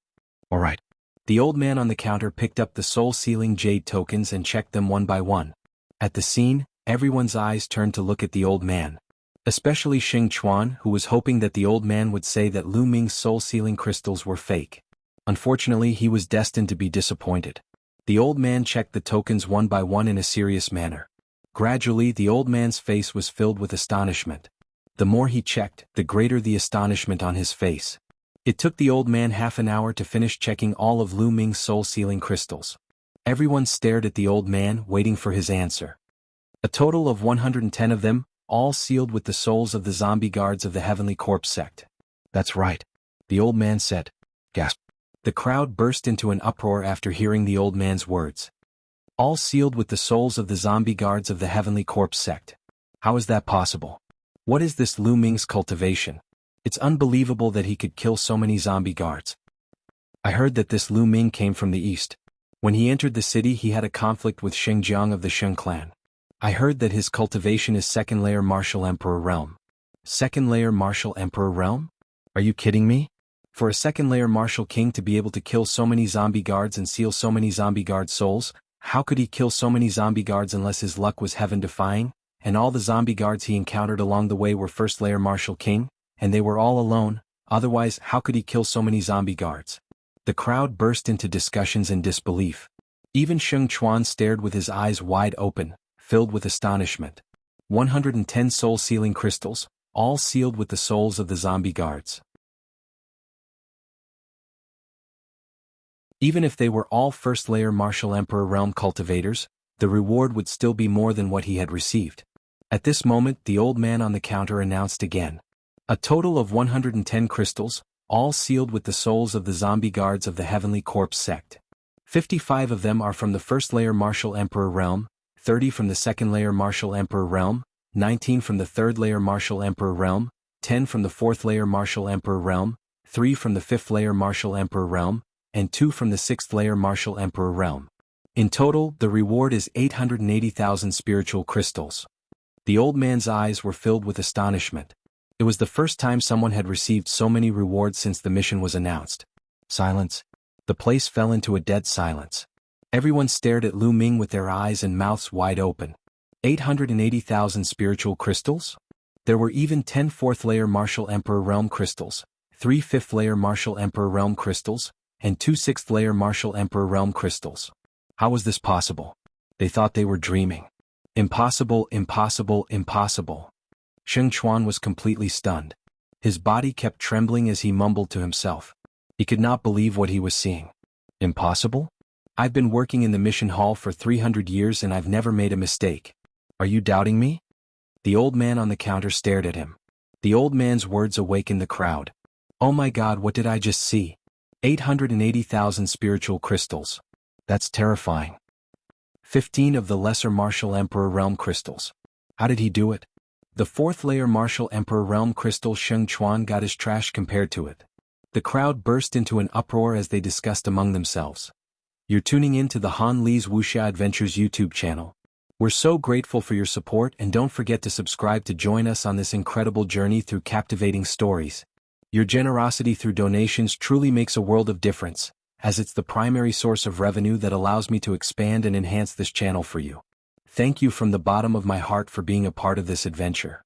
All right. The old man on the counter picked up the soul-sealing jade tokens and checked them one by one. At the scene, everyone's eyes turned to look at the old man. Especially Xing Chuan, who was hoping that the old man would say that Lu Ming's soul-sealing crystals were fake. Unfortunately, he was destined to be disappointed. The old man checked the tokens one by one in a serious manner. Gradually, the old man's face was filled with astonishment. The more he checked, the greater the astonishment on his face. It took the old man half an hour to finish checking all of Lu Ming's soul-sealing crystals. Everyone stared at the old man, waiting for his answer. A total of 110 of them, all sealed with the souls of the zombie guards of the Heavenly Corpse sect. That's right. The old man said. Gasp. The crowd burst into an uproar after hearing the old man's words. All sealed with the souls of the zombie guards of the Heavenly Corpse sect. How is that possible? What is this Lu Ming's cultivation? It's unbelievable that he could kill so many zombie guards. I heard that this Lu Ming came from the east. When he entered the city he had a conflict with Xinjiang of the Sheng clan. I heard that his cultivation is second-layer martial emperor realm. Second-layer martial emperor realm? Are you kidding me? For a second-layer martial king to be able to kill so many zombie guards and seal so many zombie guard souls, how could he kill so many zombie guards unless his luck was heaven-defying, and all the zombie guards he encountered along the way were first-layer martial king, and they were all alone, otherwise how could he kill so many zombie guards? The crowd burst into discussions and disbelief. Even Xing Chuan stared with his eyes wide open, filled with astonishment. 110 soul-sealing crystals, all sealed with the souls of the zombie guards. Even if they were all first-layer martial emperor realm cultivators, the reward would still be more than what he had received. At this moment the old man on the counter announced again. A total of 110 crystals, all sealed with the souls of the zombie guards of the Heavenly Corpse sect. 55 of them are from the first-layer martial emperor realm, 30 from the second-layer martial emperor realm, 19 from the third-layer martial emperor realm, 10 from the fourth-layer martial emperor realm, 3 from the fifth-layer martial emperor realm, and 2 from the sixth-layer martial emperor realm. In total, the reward is 880,000 spiritual crystals. The old man's eyes were filled with astonishment. It was the first time someone had received so many rewards since the mission was announced. Silence. The place fell into a dead silence. Everyone stared at Lu Ming with their eyes and mouths wide open. 880,000 spiritual crystals? There were even 10 fourth-layer martial emperor realm crystals, 3 fifth-layer martial emperor realm crystals, and 2 6th-layer Martial Emperor Realm crystals. How was this possible? They thought they were dreaming. Impossible, impossible, impossible. Sheng Chuan was completely stunned. His body kept trembling as he mumbled to himself. He could not believe what he was seeing. Impossible? I've been working in the mission hall for 300 years and I've never made a mistake. Are you doubting me? The old man on the counter stared at him. The old man's words awakened the crowd. Oh my God, what did I just see? 880,000 spiritual crystals. That's terrifying. 15 of the lesser Martial Emperor Realm crystals. How did he do it? The 4th-layer Martial Emperor Realm crystal Sheng Chuan got his trash compared to it. The crowd burst into an uproar as they discussed among themselves. You're tuning in to the Han Li's Wuxia Adventures YouTube channel. We're so grateful for your support and don't forget to subscribe to join us on this incredible journey through captivating stories. Your generosity through donations truly makes a world of difference, as it's the primary source of revenue that allows me to expand and enhance this channel for you. Thank you from the bottom of my heart for being a part of this adventure.